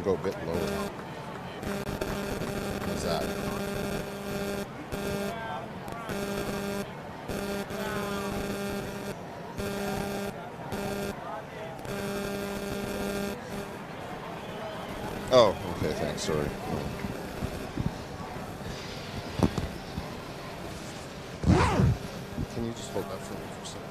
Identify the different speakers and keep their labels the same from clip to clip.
Speaker 1: go a bit lower. How's that? Oh, okay, thanks, sorry. Can you just hold that for me for a second?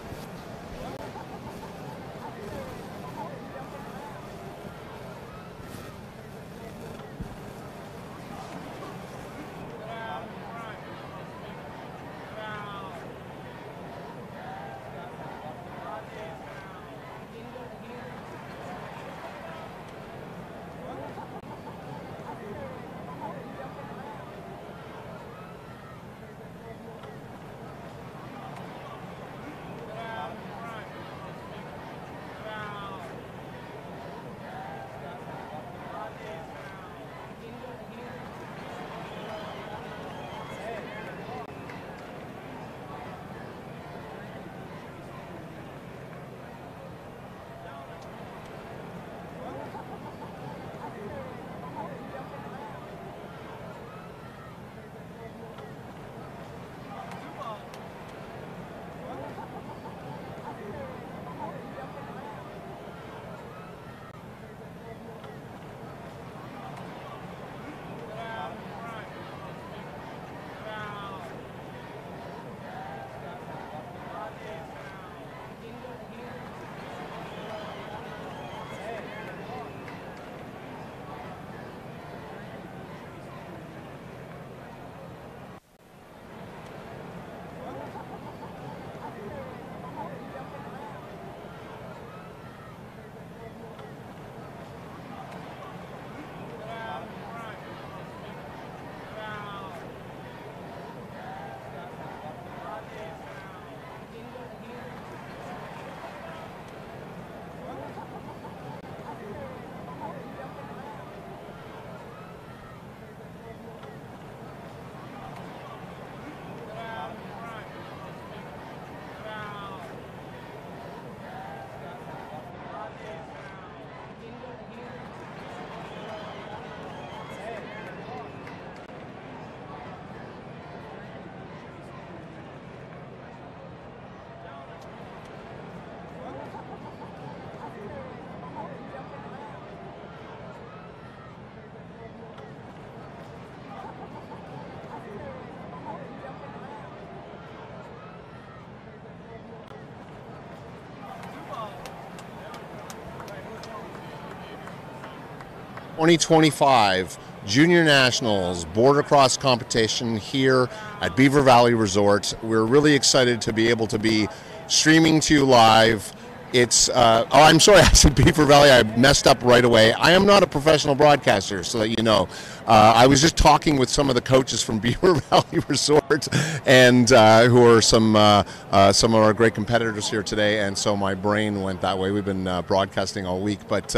Speaker 1: '25 Junior Nationals Border Cross competition here at Beaver Valley Resort. We're really excited to be able to be streaming to you live. It's, oh, I'm sorry, I said Beaver Valley. I messed up right away. I am not a professional broadcaster, so that you know. I was just talking with some of the coaches from Beaver Valley Resort, and who are some of our great competitors here today, and so my brain went that way. We've been broadcasting all week, but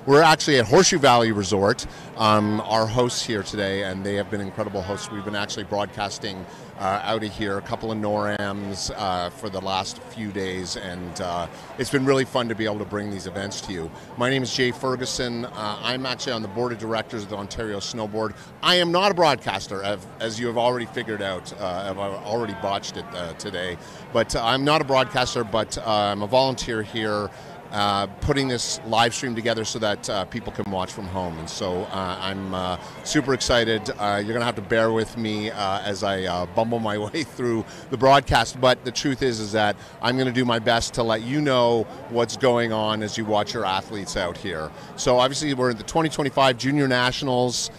Speaker 1: we're actually at Horseshoe Valley Resort. Our hosts here today, and they have been incredible hosts. We've been actually broadcasting out of here, a couple of NORAMs for the last few days, and it's been really fun to be able to bring these events to you. My name is Jay Ferguson. I'm actually on the board of directors of the Ontario Snowboard. I am not a broadcaster, as you have already figured out. I've already botched it today, but I'm not a broadcaster, but I'm a volunteer here, putting this live stream together so that people can watch from home. And so I'm super excited. You're going to have to bear with me as I bumble my way through the broadcast. But the truth is that I'm going to do my best to let you know what's going on as you watch your athletes out here. So obviously we're at the 2025 Junior Nationals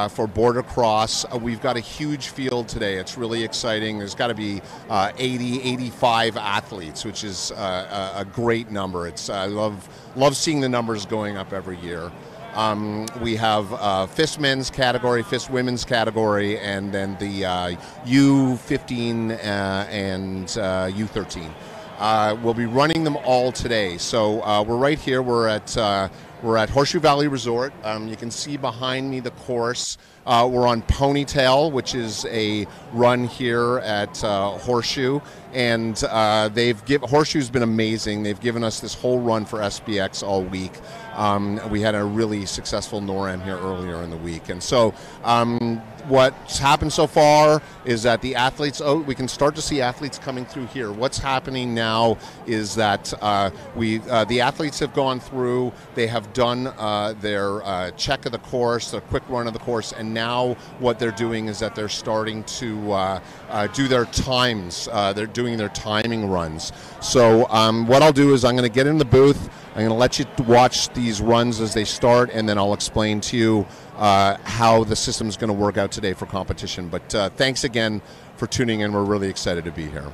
Speaker 1: for Border Cross. We've got a huge field today. It's really exciting. There's got to be 80, 85 athletes, which is a great number. I love seeing the numbers going up every year. We have FIST men's category, FIST women's category, and then the U15 and U13. We'll be running them all today. So we're right here. We're at Horseshoe Valley Resort. You can see behind me the course. We're on Ponytail, which is a run here at Horseshoe, and Horseshoe's been amazing. They've given us this whole run for SBX all week. We had a really successful NORAM here earlier in the week, and so what's happened so far is that the athletes, we can start to see athletes coming through here. What's happening now is that the athletes have gone through, they have done their check of the course, their quick run of the course, and now what they're doing is that they're starting to do their times. They're doing their timing runs. So what I'll do is I'm going to get in the booth, I'm going to let you watch these runs as they start, and then I'll explain to you how the system is going to work out today for competition. But thanks again for tuning in. We're really excited to be here.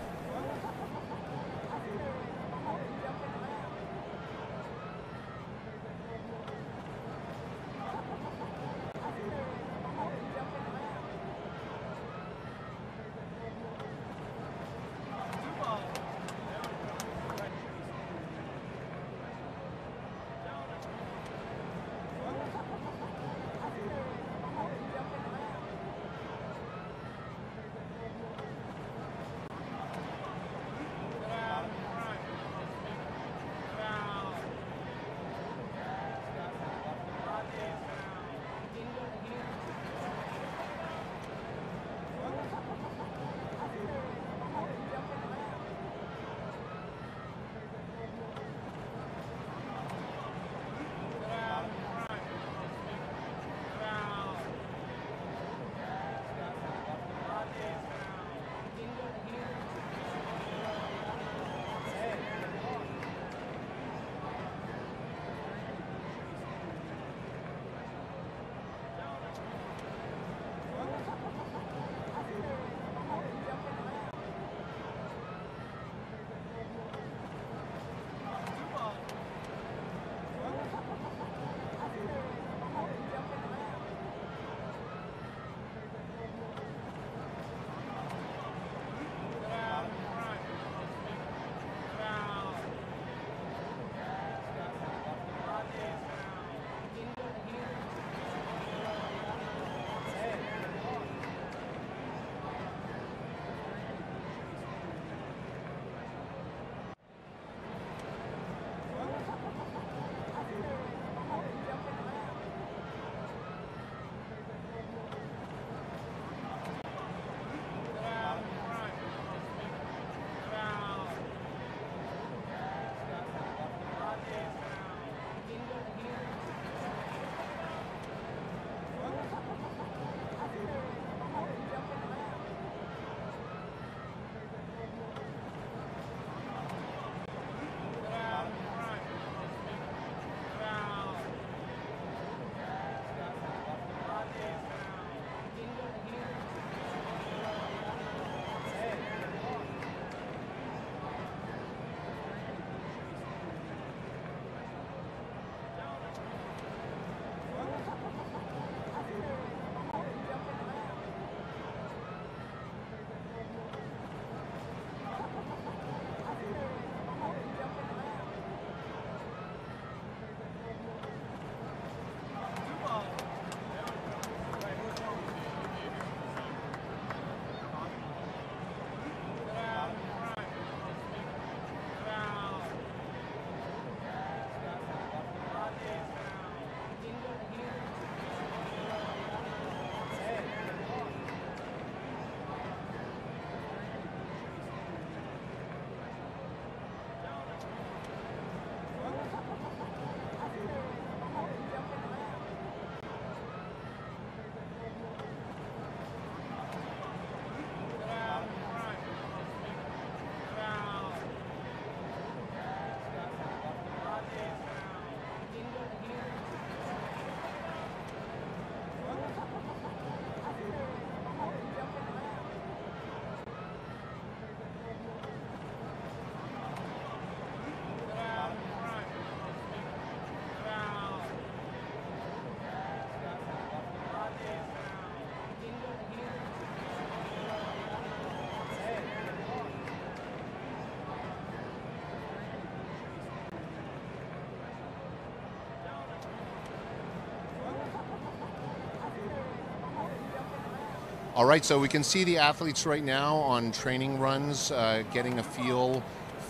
Speaker 1: All right, so we can see the athletes right now on training runs, getting a feel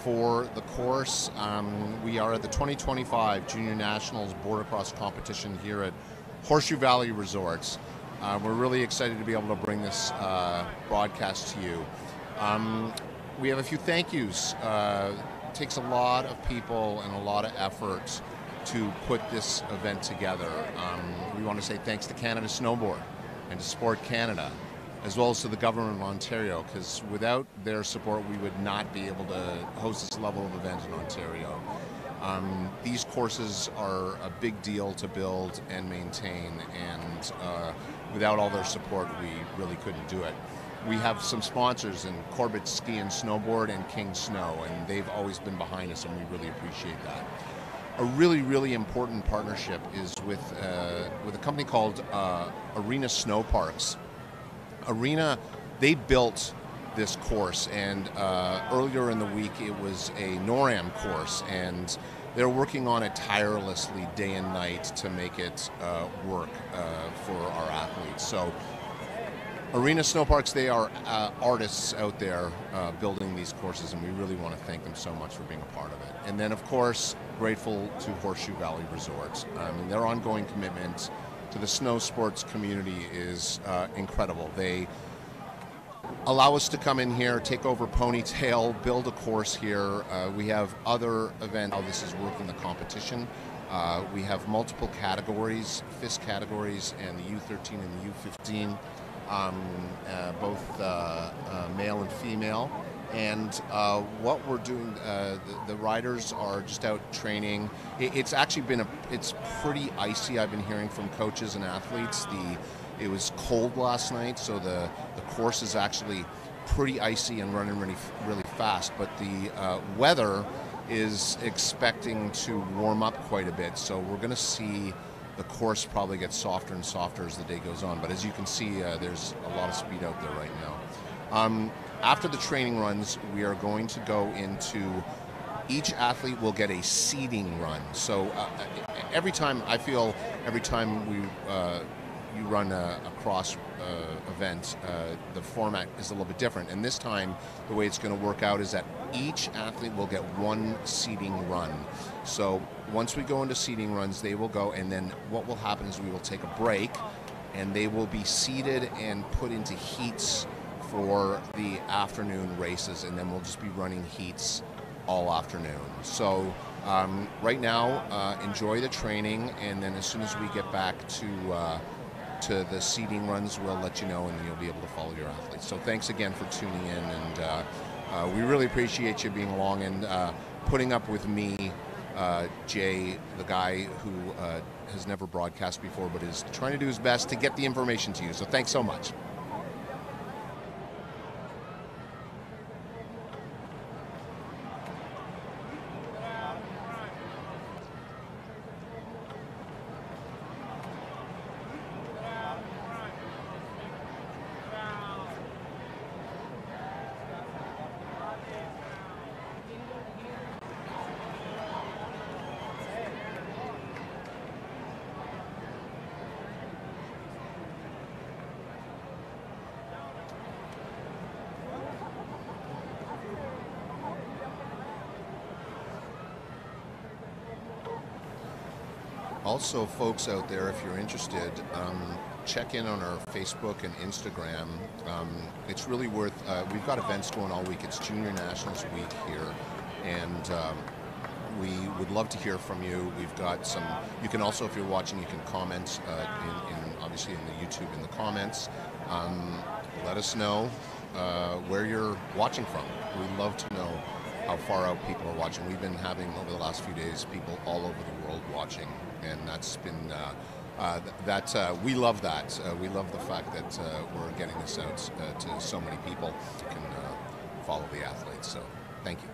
Speaker 1: for the course. We are at the 2025 Junior Nationals Border Cross competition here at Horseshoe Valley Resorts. We're really excited to be able to bring this broadcast to you. We have a few thank yous. It takes a lot of people and a lot of effort to put this event together. We want to say thanks to Canada Snowboard and to Sport Canada, as well as to the government of Ontario, because without their support we would not be able to host this level of event in Ontario. These courses are a big deal to build and maintain, and without all their support we really couldn't do it. We have some sponsors in Corbett Ski and Snowboard and King Snow, and they've always been behind us, and we really appreciate that. A really, really important partnership is with a company called Arena Snow Parks. Arena, they built this course, and earlier in the week it was a NORAM course, and they're working on it tirelessly day and night to make it work for our athletes. So Arena Snow Parks, they are artists out there building these courses, and we really want to thank them so much for being a part of it. And then, of course, grateful to Horseshoe Valley Resorts. Their ongoing commitment to the snow sports community is incredible. They allow us to come in here, take over Ponytail, build a course here. We have other events, how this is working the competition. We have multiple categories, FIS categories, and the U13 and the U15. Both male and female, and what we're doing, the riders are just out training. It's actually been it's pretty icy. I've been hearing from coaches and athletes. It was cold last night, so the course is actually pretty icy and running really fast, but the weather is expecting to warm up quite a bit, so we're going to see the course probably gets softer and softer as the day goes on. But as you can see, there's a lot of speed out there right now. After the training runs, we are going to go into, each athlete will get a seeding run. So every time you run a cross event, the format is a little bit different. And this time, the way it's going to work out is that each athlete will get one seeding run. So once we go into seeding runs, they will go, and then what will happen is we will take a break, and they will be seeded and put into heats for the afternoon races, and then we'll just be running heats all afternoon. So right now, enjoy the training, and then as soon as we get back to the seeding runs, we'll let you know, and you'll be able to follow your athletes. So thanks again for tuning in, and we really appreciate you being along and putting up with me, Jay, the guy who has never broadcast before but is trying to do his best to get the information to you. So thanks so much. Also, folks out there, if you're interested, check in on our Facebook and Instagram. It's really worth, we've got events going all week. It's Junior Nationals Week here, and we would love to hear from you. We've got some, you can also, if you're watching, you can comment obviously in the YouTube in the comments. Let us know where you're watching from. We'd love to know how far out people are watching. We've been having, over the last few days, people all over the world watching, and that's been, we love that. We love the fact that we're getting this out to so many people who can follow the athletes. So thank you.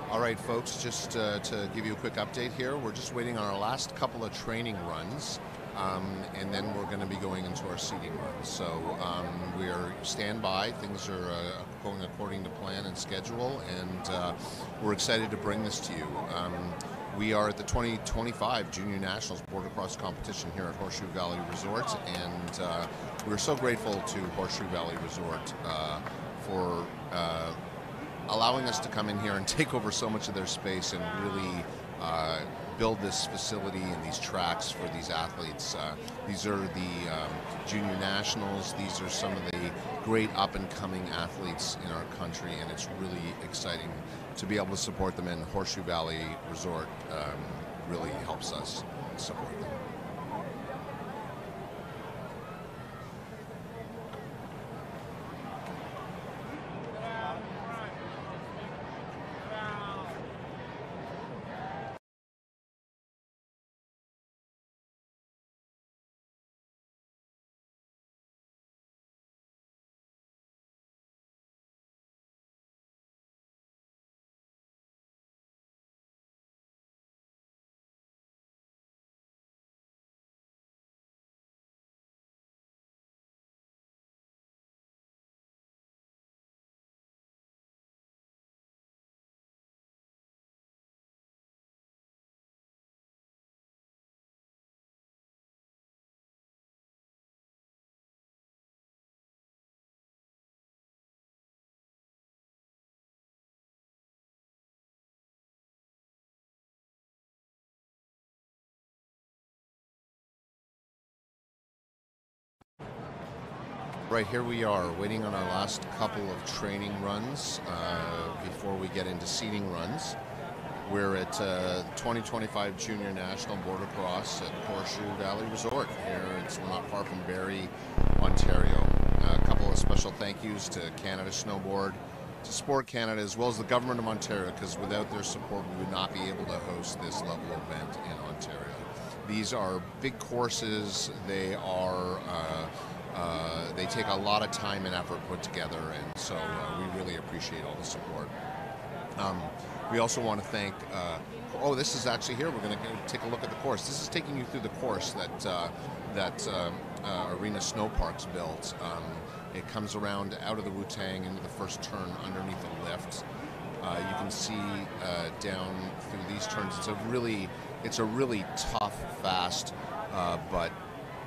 Speaker 1: All right, folks, just to give you a quick update here, we're just waiting on our last couple of training runs, and then we're going to be going into our seating runs. So we're standby. Things are going according to plan and schedule, and we're excited to bring this to you. We are at the 2025 Junior Nationals Border Cross competition here at Horseshoe Valley Resort, and we're so grateful to Horseshoe Valley Resort for allowing us to come in here and take over so much of their space and really build this facility and these tracks for these athletes. These are the Junior Nationals. These are some of the great up-and-coming athletes in our country, and it's really exciting to be able to support them, and Horseshoe Valley Resort really helps us support them. Right, here we are waiting on our last couple of training runs before we get into seating runs. We're at 2025 Junior National Border Cross at Horseshoe Valley Resort here. We're not far from Barrie, Ontario. A couple of special thank yous to Canada Snowboard, to Sport Canada, as well as the Government of Ontario, because without their support we would not be able to host this level event in Ontario. These are big courses. They are they take a lot of time and effort put together, and so we really appreciate all the support. We also want to thank, this is actually here, we're going to take a look at the course. This is taking you through the course that Arena Snow Parks built. It comes around out of the Wu-Tang into the first turn underneath the lift. You can see down through these turns. It's a really tough, fast, but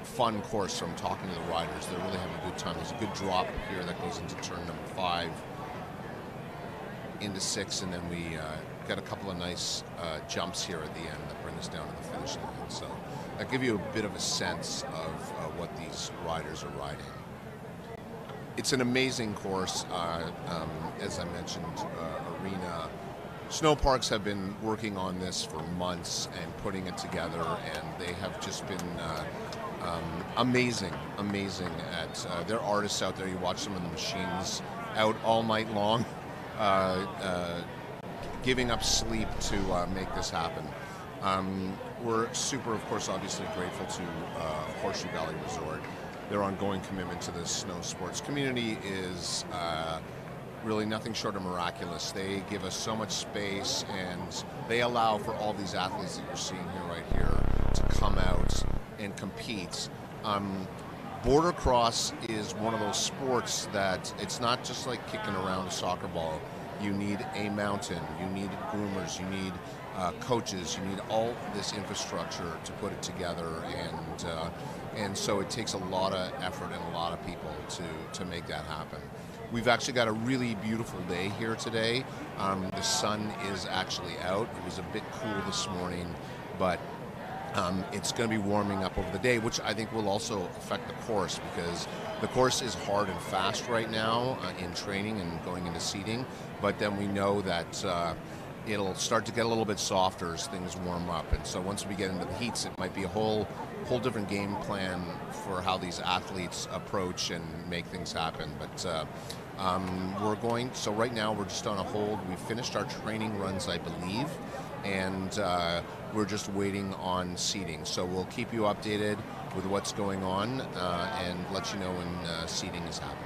Speaker 1: fun course from talking to the riders. They're really having a good time. There's a good drop here that goes into turn number 5, into 6, and then we got a couple of nice jumps here at the end that bring us down to the finish line. So that give you a bit of a sense of what these riders are riding. It's an amazing course. As I mentioned, Arena Snow Parks have been working on this for months and putting it together, and they have just been amazing at their artists out there. You watch some of the machines out all night long, giving up sleep to make this happen. We're super, of course, obviously grateful to Horseshoe Valley Resort. Their ongoing commitment to the snow sports community is really nothing short of miraculous. They give us so much space, and they allow for all these athletes that you're seeing here right here to come out and compete. Border cross is one of those sports that it's not just like kicking around a soccer ball. You need a mountain, you need groomers, you need coaches, you need all this infrastructure to put it together, and so it takes a lot of effort and a lot of people to make that happen. We've actually got a really beautiful day here today. The sun is actually out. It was a bit cool this morning, but it's going to be warming up over the day, which I think will also affect the course, because the course is hard and fast right now in training and going into seating, but then we know that it'll start to get a little bit softer as things warm up, and so once we get into the heats, it might be a whole different game plan for how these athletes approach and make things happen. But so right now we're just on a hold. We finished our training runs, I believe, and we're just waiting on seating. So we'll keep you updated with what's going on and let you know when seating is happening.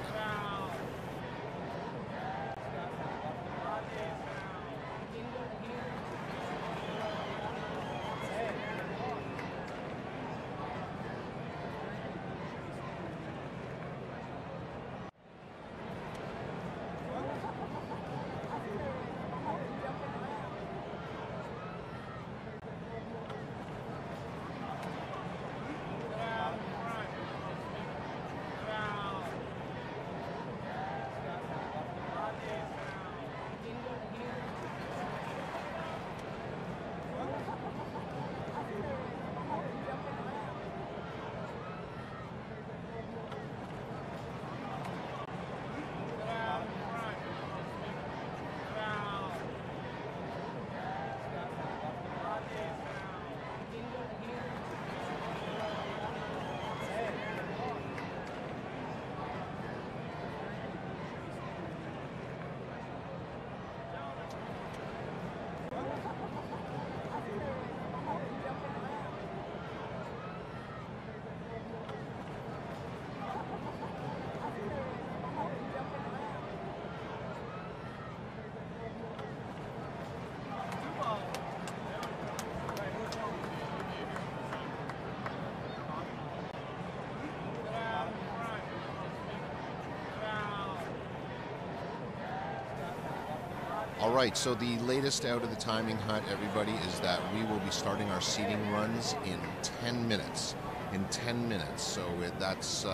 Speaker 1: All right, so the latest out of the timing hut, everybody, is that we will be starting our seating runs in 10 minutes. In 10 minutes, so that's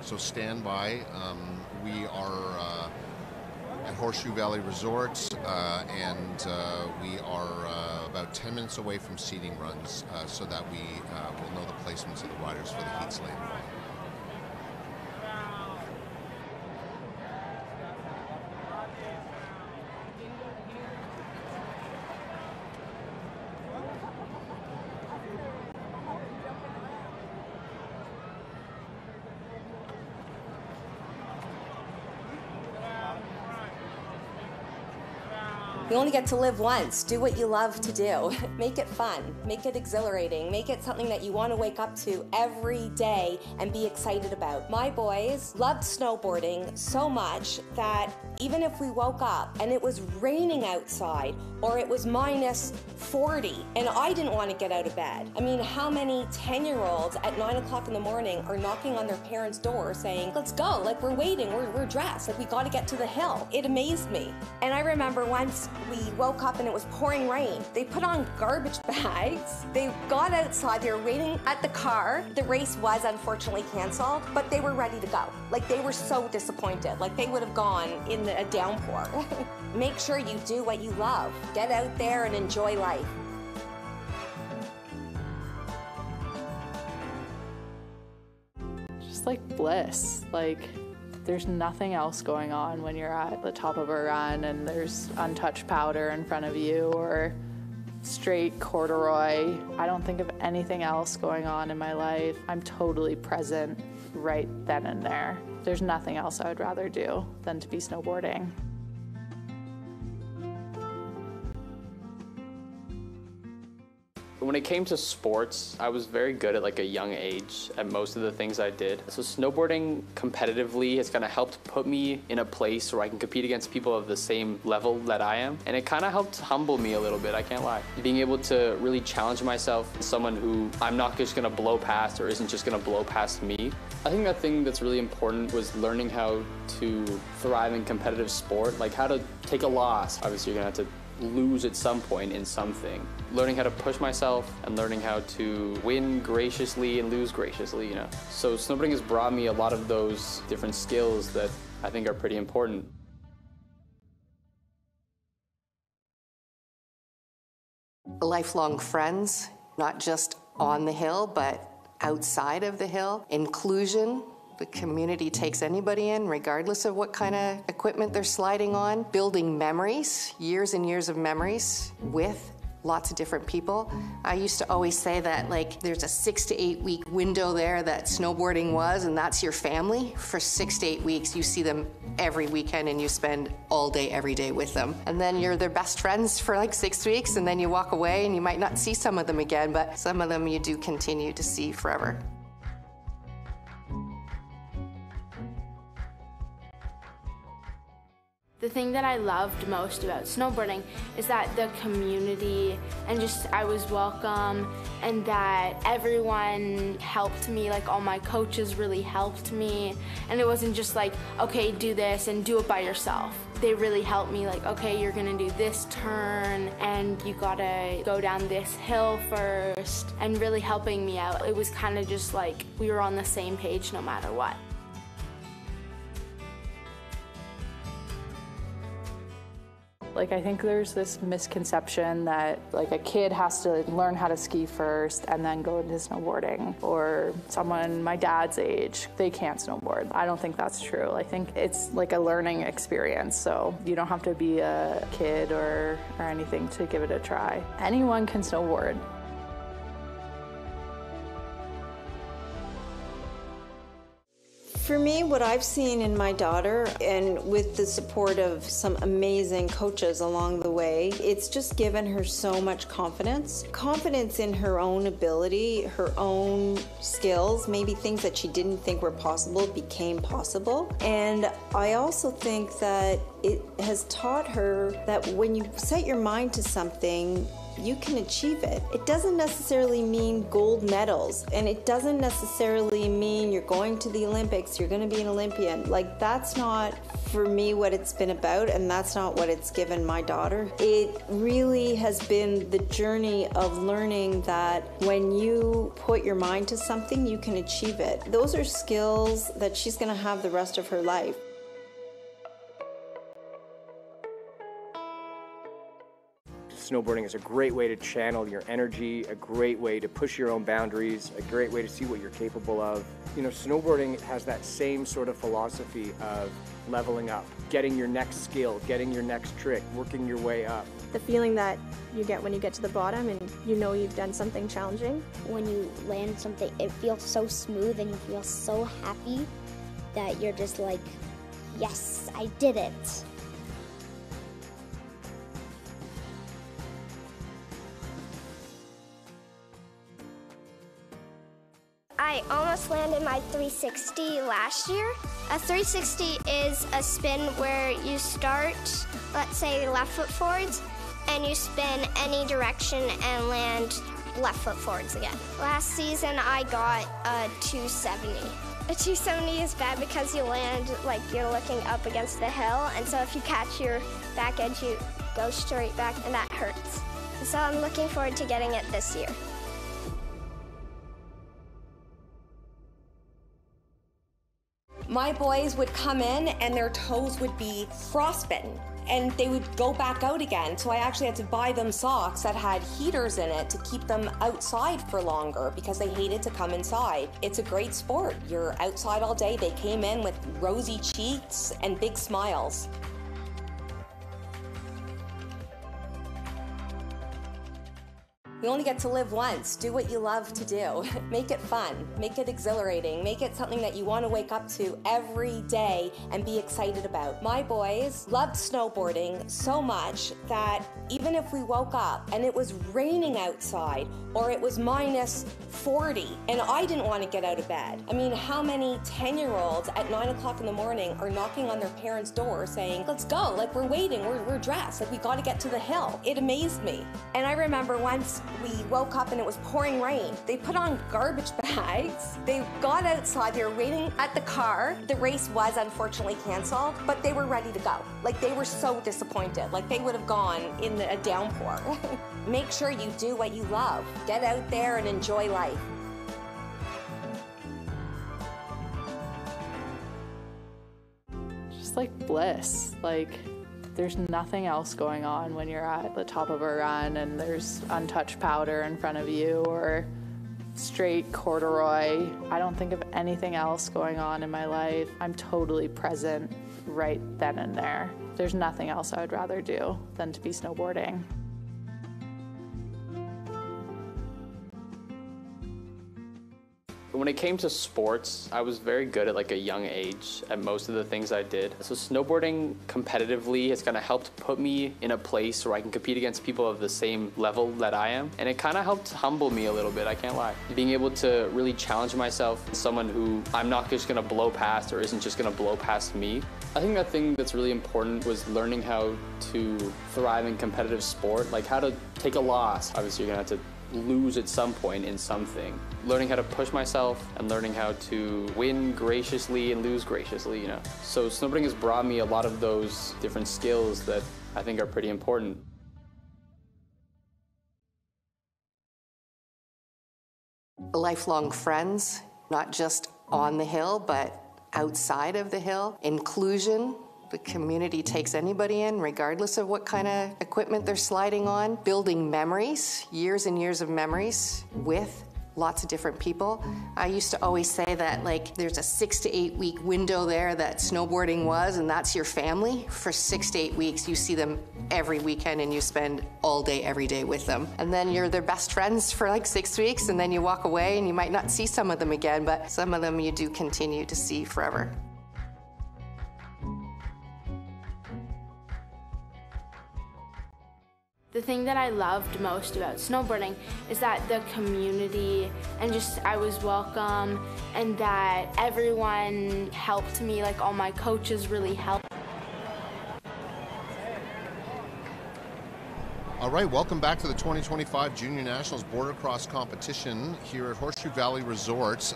Speaker 1: so stand by. We are at Horseshoe Valley Resort, and we are about 10 minutes away from seating runs, so that we will know the placements of the riders for the heats later on.
Speaker 2: You only get to live once. Do what you love to do. Make it fun. Make it exhilarating. Make it something that you want to wake up to every day and be excited about. My boys loved snowboarding so much that even if we woke up and it was raining outside or it was minus 40 and I didn't want to get out of bed. I mean, how many 10-year-olds at 9 o'clock in the morning are knocking on their parents' door saying, let's go, like we're waiting, we're dressed, like we got to get to the hill. It amazed me. And I remember once we woke up and it was pouring rain. They put on garbage bags. They got outside, they were waiting at the car. The race was unfortunately canceled, but they were ready to go. Like they were so disappointed. Like they would have gone in a downpour. Make sure you do what you love. Get out there and enjoy life.
Speaker 3: Just like bliss, like there's nothing else going on when you're at the top of a run and there's untouched powder in front of you or straight corduroy. I don't think of anything else going on in my life. I'm totally present right then and there. There's nothing else I would rather do than to be snowboarding.
Speaker 4: When it came to sports, I was very good at like a young age at most of the things I did. So snowboarding competitively has kind of helped put me in a place where I can compete against people of the same level that I am. And it kind of helped humble me a little bit, I can't lie. Being able to really challenge myself as someone who I'm not just gonna blow past or isn't just gonna blow past me. I think that thing that's really important was learning how to thrive in competitive sport, like how to take a loss. Obviously you're gonna have to lose at some point in something. Learning how to push myself and learning how to win graciously and lose graciously, you know. So snowboarding has brought me a lot of those different skills that I think are pretty important.
Speaker 5: Lifelong friends, not just on the hill, but outside of the hill. Inclusion. The community takes anybody in, regardless of what kind of equipment they're sliding on. Building memories, years and years of memories with lots of different people. I used to always say that like there's a 6 to 8 week window there that snowboarding was, and that's your family. For 6 to 8 weeks, you see them every weekend and you spend all day, every day with them. And then you're their best friends for like 6 weeks, and then you walk away and you might not see some of them again, but some of them you do continue to see forever.
Speaker 6: The thing that I loved most about snowboarding is that the community and just I was welcome and that everyone helped me, like all my coaches really helped me, and it wasn't just like, okay, do this and do it by yourself. They really helped me, like, okay, you're gonna do this turn and you gotta go down this hill first, and really helping me out. It was kind of just like we were on the same page no matter what.
Speaker 3: Like, I think there's this misconception that like a kid has to learn how to ski first and then go into snowboarding, or someone my dad's age, they can't snowboard. I don't think that's true. I think it's like a learning experience, so you don't have to be a kid or anything to give it a try. Anyone can snowboard.
Speaker 7: For me, what I've seen in my daughter, and with the support of some amazing coaches along the way, it's just given her so much confidence. Confidence in her own ability, her own skills, maybe things that she didn't think were possible became possible. And I also think that it has taught her that when you set your mind to something, you can achieve it. It doesn't necessarily mean gold medals, and it doesn't necessarily mean you're going to the Olympics, you're going to be an Olympian. Like, that's not, for me, what it's been about, and that's not what it's given my daughter. It really has been the journey of learning that when you put your mind to something, you can achieve it. Those are skills that she's going to have the rest of her life.
Speaker 8: Snowboarding is a great way to channel your energy, a great way to push your own boundaries, a great way to see what you're capable of. You know, snowboarding has that same sort of philosophy of leveling up, getting your next skill, getting your next trick, working your way up.
Speaker 9: The feeling that you get when you get to the bottom and you know you've done something challenging.
Speaker 10: When you land something, it feels so smooth and you feel so happy that you're just like, yes, I did it.
Speaker 11: I almost landed my 360 last year. A 360 is a spin where you start, let's say, left foot forwards, and you spin any direction and land left foot forwards again. Last season, I got a 270. A 270 is bad because you land like you're looking up against the hill, and so if you catch your back edge, you go straight back, and that hurts. So I'm looking forward to getting it this year.
Speaker 2: My boys would come in and their toes would be frostbitten and they would go back out again. So I actually had to buy them socks that had heaters in it to keep them outside for longer because they hated to come inside. It's a great sport. You're outside all day. They came in with rosy cheeks and big smiles. You only get to live once. Do what you love to do. Make it fun. Make it exhilarating. Make it something that you want to wake up to every day and be excited about. My boys loved snowboarding so much that even if we woke up and it was raining outside or it was minus 40 and I didn't want to get out of bed. I mean, how many 10-year-olds at 9 o'clock in the morning are knocking on their parents' door saying, let's go, like we're waiting, we're dressed, like we got to get to the hill. It amazed me. And I remember once we woke up and it was pouring rain. They put on garbage bags. They got outside. They were waiting at the car. The race was unfortunately canceled, but they were ready to go. Like they were so disappointed. Like they would have gone in a downpour. Make sure you do what you love. Get out there and enjoy life.
Speaker 3: Just like bliss. Like, there's nothing else going on when you're at the top of a run and there's untouched powder in front of you or straight corduroy. I don't think of anything else going on in my life. I'm totally present right then and there. There's nothing else I would rather do than to be snowboarding.
Speaker 4: When it came to sports, I was very good at like a young age at most of the things I did. So snowboarding competitively has kind of helped put me in a place where I can compete against people of the same level that I am. And it kind of helped humble me a little bit, I can't lie. Being able to really challenge myself, someone who I'm not just gonna blow past or isn't just gonna blow past me. I think that thing that's really important was learning how to thrive in competitive sport, like how to take a loss. Obviously you're gonna have to lose at some point in something. Learning how to push myself and learning how to win graciously and lose graciously, you know. So snowboarding has brought me a lot of those different skills that I think are pretty important.
Speaker 5: Lifelong friends, not just on the hill, but outside of the hill. Inclusion. The community takes anybody in, regardless of what kind of equipment they're sliding on. Building memories, years and years of memories with lots of different people. I used to always say that like there's a 6 to 8 week window there that snowboarding was, and that's your family. For 6 to 8 weeks, you see them every weekend and you spend all day, every day with them. And then you're their best friends for like 6 weeks, and then you walk away and you might not see some of them again, but some of them you do continue to see forever.
Speaker 6: The thing that I loved most about snowboarding is that the community and just I was welcome and that everyone helped me, like all my coaches really helped.
Speaker 1: All right, welcome back to the 2025 Junior Nationals Border Cross competition here at Horseshoe Valley Resort.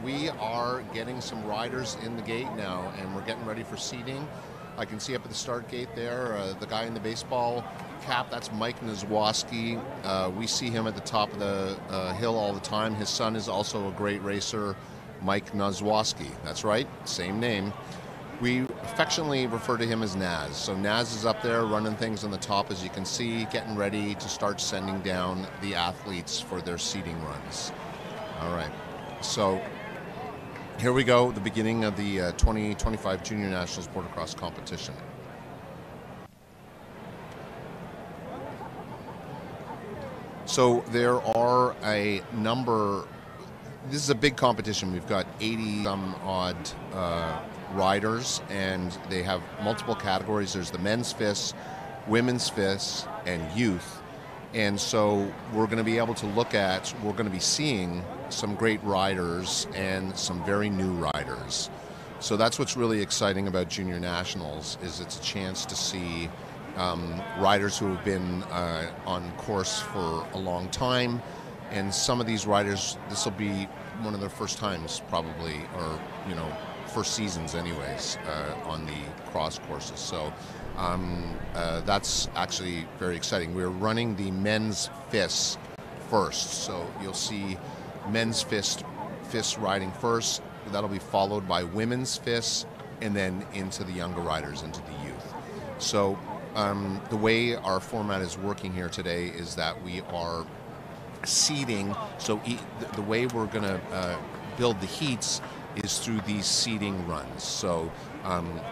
Speaker 1: We are getting some riders in the gate now, and we're getting ready for seating. I can see up at the start gate there, the guy in the baseball cap, that's Mike Nazwoski. We see him at the top of the hill all the time. His son is also a great racer, Mike Nazwoski. That's right, same name. We affectionately refer to him as Naz. So Naz is up there running things on the top, as you can see, getting ready to start sending down the athletes for their seating runs. All right, so here we go, the beginning of the 2025 Junior Nationals Border Cross competition. So there are a number, this is a big competition. We've got 80 some odd riders, and they have multiple categories. There's the men's fists, women's fists, and youth. And so we're going to be able to look at, we're going to be seeing some great riders and some very new riders. So that's what's really exciting about Junior Nationals, is it's a chance to see riders who have been on course for a long time. And some of these riders, this will be one of their first times probably, or, you know, first seasons anyways, on the cross courses. So that's actually very exciting. We're running the men's fists first. So you'll see men's fists riding first. That'll be followed by women's fists, and then into the younger riders, into the youth. So the way our format is working here today is that we are seeding. So the way we're going to build the heats is through these seeding runs. So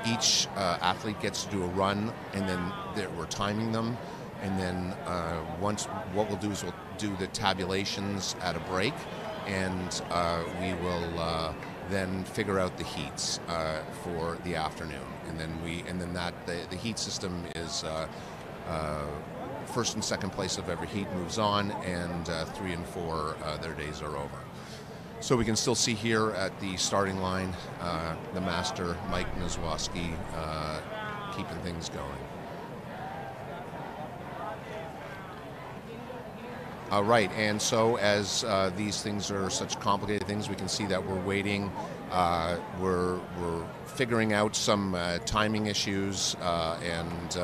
Speaker 1: each athlete gets to do a run, and then we're timing them. And then once, what we'll do is we'll do the tabulations at a break, and we will then figure out the heats for the afternoon. And then the heat system is first and second place of every heat moves on, and 3 and 4 their days are over. So we can still see here at the starting line the master, Mike Nazwoski, keeping things going. All right, and so as these things are such complicated things, we can see that we're waiting. We're figuring out some timing issues and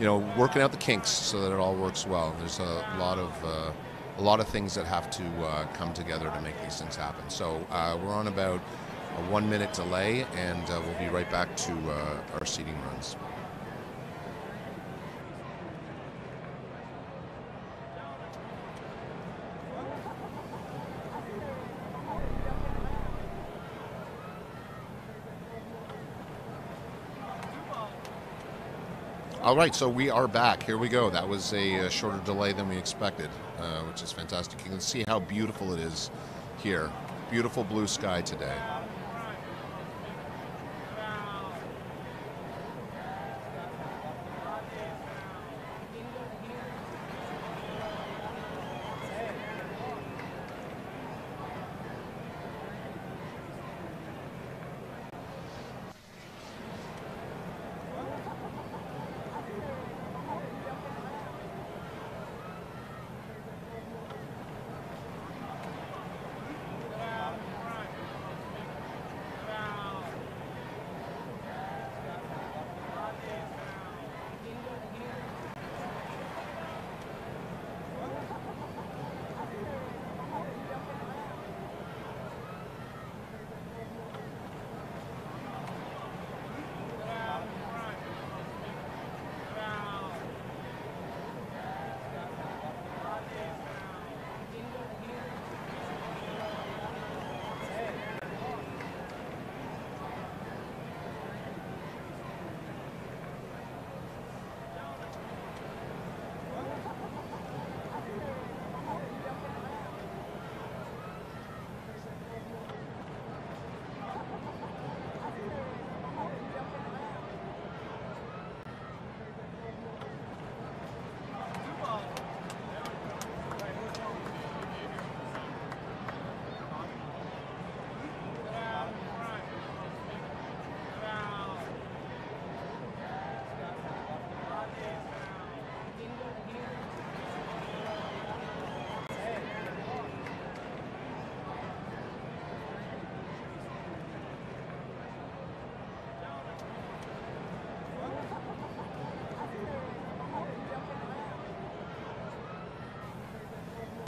Speaker 1: you know, working out the kinks so that it all works well. There's a lot of things that have to come together to make these things happen. So we're on about a 1 minute delay, and we'll be right back to our seating runs. All right, so we are back. Here we go. That was a shorter delay than we expected, which is fantastic. You can see how beautiful it is here. Beautiful blue sky today.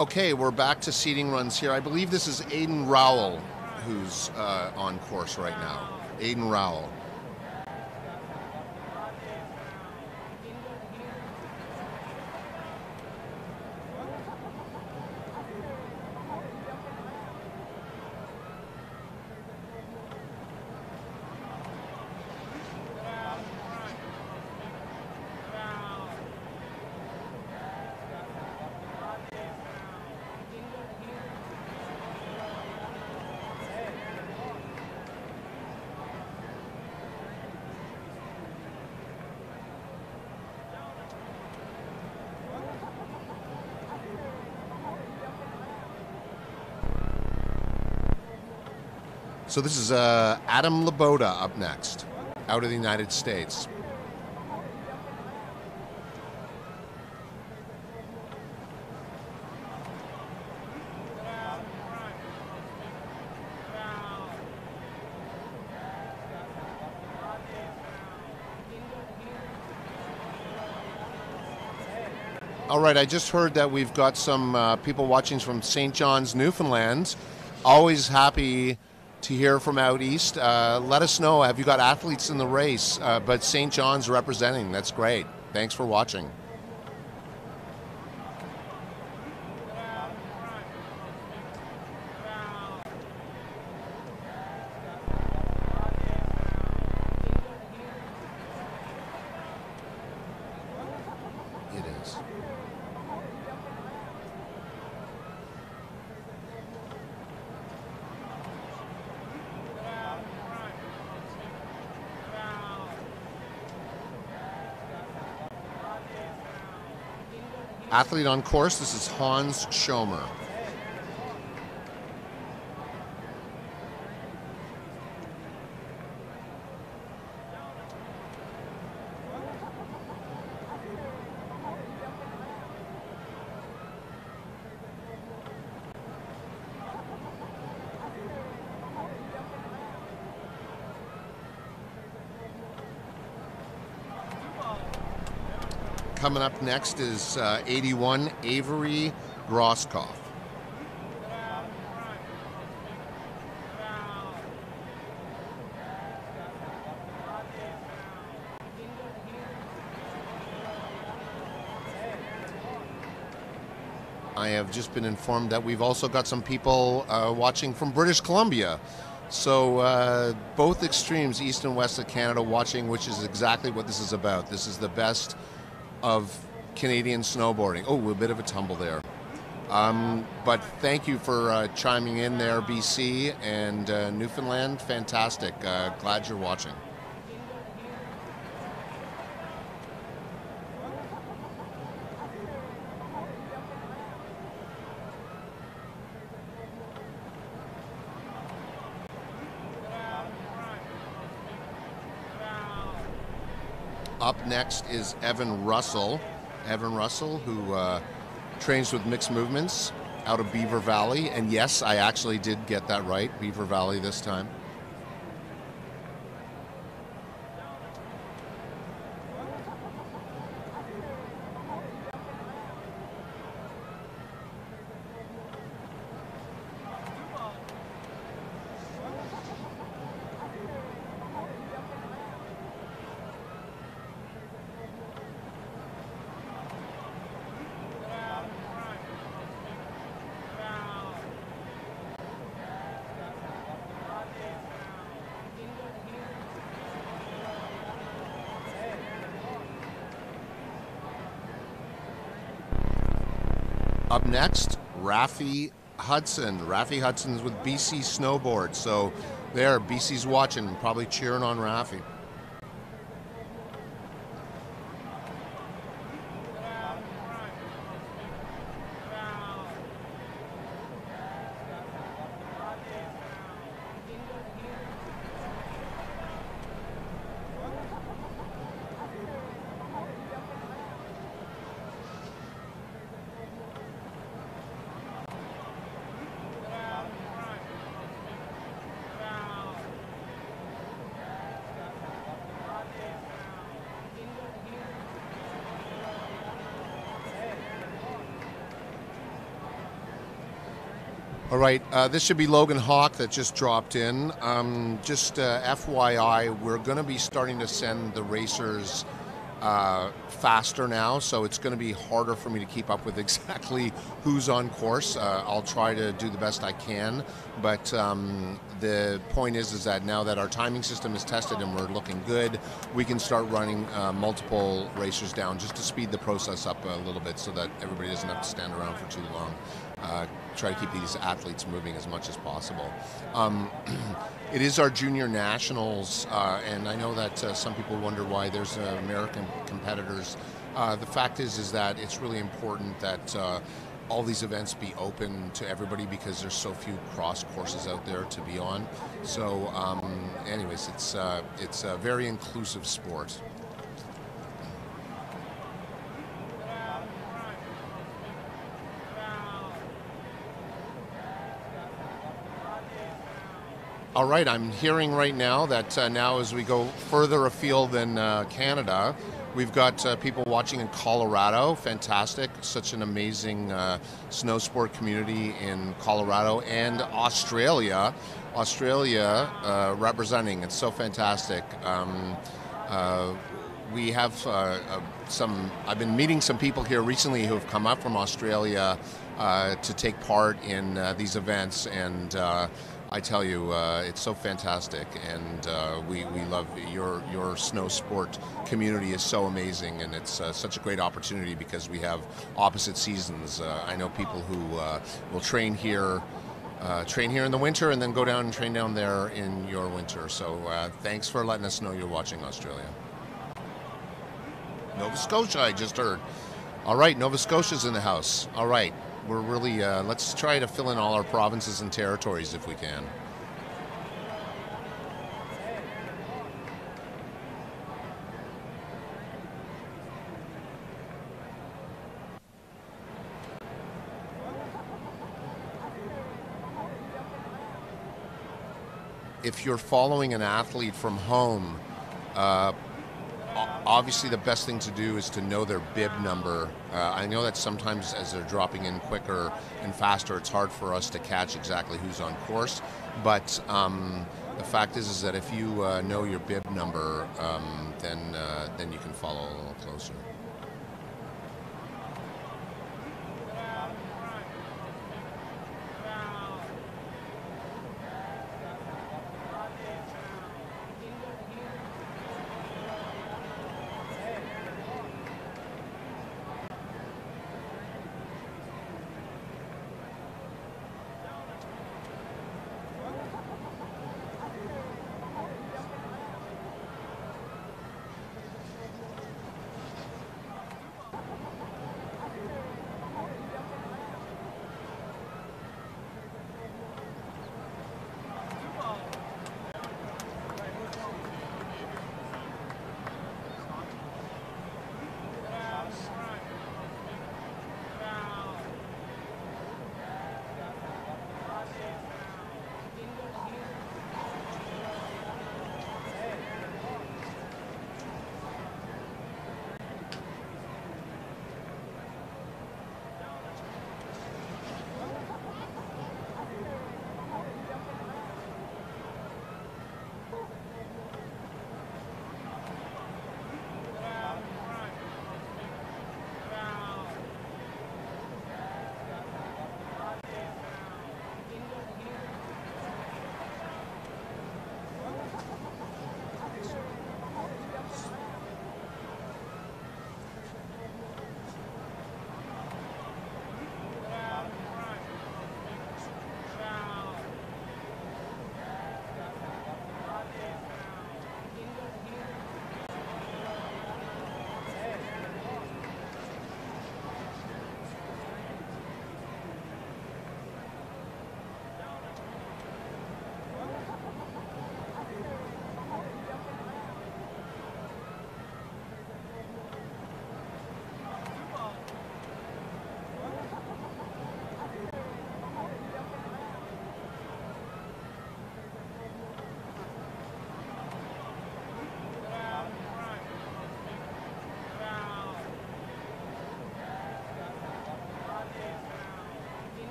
Speaker 1: Okay, we're back to seating runs here. I believe this is Aiden Rowell who's on course right now. Aiden Rowell. So this is Adam Laboda up next, out of the United States. All right, I just heard that we've got some people watching from St. John's, Newfoundland. Always happy to hear from out east. Let us know, have you got athletes in the race? But St. John's representing, that's great. Thanks for watching. It is. Athlete on course, this is Hans Schomer. Coming up next is 81, Avery Grosskopf. I have just been informed that we've also got some people watching from British Columbia. So both extremes, east and west of Canada, watching, which is exactly what this is about. This is the best of Canadian snowboarding. Oh, a bit of a tumble there. But thank you for chiming in there, BC and Newfoundland. Fantastic. Glad you're watching. Up next is Evan Russell. Evan Russell, who trains with Mixed Movements out of Beaver Valley. And yes, I actually did get that right, Beaver Valley this time. Up next, Rafi Hudson. Rafi Hudson's with BC Snowboard. So there, BC's watching, probably cheering on Rafi. All right, this should be Logan Hawk that just dropped in. Just FYI, we're going to be starting to send the racers faster now, so it's going to be harder for me to keep up with exactly who's on course. I'll try to do the best I can, but the point is that now that our timing system is tested and we're looking good, we can start running multiple racers down just to speed the process up a little bit so that everybody doesn't have to stand around for too long. Try to keep these athletes moving as much as possible. It is our junior nationals, and I know that some people wonder why there's American competitors. The fact is that it's really important that all these events be open to everybody because there's so few cross courses out there to be on. So, anyways, it's a very inclusive sport. All right, I'm hearing right now that now as we go further afield than Canada, we've got people watching in Colorado. Fantastic. Such an amazing snow sport community in Colorado and Australia. Australia representing. It's so fantastic. We have I've been meeting some people here recently who have come up from Australia to take part in these events, and I tell you, it's so fantastic, and we love your snow sport community is so amazing, and it's such a great opportunity because we have opposite seasons. I know people who will train here in the winter and then go down and train down there in your winter. So thanks for letting us know you're watching Australia. Nova Scotia, I just heard. All right, Nova Scotia's in the house. All right. We're really, let's try to fill in all our provinces and territories if we can. If you're following an athlete from home, obviously the best thing to do is to know their bib number. I know that sometimes as they're dropping in quicker and faster, it's hard for us to catch exactly who's on course, but the fact is that if you know your bib number, then you can follow a little closer.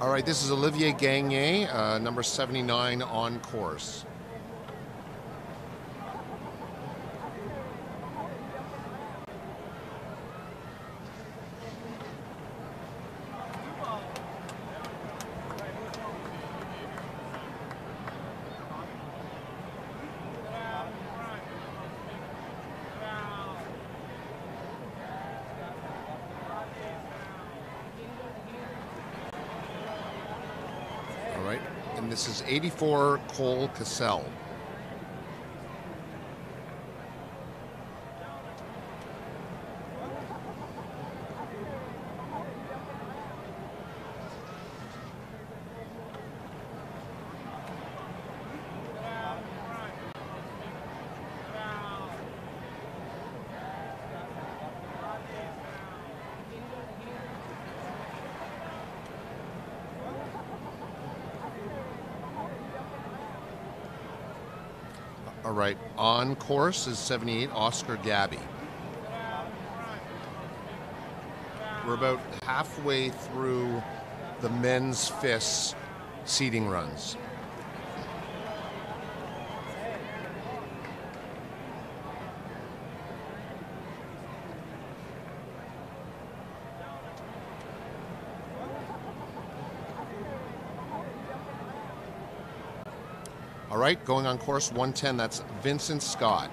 Speaker 1: All right, this is Olivier Gagné, number 79 on course. All right, and this is 84 Cole Cassell. All right, on course is 78 Oscar Gabby. We're about halfway through the men's FIS seeding runs. All right, going on course 110, that's Vincent Scott.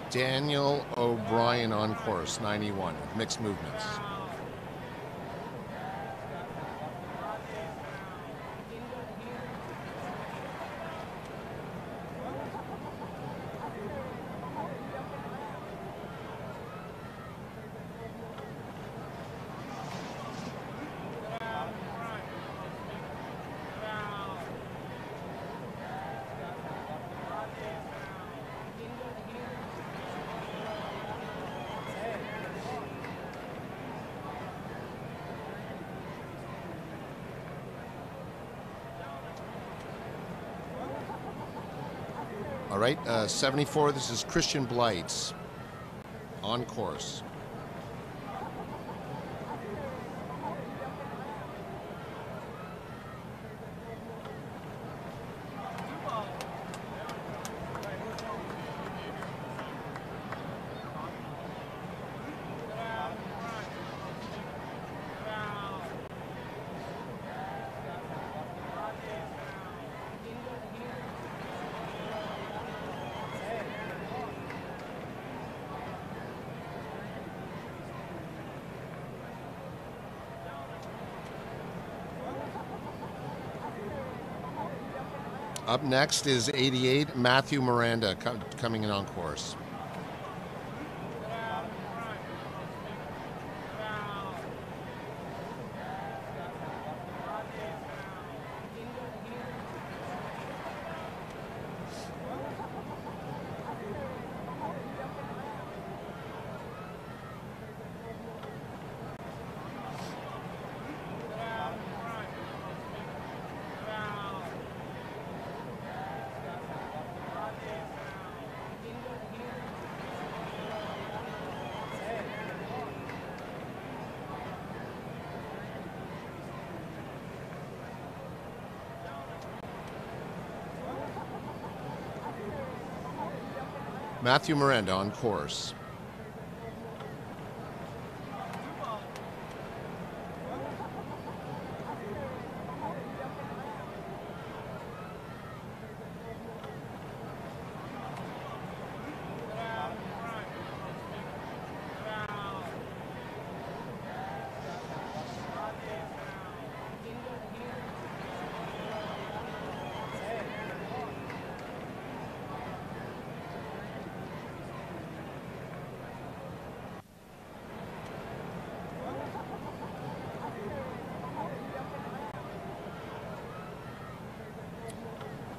Speaker 1: Daniel O'Brien on course, 91, mixed movements. All right, 74, this is Christian Blights on course. Up next is 88, Matthew Miranda coming in on course. Matthew Miranda on course.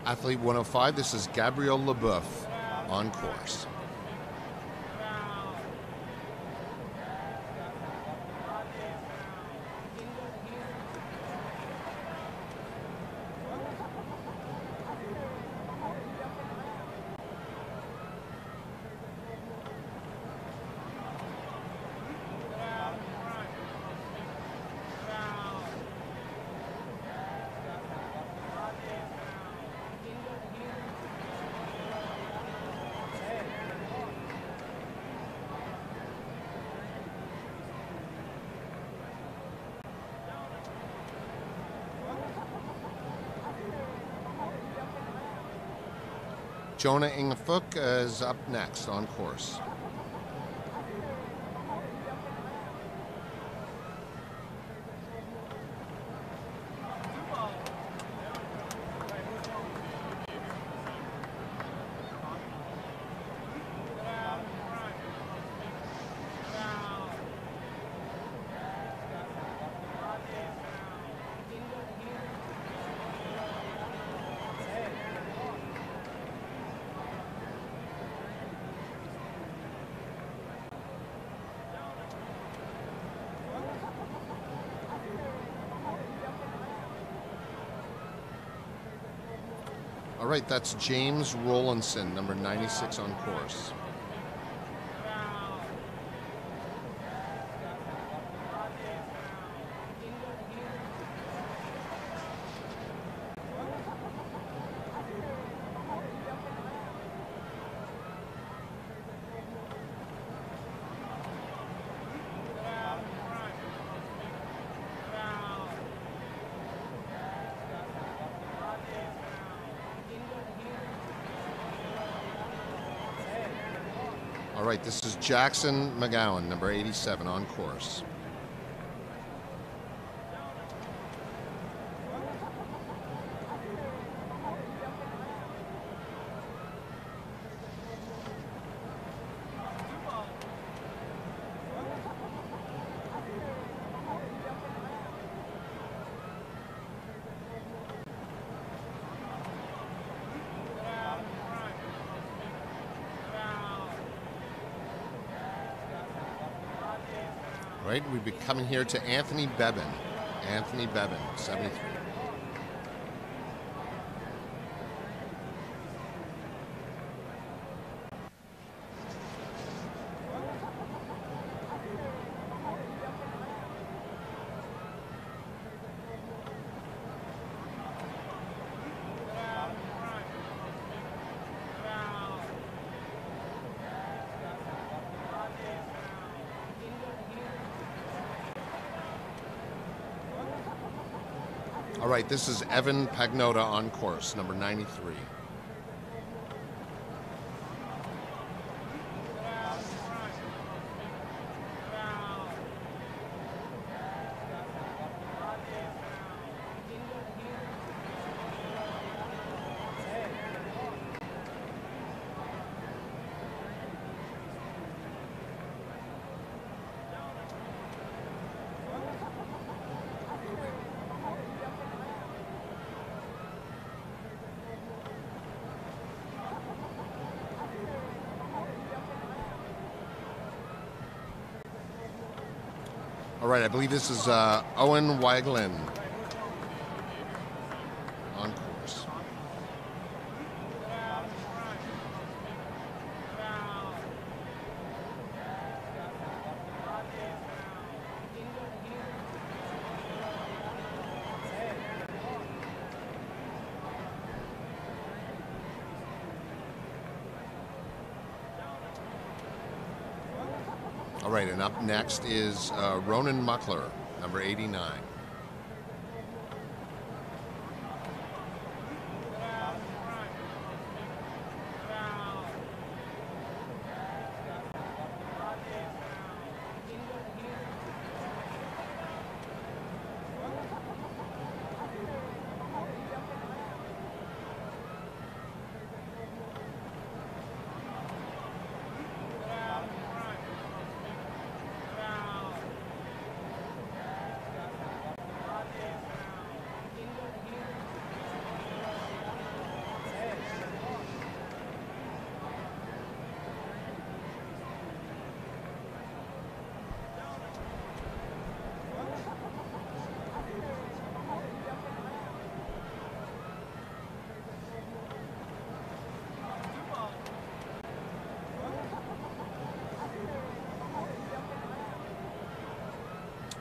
Speaker 1: Athlete 105, this is Gabrielle Leboeuf on course. Jonah Ingefuk is up next on course. All right, that's James Rowlandson, number 96 on course. All right, this is Jackson McGowan, number 87 on course. Right, we'd be coming here to Anthony Bevan. Anthony Bevan, 73. All right, this is Evan Pagnota on course, number 93. All right, I believe this is Owen Weiglin on course. All right, and up next is Ronan Muckler, number 89.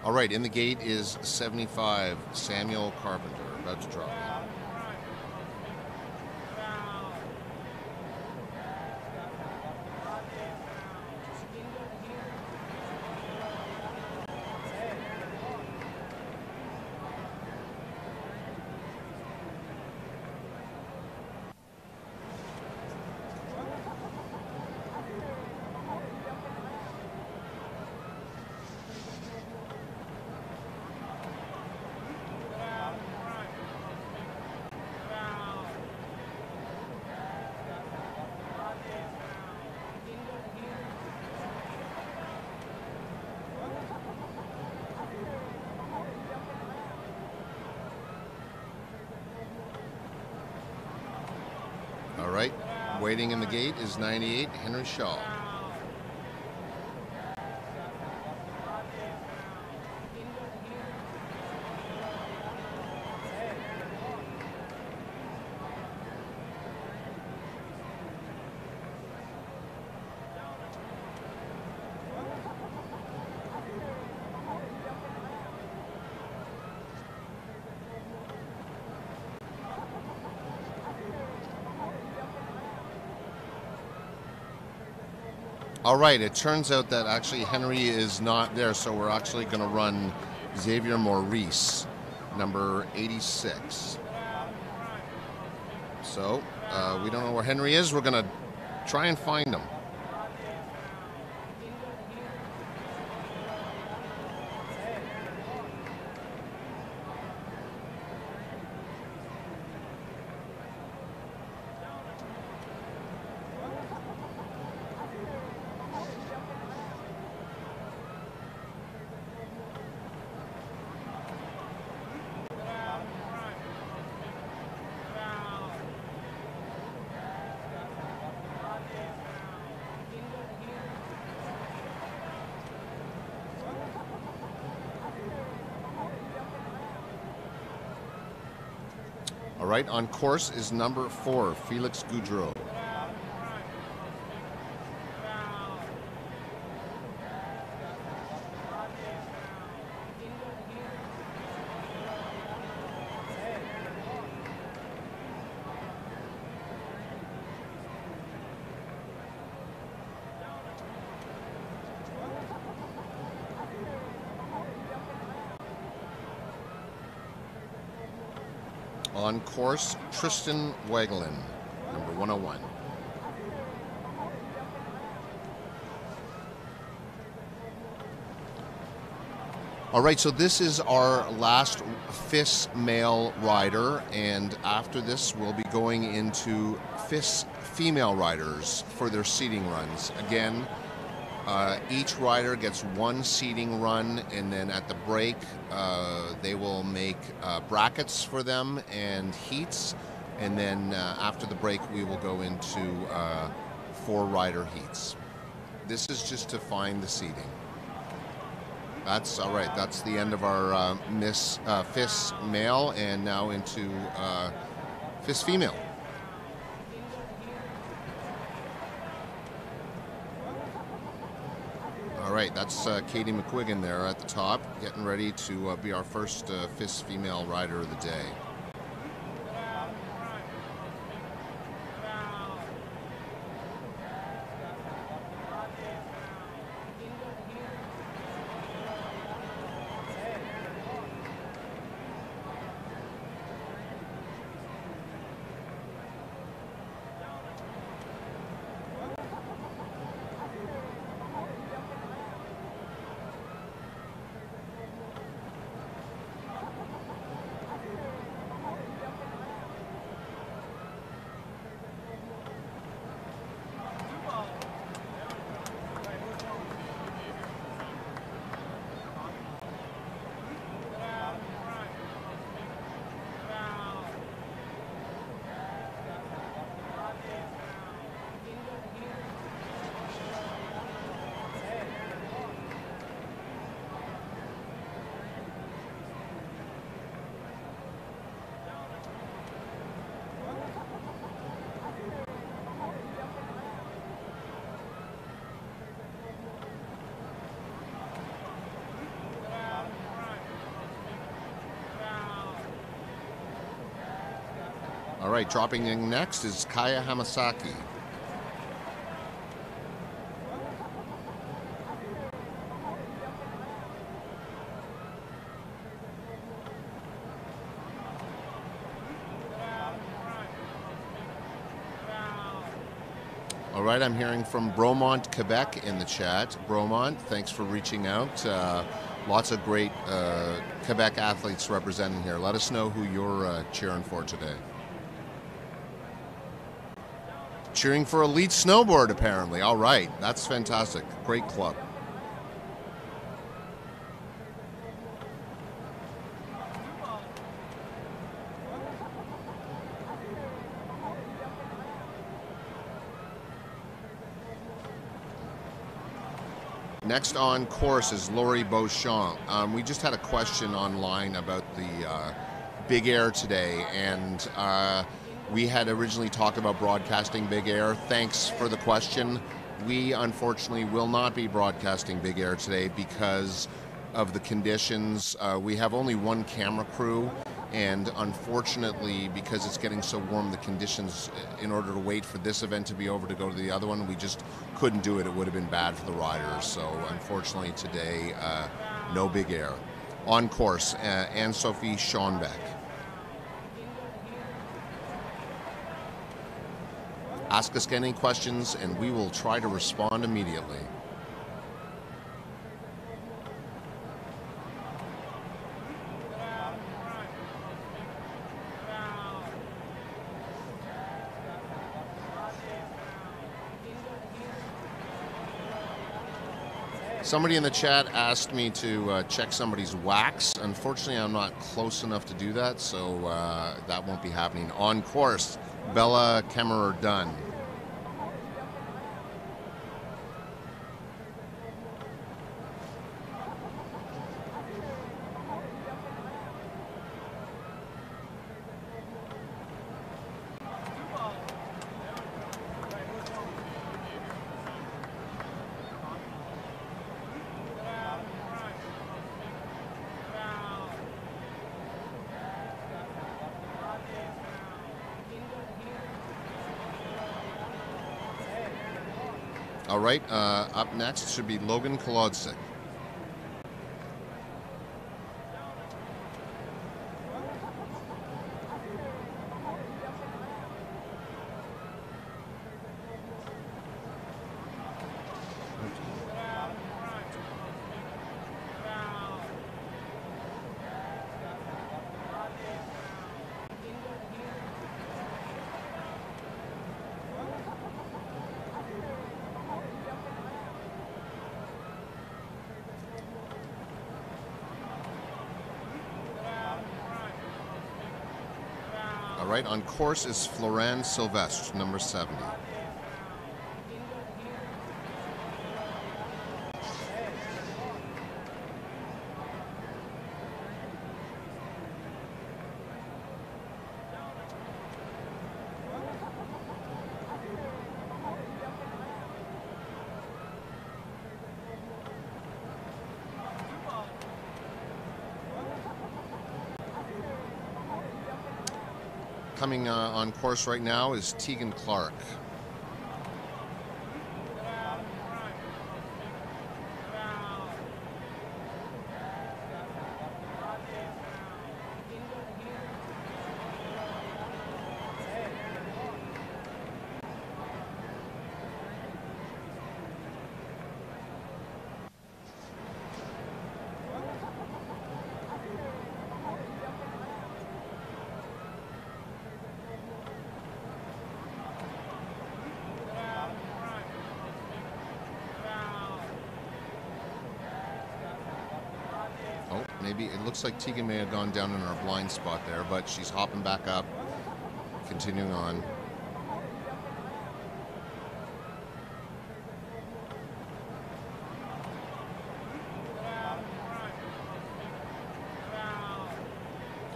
Speaker 1: All right, in the gate is 75, Samuel Carpenter, about to drop in. All right, waiting in the gate is 98, Henry Shaw. All right, it turns out that actually Henry is not there, so we're actually going to run Xavier Maurice, number 86. So, we don't know where Henry is. We're going to try and find him. All right, on course is number 4, Felix Goudreau. On course, Tristan Wagelin, number 101. All right, so this is our last FIS male rider, and after this we'll be going into FIS female riders for their seating runs. Again, each rider gets one seating run, and then at the break they will make brackets for them and heats, and then after the break we will go into 4 rider heats. This is just to find the seating. That's all right. That's the end of our FIS male, and now into FIS female. All right, that's Katie McQuiggan there at the top, getting ready to be our first FIS female rider of the day. All right, dropping in next is Kaya Hamasaki. All right, I'm hearing from Bromont, Quebec in the chat. Bromont, thanks for reaching out. Lots of great Quebec athletes representing here. Let us know who you're cheering for today. Cheering for Elite Snowboard, apparently. All right, that's fantastic. Great club. Next on course is Laurie Beauchamp. We just had a question online about the Big Air today, and we had originally talked about broadcasting Big Air. Thanks for the question. We unfortunately will not be broadcasting Big Air today because of the conditions. We have only one camera crew, and unfortunately, because it's getting so warm, the conditions, in order to wait for this event to be over to go to the other one, we just couldn't do it. It would have been bad for the riders. So unfortunately today, no Big Air. On course, Anne-Sophie Schoenbeck. Ask us any questions and we will try to respond immediately. Somebody in the chat asked me to check somebody's wax. Unfortunately, I'm not close enough to do that, so that won't be happening. On course, Bella Kemmerer-Dunn. All right, up next should be Logan Kolodzik. All right, on course is Florent Sylvestre, number 70. Coming on course right now is Tegan Clark. Maybe it looks like Tegan may have gone down in our blind spot there, but she's hopping back up, continuing on.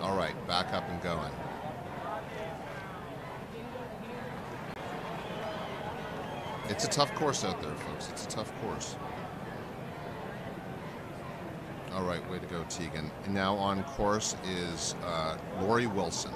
Speaker 1: All right, back up and going. It's a tough course out there, folks. It's a tough course. All right, way to go, Tegan. And now on course is Lori Wilson.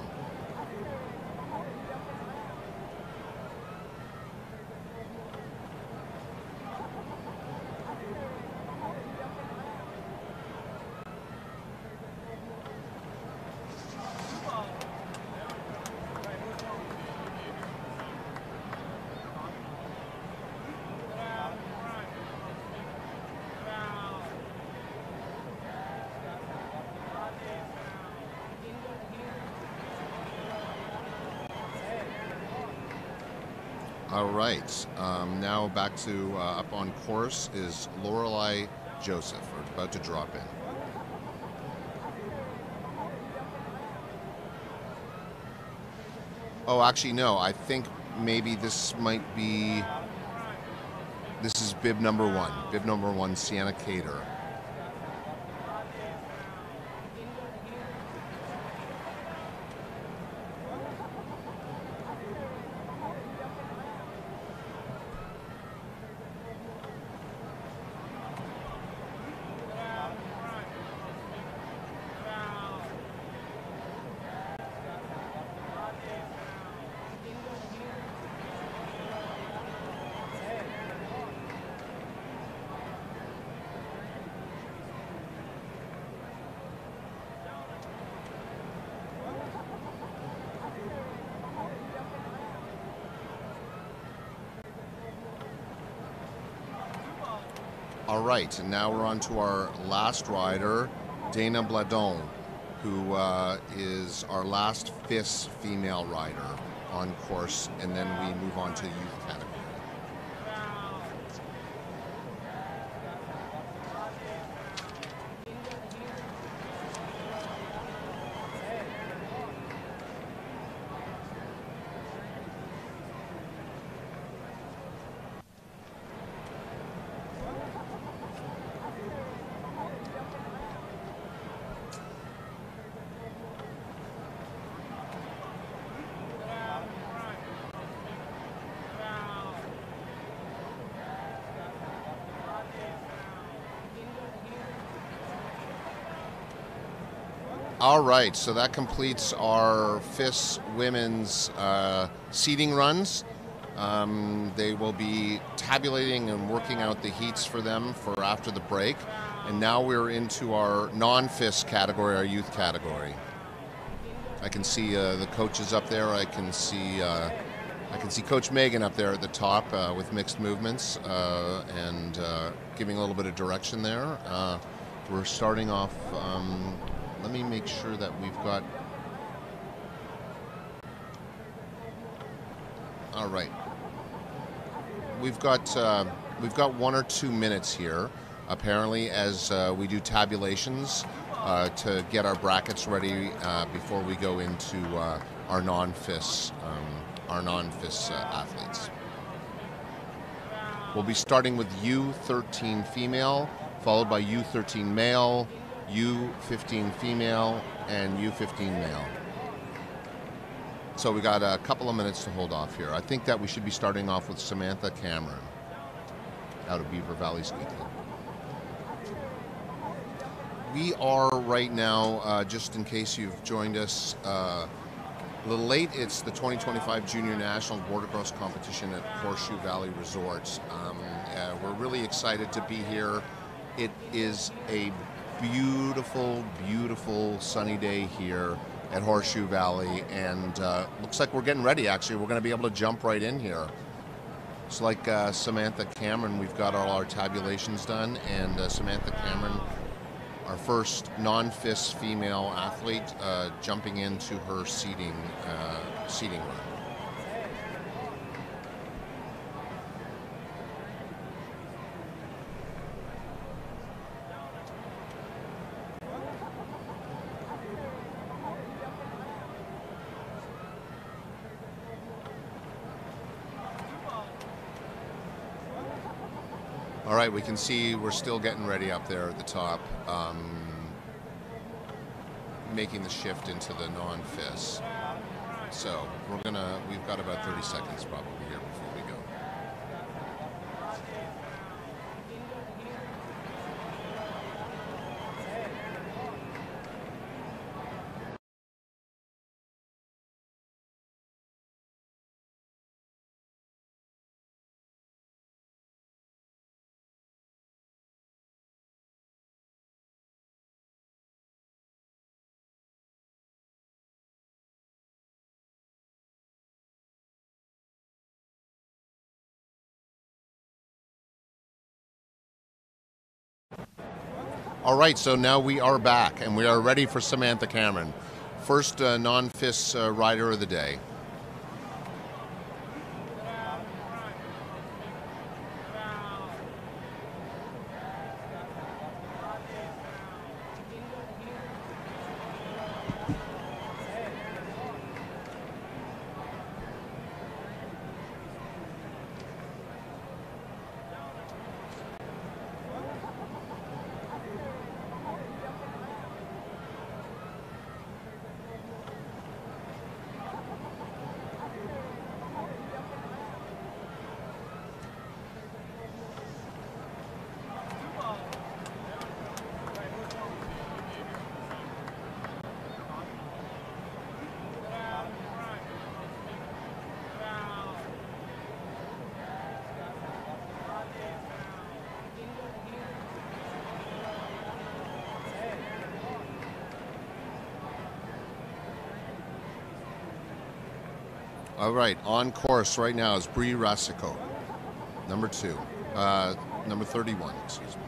Speaker 1: All right. Now back to up on course is Lorelei Joseph. We're about to drop in. Oh, actually, no. I think maybe this might be. This is bib number one. Bib number one, Sienna Cater. All right, and now we're on to our last rider, Dana Bladon, who is our last FIS female rider on course, and then we move on to the youth category. All right, so that completes our FIS women's seeding runs. They will be tabulating and working out the heats for them for after the break. And now we're into our non-FIS category, our youth category. I can see the coaches up there. I can see Coach Megan up there at the top with mixed movements and giving a little bit of direction there. We're starting off. Let me make sure that we've got. All right. We've got 1 or 2 minutes here, apparently, as we do tabulations to get our brackets ready before we go into our non-FIS athletes. We'll be starting with U13 female, followed by U13 male, U15 female, and U15 male. So we got a couple of minutes to hold off here. I think that we should be starting off with Samantha Cameron out of Beaver Valley Ski Club. We are right now, just in case you've joined us a little late, it's the 2025 Junior National Border Cross competition at Horseshoe Valley Resort. We're really excited to be here. It is a beautiful, beautiful sunny day here at Horseshoe Valley, and looks like we're getting ready. Actually, we're going to be able to jump right in here. It's like Samantha Cameron, we've got all our tabulations done, and Samantha Cameron, our first non-FIS female athlete, jumping into her seeding run. All right, we can see we're still getting ready up there at the top, making the shift into the non-FIS. So we've got about 30 seconds probably here before we go. All right, so now we are back, and we are ready for Samantha Cameron, first non-FIS rider of the day. All right, on course right now is Bree Rasico, number 31, excuse me.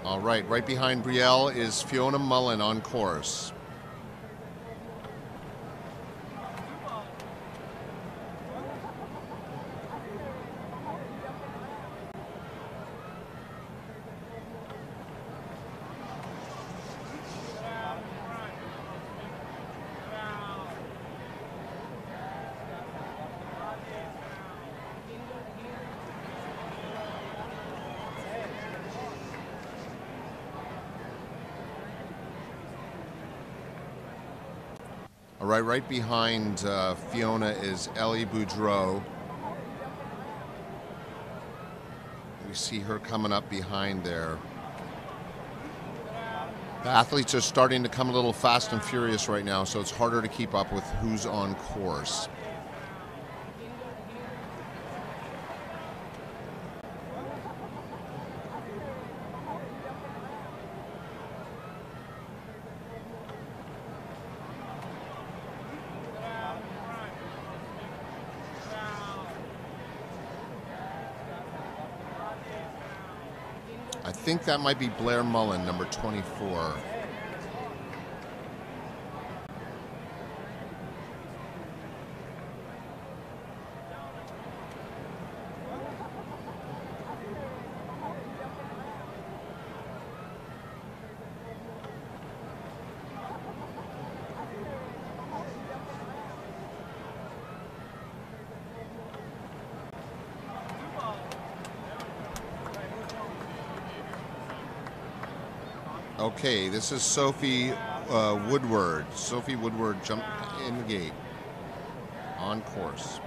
Speaker 1: All right behind Brielle is Fiona Mullen on course. All right behind Fiona is Ellie Boudreau. We see her coming up behind there. The athletes are starting to come a little fast and furious right now, so it's harder to keep up with who's on course. I think that might be Blair Mullen, number 24. Okay, this is Sophie Woodward. Sophie Woodward jumped in the gate on course.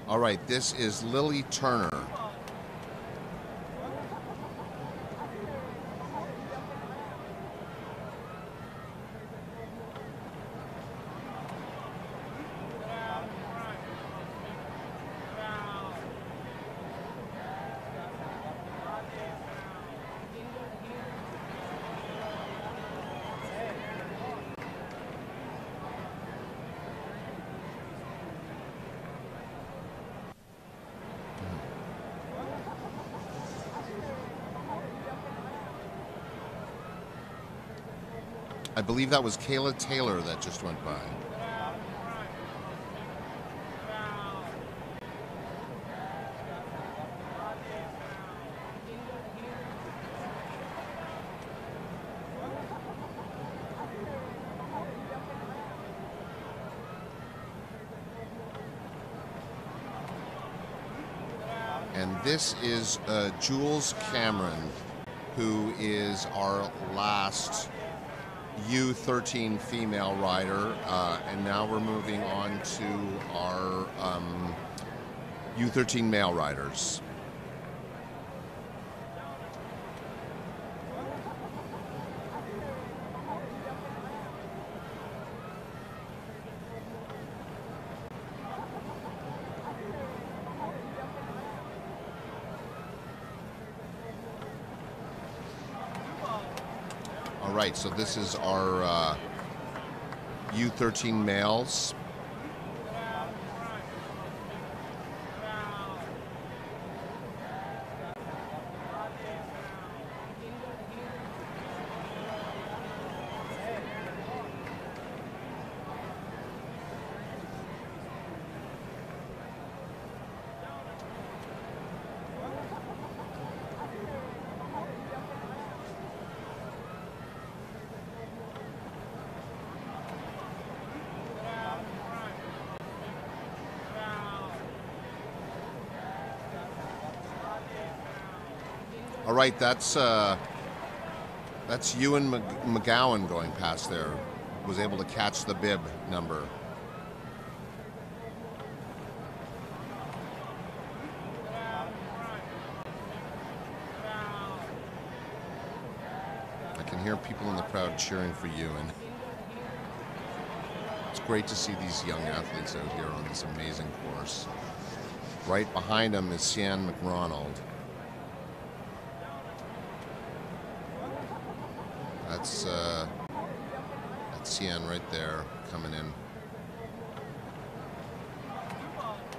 Speaker 1: All right, this is Lily Turner. I believe that was Kayla Taylor that just went by. And this is Jules Cameron, who is our last U13 female rider, and now we're moving on to our U13 male riders. All right, so this is our U13 males. All right, that's Ewan McGowan going past there. Was able to catch the bib number. I can hear people in the crowd cheering for Ewan. It's great to see these young athletes out here on this amazing course. Right behind him is Sian McRonald. That's Sian right there coming in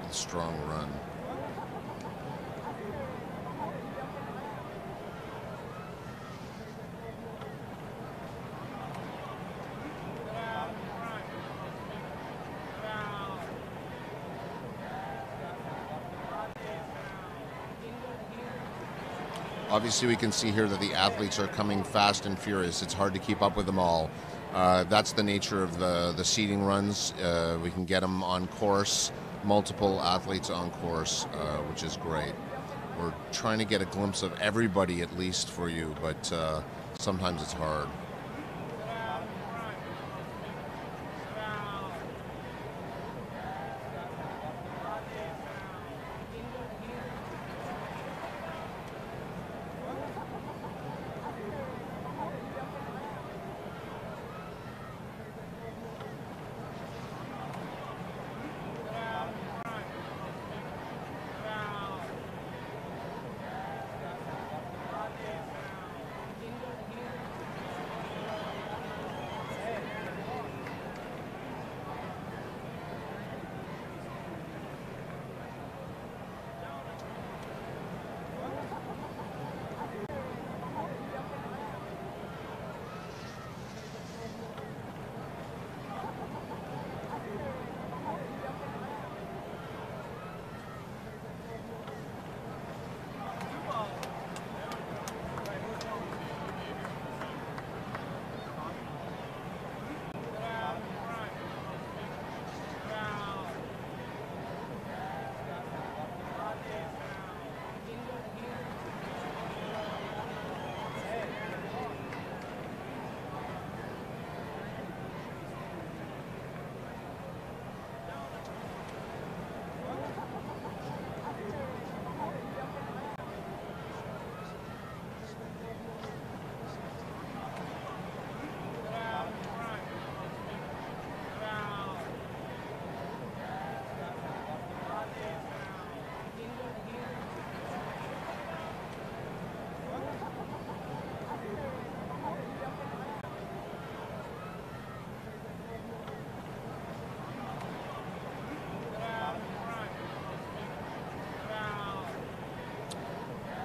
Speaker 1: with a strong run. Obviously, we can see here that the athletes are coming fast and furious. It's hard to keep up with them all. That's the nature of the seeding runs. We can get them on course, multiple athletes on course, which is great. We're trying to get a glimpse of everybody at least for you, but sometimes it's hard.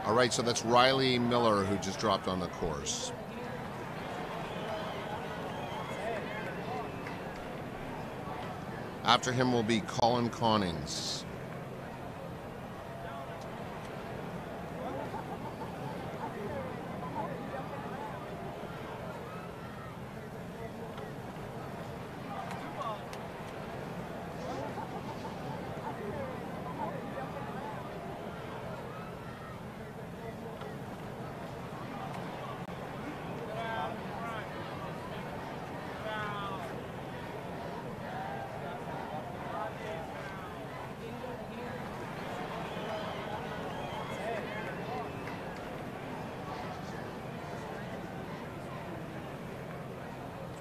Speaker 1: All right, so that's Riley Miller who just dropped on the course. After him will be Colin Connings.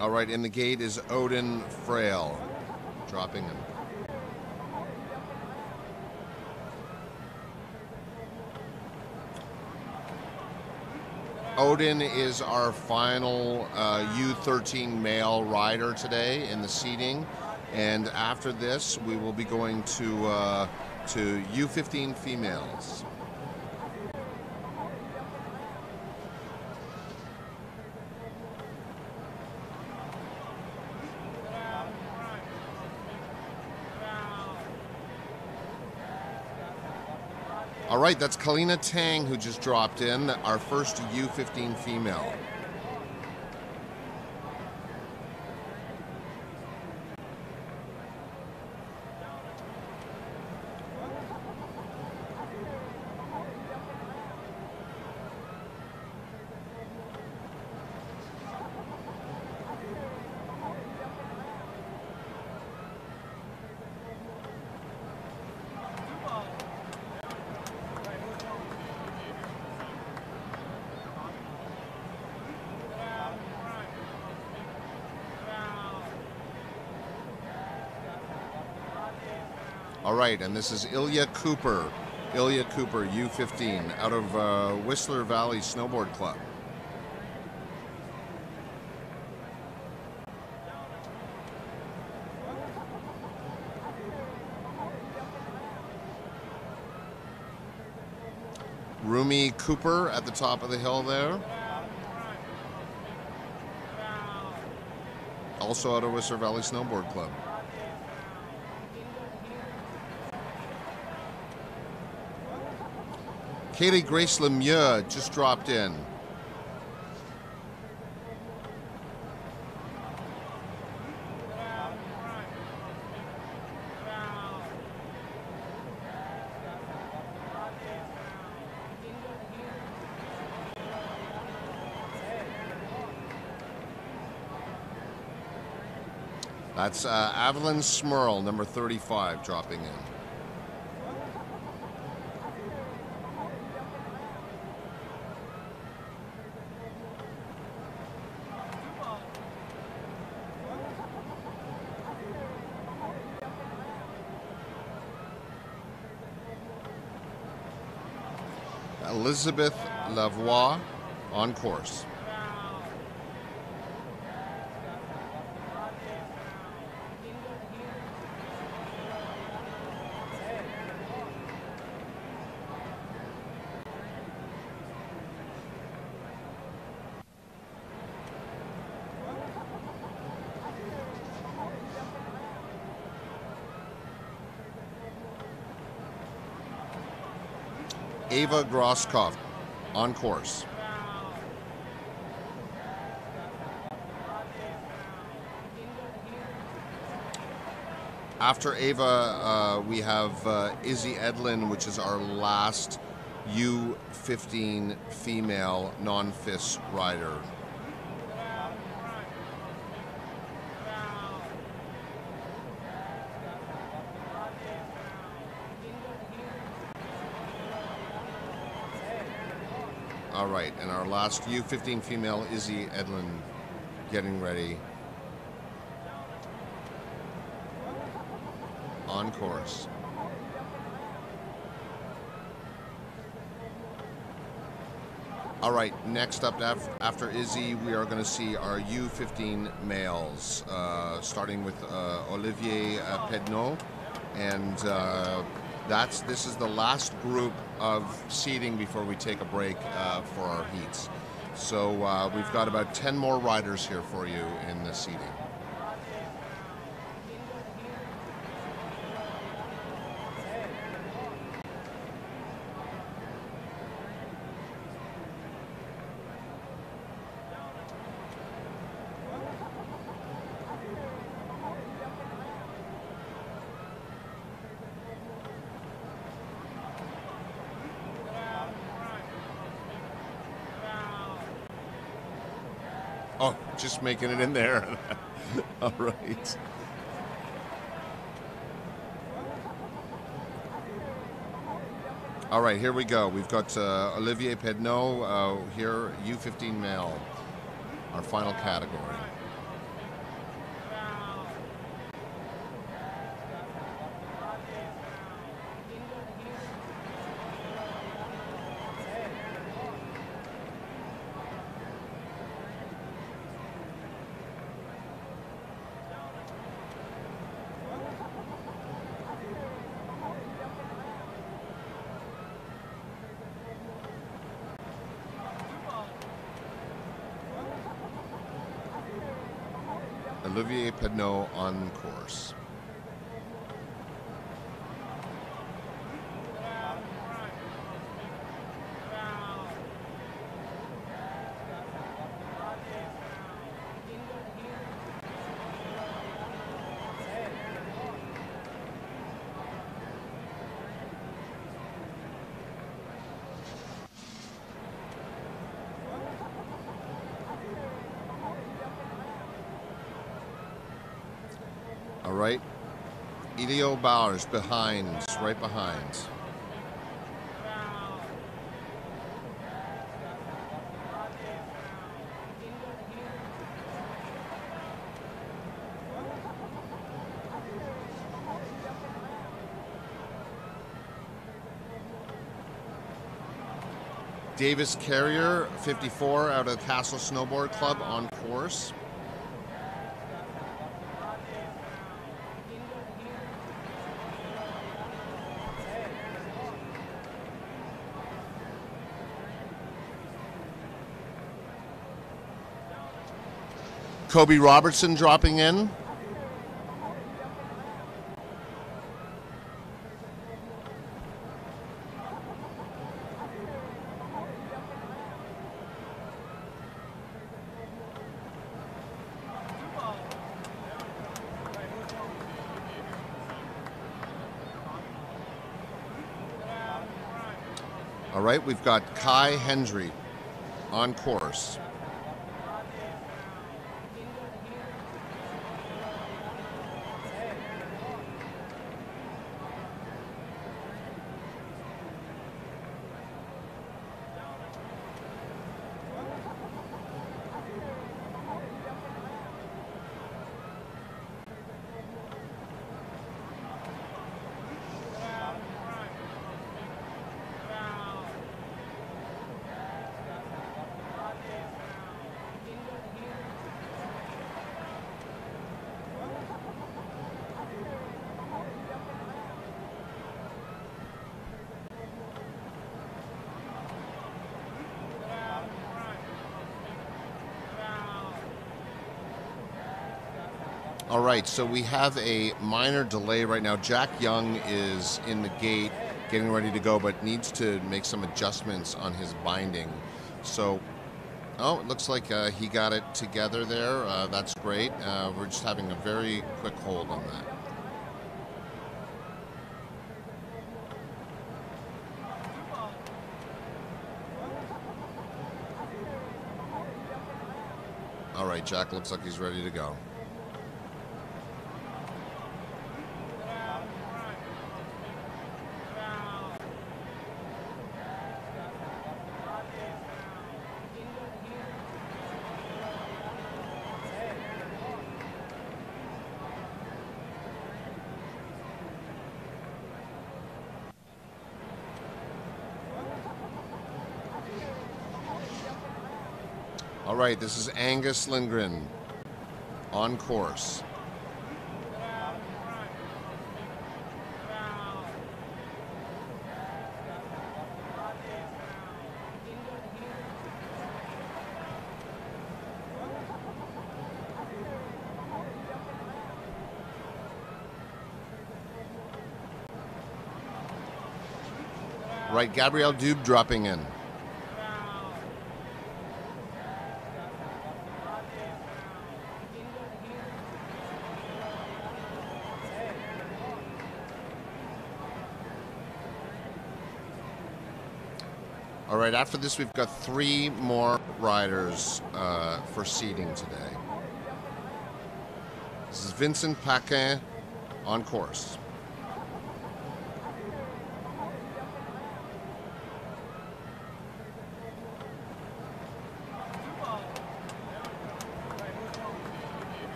Speaker 1: All right, in the gate is Odin Frail, dropping in. Odin is our final U13 male rider today in the seating, and after this we will be going to U15 females. All right, that's Kalina Tang who just dropped in, our first U15 female. All right, and this is Ilya Cooper. Ilya Cooper, U15, out of Whistler Valley Snowboard Club. Rumi Cooper at the top of the hill there. Also out of Whistler Valley Snowboard Club. Kaylee Grace Lemieux just dropped in. That's Avalyn Smurl, number 35, dropping in. Elizabeth Lavoie on course. Ava Grosskopf on course. After Ava, we have Izzy Edlin, which is our last U15 female non-FIS rider. All right, and our last U15 female, Izzy Edlin, getting ready. On course. All right, next up after Izzy, we are going to see our U15 males, starting with Olivier Pedneau, and this is the last group of seating before we take a break for our heats. So we've got about 10 more riders here for you in the seating. Oh, just making it in there. All right. All right, here we go. We've got Olivier Pedneau here, U15 male, our final category. Olivier Pedneau on course. All right, Elio Bowers behind, right behind. Davis Carrier, 54, out of Castle Snowboard Club on course. Kobe Robertson dropping in. All right, we've got Kai Hendry on course. All right, so we have a minor delay right now. Jack Young is in the gate, getting ready to go, but needs to make some adjustments on his binding. So, oh, it looks like he got it together there. That's great. We're just having a very quick hold on that. All right, Jack looks like he's ready to go. All right, this is Angus Lindgren on course. Right, Gabrielle Dube dropping in. All right, after this, we've got 3 more riders for seating today. This is Vincent Paquin on course.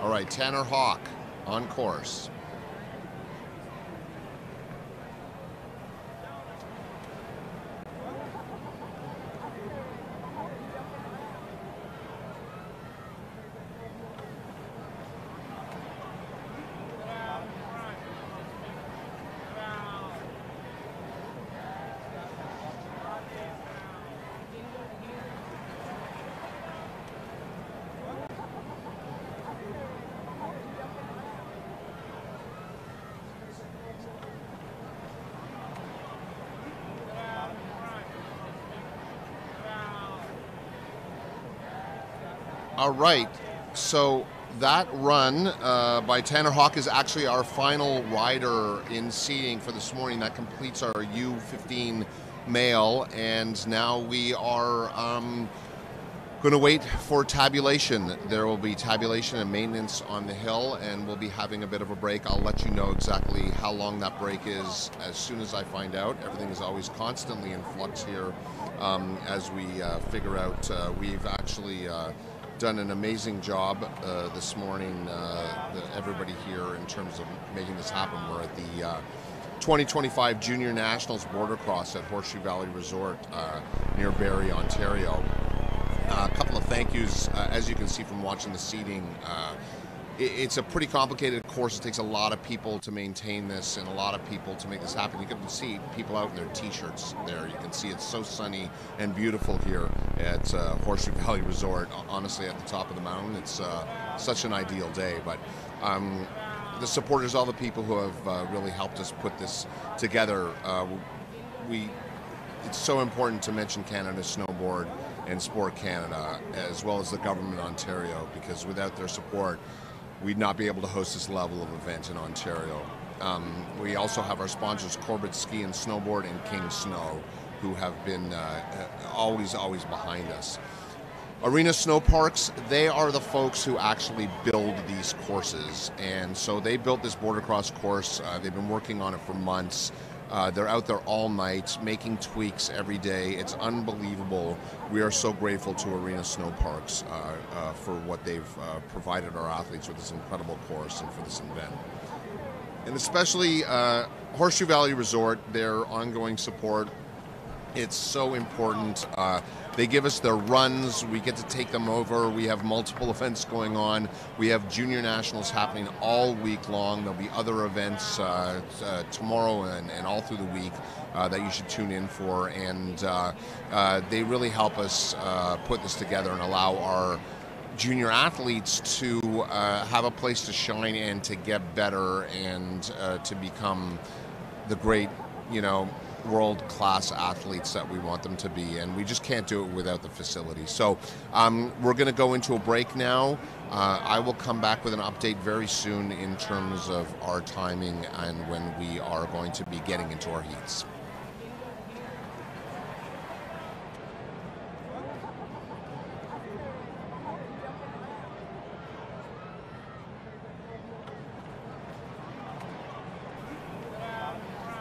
Speaker 1: All right, Tanner Hawk on course. All right, so that run by Tanner Hawk is actually our final rider in seating for this morning. That completes our U15 male, and now we are going to wait for tabulation. There will be tabulation and maintenance on the hill, and we'll be having a bit of a break. I'll let you know exactly how long that break is as soon as I find out. Everything is always constantly in flux here as we figure out. We've actually done an amazing job this morning, everybody here, in terms of making this happen. We're at the 2025 Junior Nationals Border Cross at Horseshoe Valley Resort near Barrie, Ontario. A couple of thank yous, as you can see from watching the seating. It's a pretty complicated course. It takes a lot of people to maintain this and a lot of people to make this happen. You can see people out in their t-shirts there. You can see it's so sunny and beautiful here at Horseshoe Valley Resort. Honestly, at the top of the mountain, it's such an ideal day. But the supporters, all the people who have really helped us put this together, it's so important to mention Canada Snowboard and Sport Canada, as well as the government of Ontario, because without their support, we'd not be able to host this level of event in Ontario. We also have our sponsors, Corbett Ski and Snowboard and King Snow, who have been always behind us. Arena Snow Parks, they are the folks who actually build these courses, and so they built this border cross course. They've been working on it for months. They're out there all night, making tweaks every day. It's unbelievable. We are so grateful to Arena Snow Parks for what they've provided our athletes with this incredible course and for this event. And especially Horseshoe Valley Resort, their ongoing support. It's so important. They give us their runs. We get to take them over. We have multiple events going on. We have Junior Nationals happening all week long. There'll be other events tomorrow and all through the week that you should tune in for. And they really help us put this together and allow our junior athletes to have a place to shine and to get better and to become the great, world-class athletes that we want them to be, and we just can't do it without the facility. So we're going to go into a break now. I will come back with an update very soon in terms of our timing and when we are going to be getting into our heats.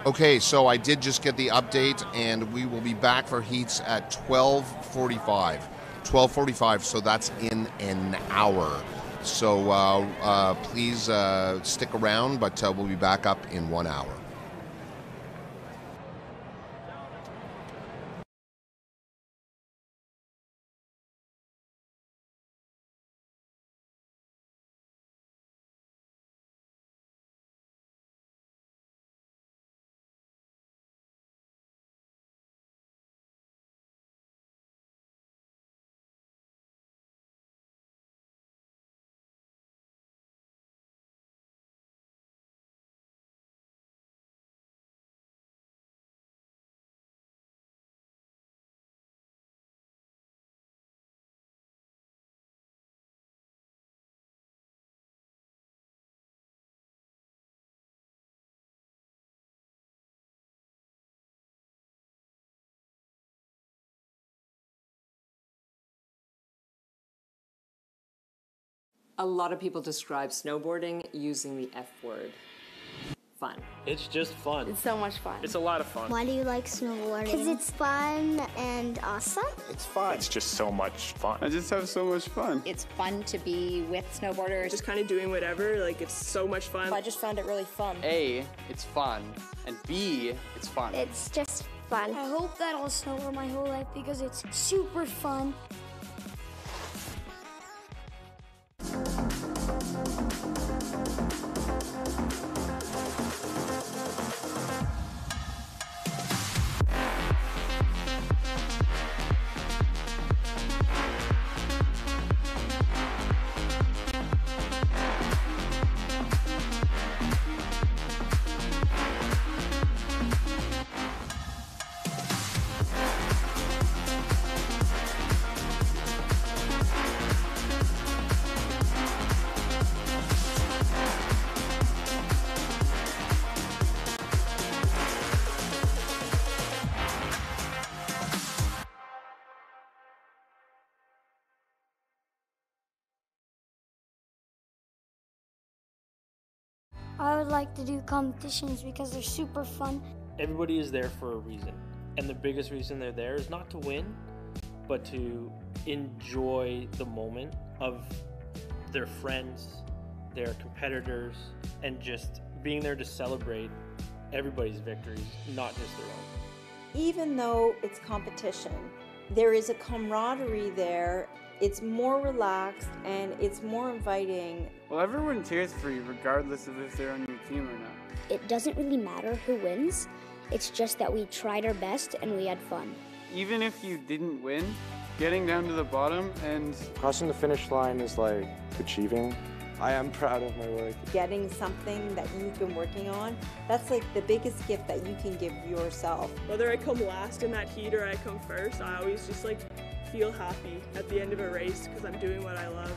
Speaker 1: Okay, so I did just get the update, and we will be back for heats at 12:45. 12:45, so that's in an hour. So please stick around, but we'll be back up in 1 hour.
Speaker 12: A lot of people describe snowboarding using the F word. Fun.
Speaker 13: It's just fun.
Speaker 6: It's so much fun.
Speaker 13: It's a lot of fun.
Speaker 10: Why do you like snowboarding? Because it's fun and awesome.
Speaker 13: It's fun. It's just so much fun.
Speaker 14: I just have so much fun.
Speaker 15: It's fun to be with snowboarders.
Speaker 16: Just kind of doing whatever, it's so much fun.
Speaker 15: I just found it really fun.
Speaker 4: A, it's fun, and B, it's fun.
Speaker 10: It's just fun.
Speaker 17: I hope that I'll snowboard my whole life because it's super fun. I would like to do competitions because they're super fun.
Speaker 14: Everybody is there for a reason, and the biggest reason they're there is not to win, but to enjoy the moment of their friends, their competitors, and just being there to celebrate everybody's victories, not just their own.
Speaker 7: Even though it's competition, there is a camaraderie there. It's more relaxed and it's more inviting.
Speaker 18: Well, everyone cheers for you regardless of if they're on your team or not.
Speaker 10: It doesn't really matter who wins. It's just that we tried our best and we had fun.
Speaker 18: Even if you didn't win, getting down to the bottom and
Speaker 8: crossing the finish line is like achieving. I am proud of my work.
Speaker 7: Getting something that you've been working on, that's like the biggest gift that you can give yourself.
Speaker 16: Whether I come last in that heat or I come first, I always just like feel happy at the end of a race because I'm doing what I love.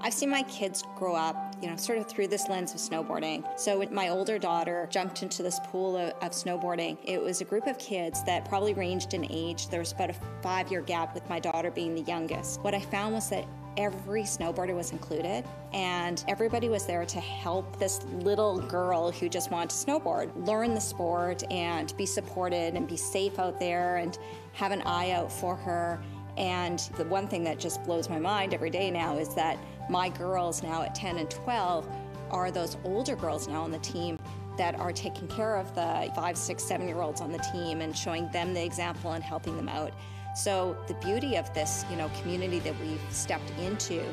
Speaker 15: I've seen my kids grow up, sort of through this lens of snowboarding. So when my older daughter jumped into this pool of snowboarding, it was a group of kids that probably ranged in age. There was about a 5-year gap with my daughter being the youngest. What I found was that every snowboarder was included and everybody was there to help this little girl who just wanted to snowboard learn the sport and be supported and be safe out there and have an eye out for her. And the one thing that just blows my mind every day now is that my girls now at 10 and 12 are those older girls now on the team that are taking care of the 5, 6, 7-year-olds on the team and showing them the example and helping them out. So the beauty of this, community that we've stepped into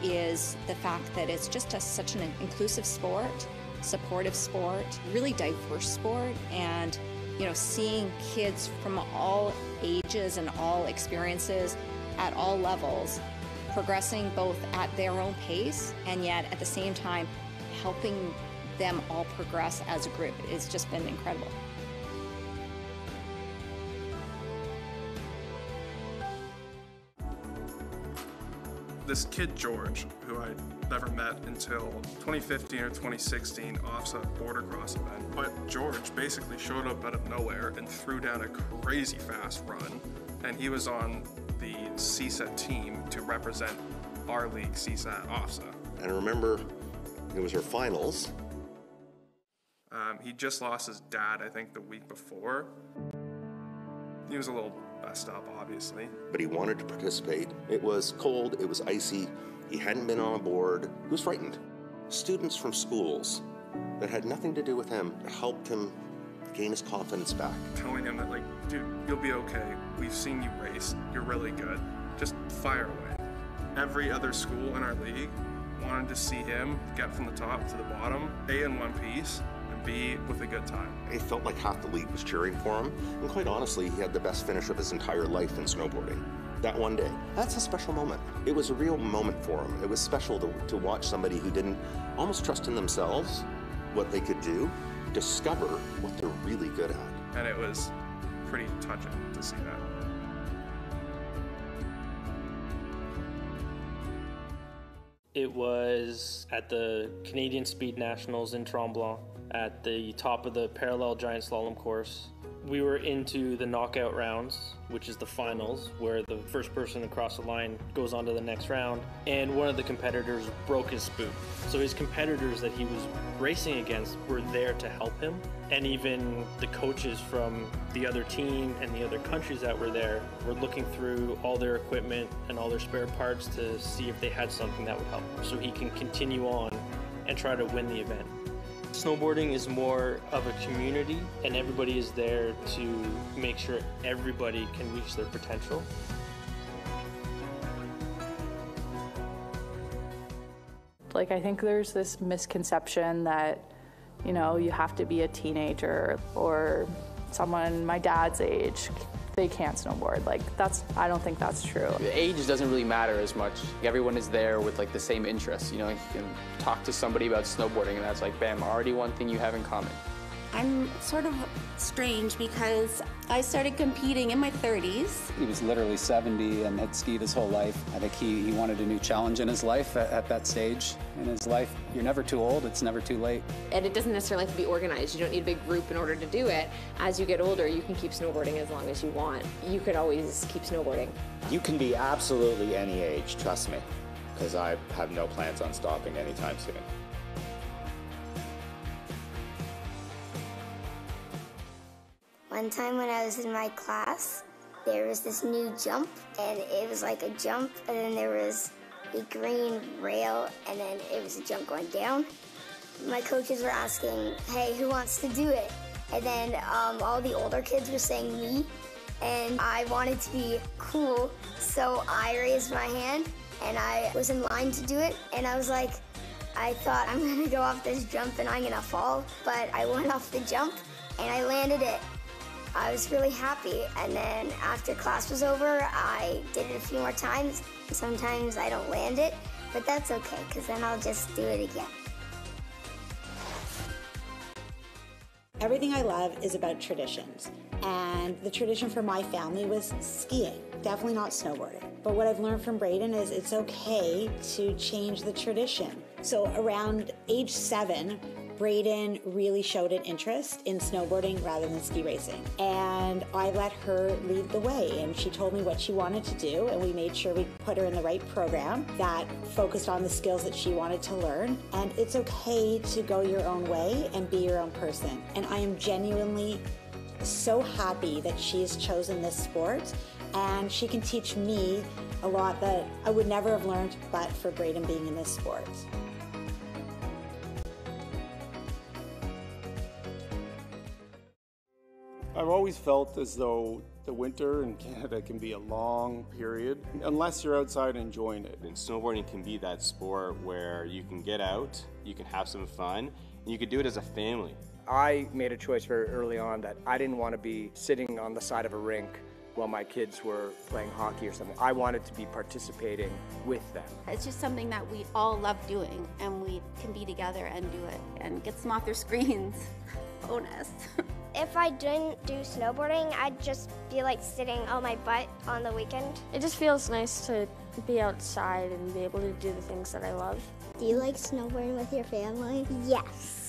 Speaker 15: is the fact that it's just such an inclusive sport, supportive sport, really diverse sport, and seeing kids from all ages and all experiences at all levels progressing both at their own pace and yet at the same time helping them all progress as a group. It's just been incredible.
Speaker 19: This kid George, who I never met until 2015 or 2016 OFSA border cross event, but George basically showed up out of nowhere and threw down a crazy fast run, and he was on the CSAT team to represent our league, CSAT OFSA.
Speaker 20: And I remember it was her finals.
Speaker 19: He just lost his dad, I think, the week before. He was a little messed up, obviously.
Speaker 20: But he wanted to participate. It was cold, it was icy, he hadn't been on a board, he was frightened. Students from schools that had nothing to do with him helped him gain his confidence back.
Speaker 19: Telling him that, like, dude, you'll be okay. We've seen you race. You're really good. Just fire away. Every other school in our league wanted to see him get from the top to the bottom, A, in one piece, and B, with a good time.
Speaker 20: It felt like half the league was cheering for him, and quite honestly, he had the best finish of his entire life in snowboarding. That one day. That's a special moment. It was a real moment for him. It was special to watch somebody who didn't almost trust in themselves, what they could do, discover what they're really good at.
Speaker 19: And it was pretty touching to see that.
Speaker 14: It was at the Canadian Speed Nationals in Tremblant at the top of the parallel giant slalom course. We were into the knockout rounds, which is the finals, where the first person across the line goes on to the next round, and one of the competitors broke his spoon. So his competitors that he was racing against were there to help him, and even the coaches from the other team and the other countries that were there were looking through all their equipment and all their spare parts to see if they had something that would help him, so he can continue on and try to win the event. Snowboarding is more of a community, and everybody is there to make sure everybody can reach their potential.
Speaker 3: Like, I think there's this misconception that, you have to be a teenager or someone my dad's age, they can't snowboard. I don't think that's true.
Speaker 4: The age doesn't really matter as much. Everyone is there with the same interests. You can talk to somebody about snowboarding and that's bam, already one thing you have in common.
Speaker 21: I'm sort of strange because I started competing in my 30s.
Speaker 22: He was literally 70 and had skied his whole life. I think he wanted a new challenge in his life at that stage in his life. You're never too old, it's never too late.
Speaker 23: And it doesn't necessarily have to be organized. You don't need a big group in order to do it. As you get older, you can keep snowboarding as long as you want. You could always keep snowboarding.
Speaker 24: You can be absolutely any age, trust me.
Speaker 2: because I have no plans on stopping anytime soon.
Speaker 10: One time when I was in my class, there was this new jump, and it was like a jump, and then there was a green rail, and then it was a jump going down. My coaches were asking, hey, who wants to do it? And then all the older kids were saying me, and I wanted to be cool, so I raised my hand, and I was in line to do it, and I was like, I thought I'm gonna go off this jump and I'm gonna fall, but I went off the jump, and I landed it. I was really happy, and then after class was over, I did it a few more times. Sometimes I don't land it, but that's okay, because then I'll just do it again.
Speaker 9: Everything I love is about traditions, and the tradition for my family was skiing, definitely not snowboarding. But what I've learned from Braden is it's okay to change the tradition. So around age 7, Braden really showed an interest in snowboarding rather than ski racing. And I let her lead the way, and she told me what she wanted to do, and we made sure we put her in the right program that focused on the skills that she wanted to learn. And it's okay to go your own way and be your own person. And I am genuinely so happy that she's chosen this sport, and she can teach me a lot that I would never have learned but for Braden being in this sport.
Speaker 11: I've always felt as though the winter in Canada can be a long period unless you're outside enjoying it.
Speaker 24: And snowboarding can be that sport where you can get out, you can have some fun, and you can do it as a family.
Speaker 8: I made a choice very early on that I didn't want to be sitting on the side of a rink while my kids were playing hockey or something. I wanted to be participating with them.
Speaker 21: It's just something that we all love doing, and we can be together and do it and get them off their screens. Bonus.
Speaker 17: If I didn't do snowboarding, I'd just be like sitting on my butt on the weekend.
Speaker 25: It just feels nice to be outside and be able to do the things that I love.
Speaker 10: Do you like snowboarding with your family?
Speaker 17: Yes.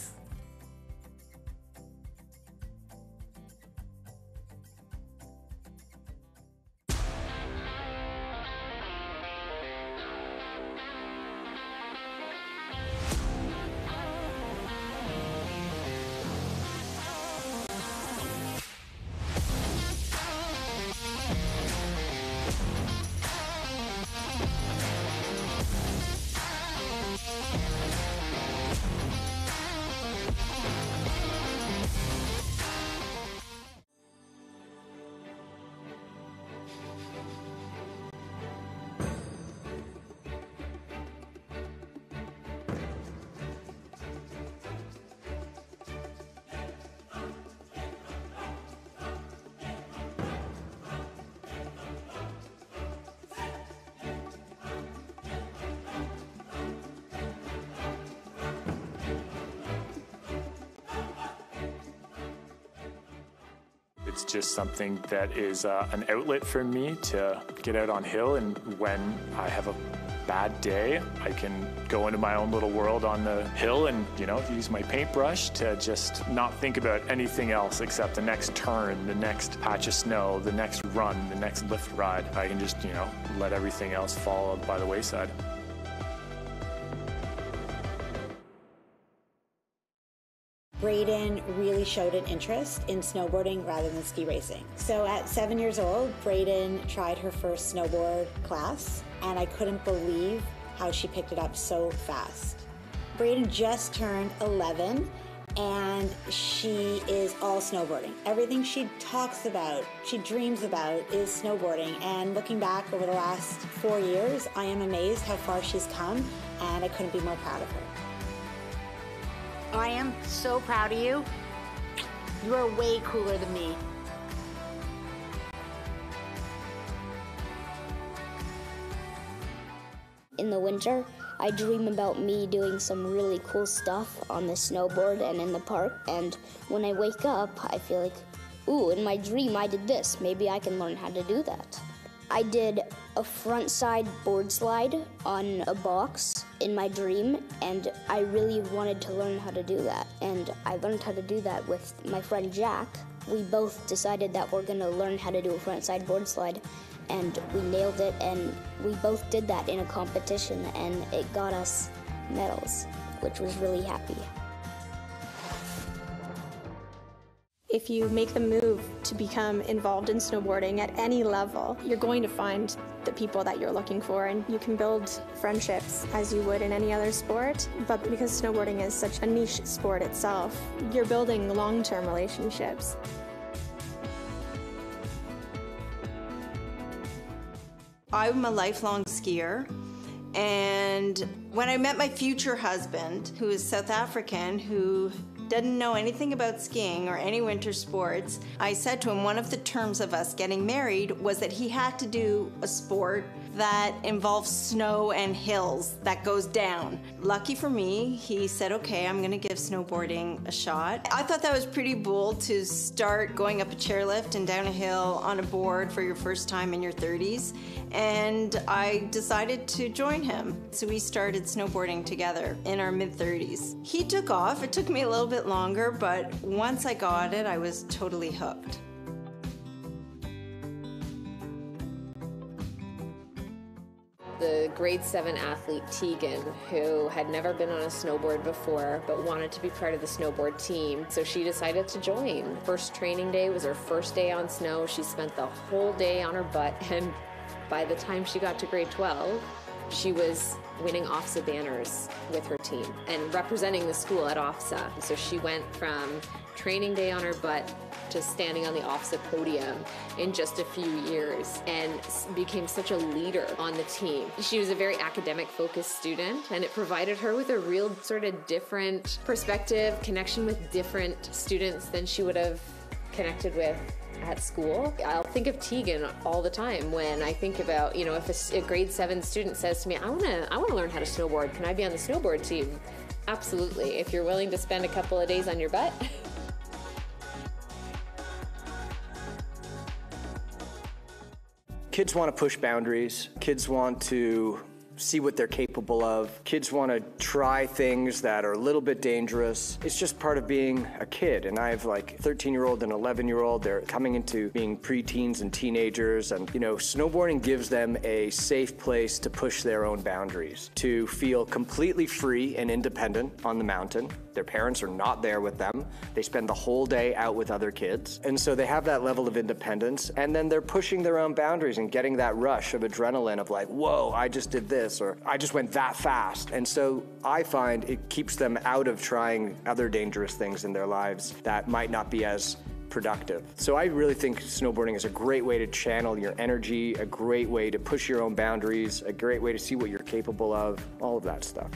Speaker 13: It's just something that is an outlet for me to get out on hill, and when I have a bad day, I can go into my own little world on the hill and, use my paintbrush to just not think about anything else except the next turn, the next patch of snow, the next run, the next lift ride. I can just, let everything else fall by the wayside.
Speaker 9: Braden really showed an interest in snowboarding rather than ski racing. So at 7 years old, Braden tried her first snowboard class, and I couldn't believe how she picked it up so fast. Braden just turned 11, and she is all snowboarding. Everything she talks about, she dreams about, is snowboarding. And looking back over the last 4 years, I am amazed how far she's come, and I couldn't be more proud of her.
Speaker 26: I am so proud of you. You are way cooler than me.
Speaker 10: In the winter, I dream about me doing some really cool stuff on the snowboard and in the park. And when I wake up, I feel like, ooh, in my dream I did this. Maybe I can learn how to do that. I did a front side board slide on a box in my dream, and I really wanted to learn how to do that. And I learned how to do that with my friend Jack. We both decided that we're gonna learn how to do a front side board slide, and we nailed it, and we both did that in a competition, and it got us medals, which was really happy.
Speaker 1: If you make the move to become involved in snowboarding at any level, you're going to find the people that you're looking for, and you can build friendships as you would in any other sport. But because snowboarding is such a niche sport itself, you're building long-term relationships.
Speaker 5: I'm a lifelong skier, and when I met my future husband, who is South African, who didn't know anything about skiing or any winter sports, I said to him one of the terms of us getting married was that he had to do a sport that involves snow and hills that goes down. Lucky for me, he said, okay, I'm gonna give snowboarding a shot. I thought that was pretty bold to start going up a chairlift and down a hill on a board for your first time in your 30s, and I decided to join him. So we started snowboarding together in our mid-30s. He took off. It took me a little bit longer, but once I got it, I was totally hooked.
Speaker 23: The grade 7 athlete Tegan, who had never been on a snowboard before but wanted to be part of the snowboard team, so she decided to join. First training day was her first day on snow. She spent the whole day on her butt, and by the time she got to grade 12, she was winning OFSA banners with her team and representing the school at OFSA. So she went from training day on her butt to standing on the OFSA podium in just a few years and became such a leader on the team. She was a very academic focused student, and it provided her with a real sort of different perspective, connection with different students than she would have connected with at school. I'll think of Tegan all the time when I think about, you know, if a grade 7 student says to me, I wanna learn how to snowboard, can I be on the snowboard team? Absolutely, if you're willing to spend a couple of days on your butt.
Speaker 8: Kids want to push boundaries. Kids want to see what they're capable of. Kids want to try things that are a little bit dangerous. It's just part of being a kid. And I have like a 13-year-old and 11-year-old. They're coming into being preteens and teenagers. And, you know, snowboarding gives them a safe place to push their own boundaries, to feel completely free and independent on the mountain. Their parents are not there with them. They spend the whole day out with other kids. And so they have that level of independence, and then they're pushing their own boundaries and getting that rush of adrenaline of like, whoa, I just did this, or I just went that fast. And so I find it keeps them out of trying other dangerous things in their lives that might not be as productive. So I really think snowboarding is a great way to channel your energy, a great way to push your own boundaries, a great way to see what you're capable of, all of that stuff.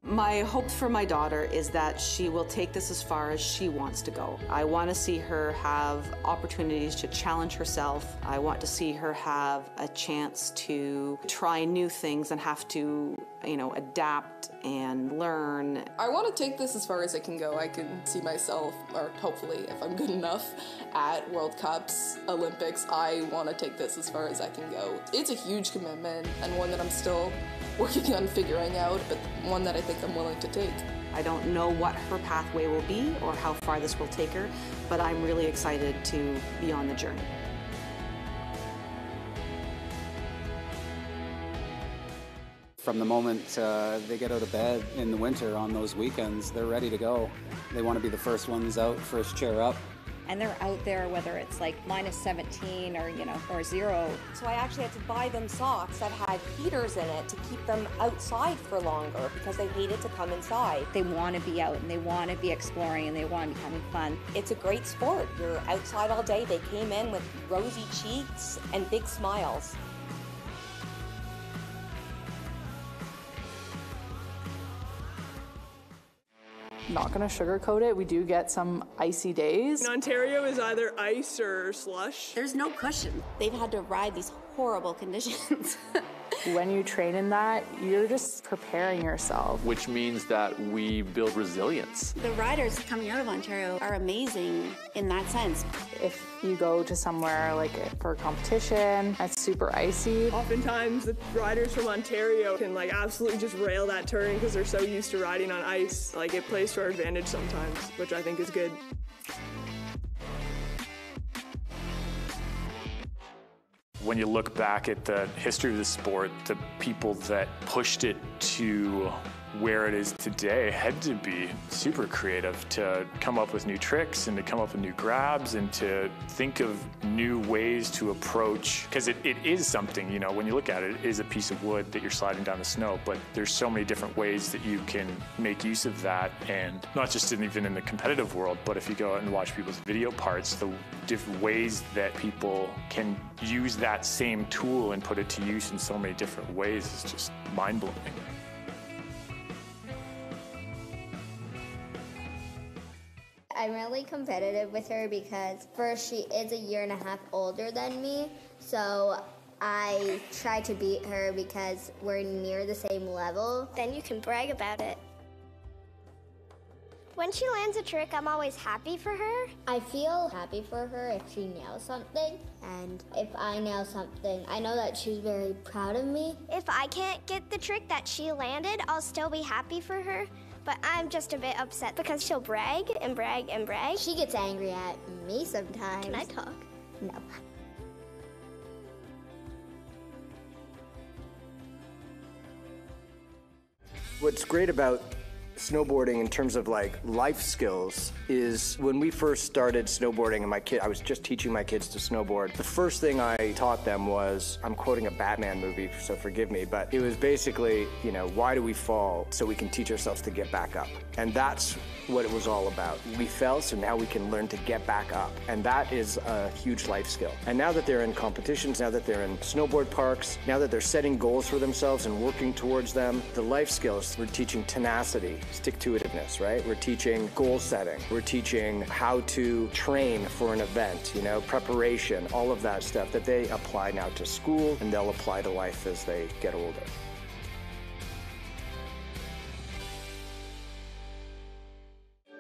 Speaker 6: My hope for my daughter is that she will take this as far as she wants to go. I want to see her have opportunities to challenge herself. I want to see her have a chance to try new things and have to, you know, adapt and learn.
Speaker 7: I want to take this as far as it can go. I can see myself, or hopefully if I'm good enough, at World Cups, Olympics. I want to take this as far as I can go. It's a huge commitment and one that I'm still working on figuring out, but one that I think I'm willing to take.
Speaker 6: I don't know what her pathway will be or how far this will take her, but I'm really excited to be on the journey.
Speaker 22: From the moment they get out of bed in the winter on those weekends, they're ready to go. They want to be the first ones out, first chair up.
Speaker 15: And they're out there whether it's like -17 or, you know, or 0.
Speaker 12: So I actually had to buy them socks that had heaters in it to keep them outside for longer because they hated to come inside.
Speaker 15: They want to be out and they want to be exploring and they want to be having fun.
Speaker 12: It's a great sport. You're outside all day. They came in with rosy cheeks and big smiles.
Speaker 3: Not gonna sugarcoat it, we do get some icy days.
Speaker 16: In Ontario is either ice or slush.
Speaker 21: There's no cushion. They've had to ride these horrible conditions.
Speaker 3: When you train in that, you're just preparing yourself.
Speaker 18: Which means that we build resilience.
Speaker 21: The riders coming out of Ontario are amazing in that sense.
Speaker 3: If you go to somewhere like for a competition that's super icy.
Speaker 16: Oftentimes the riders from Ontario can like absolutely just rail that turn because they're so used to riding on ice. Like it plays to our advantage sometimes, which I think is good.
Speaker 13: When you look back at the history of the sport, the people that pushed it to where it is today had to be super creative to come up with new tricks and to come up with new grabs and to think of new ways to approach, because it is something, you know, when you look at it, it is a piece of wood that you're sliding down the snow, but there's so many different ways that you can make use of that, and not just even in the competitive world, but if you go out and watch people's video parts, the different ways that people can use that same tool and put it to use in so many different ways is just mind-blowing.
Speaker 10: I'm really competitive with her because first, she is a year and a half older than me, so I try to beat her because we're near the same level.
Speaker 17: Then you can brag about it. When she lands a trick, I'm always happy for her.
Speaker 10: I feel happy for her if she nails something, and if I nail something, I know that she's very proud of me.
Speaker 17: If I can't get the trick that she landed, I'll still be happy for her. But I'm just a bit upset because she'll brag and brag and brag.
Speaker 10: She gets angry at me sometimes.
Speaker 17: Can I talk?
Speaker 10: No.
Speaker 8: What's great about snowboarding in terms of like life skills is when we first started snowboarding and I was just teaching my kids to snowboard. The first thing I taught them was, I'm quoting a Batman movie, so forgive me, but it was basically, you know, why do we fall? So we can teach ourselves to get back up. And that's what it was all about. We fell, so now we can learn to get back up. And that is a huge life skill. And now that they're in competitions, now that they're in snowboard parks, now that they're setting goals for themselves and working towards them, the life skills, we're teaching tenacity, stick-to-itiveness, right? We're teaching goal setting. We're teaching how to train for an event, you know, preparation, all of that stuff that they apply now to school and they'll apply to life as they get older.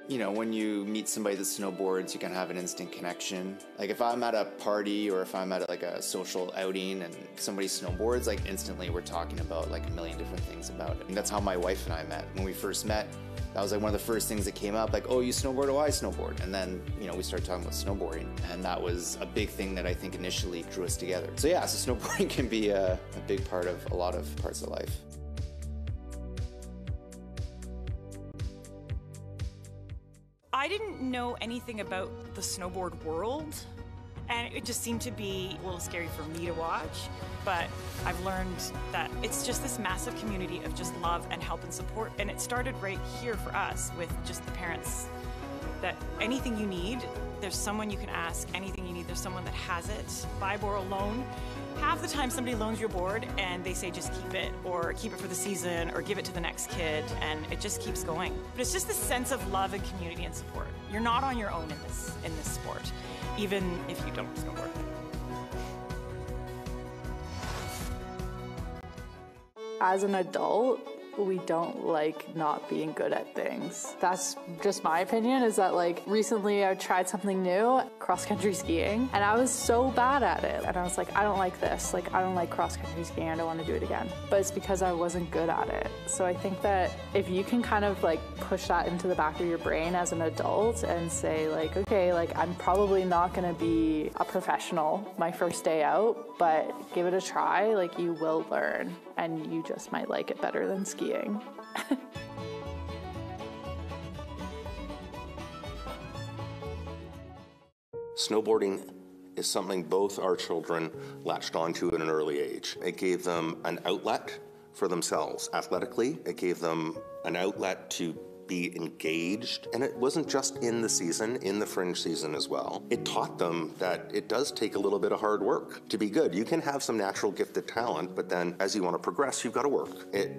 Speaker 2: You know, when you meet somebody that snowboards, you can have an instant connection. Like if I'm at a party or if I'm at like a social outing and somebody snowboards, like instantly we're talking about like a million different things about it. And that's how my wife and I met. When we first met, that was like one of the first things that came up, like, oh, you snowboard? Oh, I snowboard. And then, you know, we started talking about snowboarding, and that was a big thing that I think initially drew us together. So yeah, so snowboarding can be a big part of a lot of parts of life.
Speaker 4: I didn't know anything about the snowboard world, and it just seemed to be a little scary for me to watch, but I've learned that it's just this massive community of just love and help and support, and it started right here for us with just the parents, that anything you need, there's someone you can ask, anything you need, there's someone that has it. Buy, borrow, loan. Half the time somebody loans your board and they say just keep it, or keep it for the season, or give it to the next kid, and it just keeps going. But it's just this sense of love and community and support. You're not on your own in this sport, even if you don't snowboard.
Speaker 3: As an adult, we don't like not being good at things. That's just my opinion, is that like recently I tried something new, cross-country skiing, and I was so bad at it. And I was like, I don't like this. Like, I don't like cross-country skiing. I don't want to do it again. But it's because I wasn't good at it. So I think that if you can kind of like push that into the back of your brain as an adult and say like, okay, like I'm probably not going to be a professional my first day out, but give it a try. Like, you will learn, and you just might like it better than skiing.
Speaker 11: Snowboarding is something both our children latched onto at an early age. It gave them an outlet for themselves athletically. It gave them an outlet to be engaged, and it wasn't just in the season, in the fringe season as well. It taught them that it does take a little bit of hard work to be good. You can have some natural gifted talent, but then as you want to progress, you've got to work. It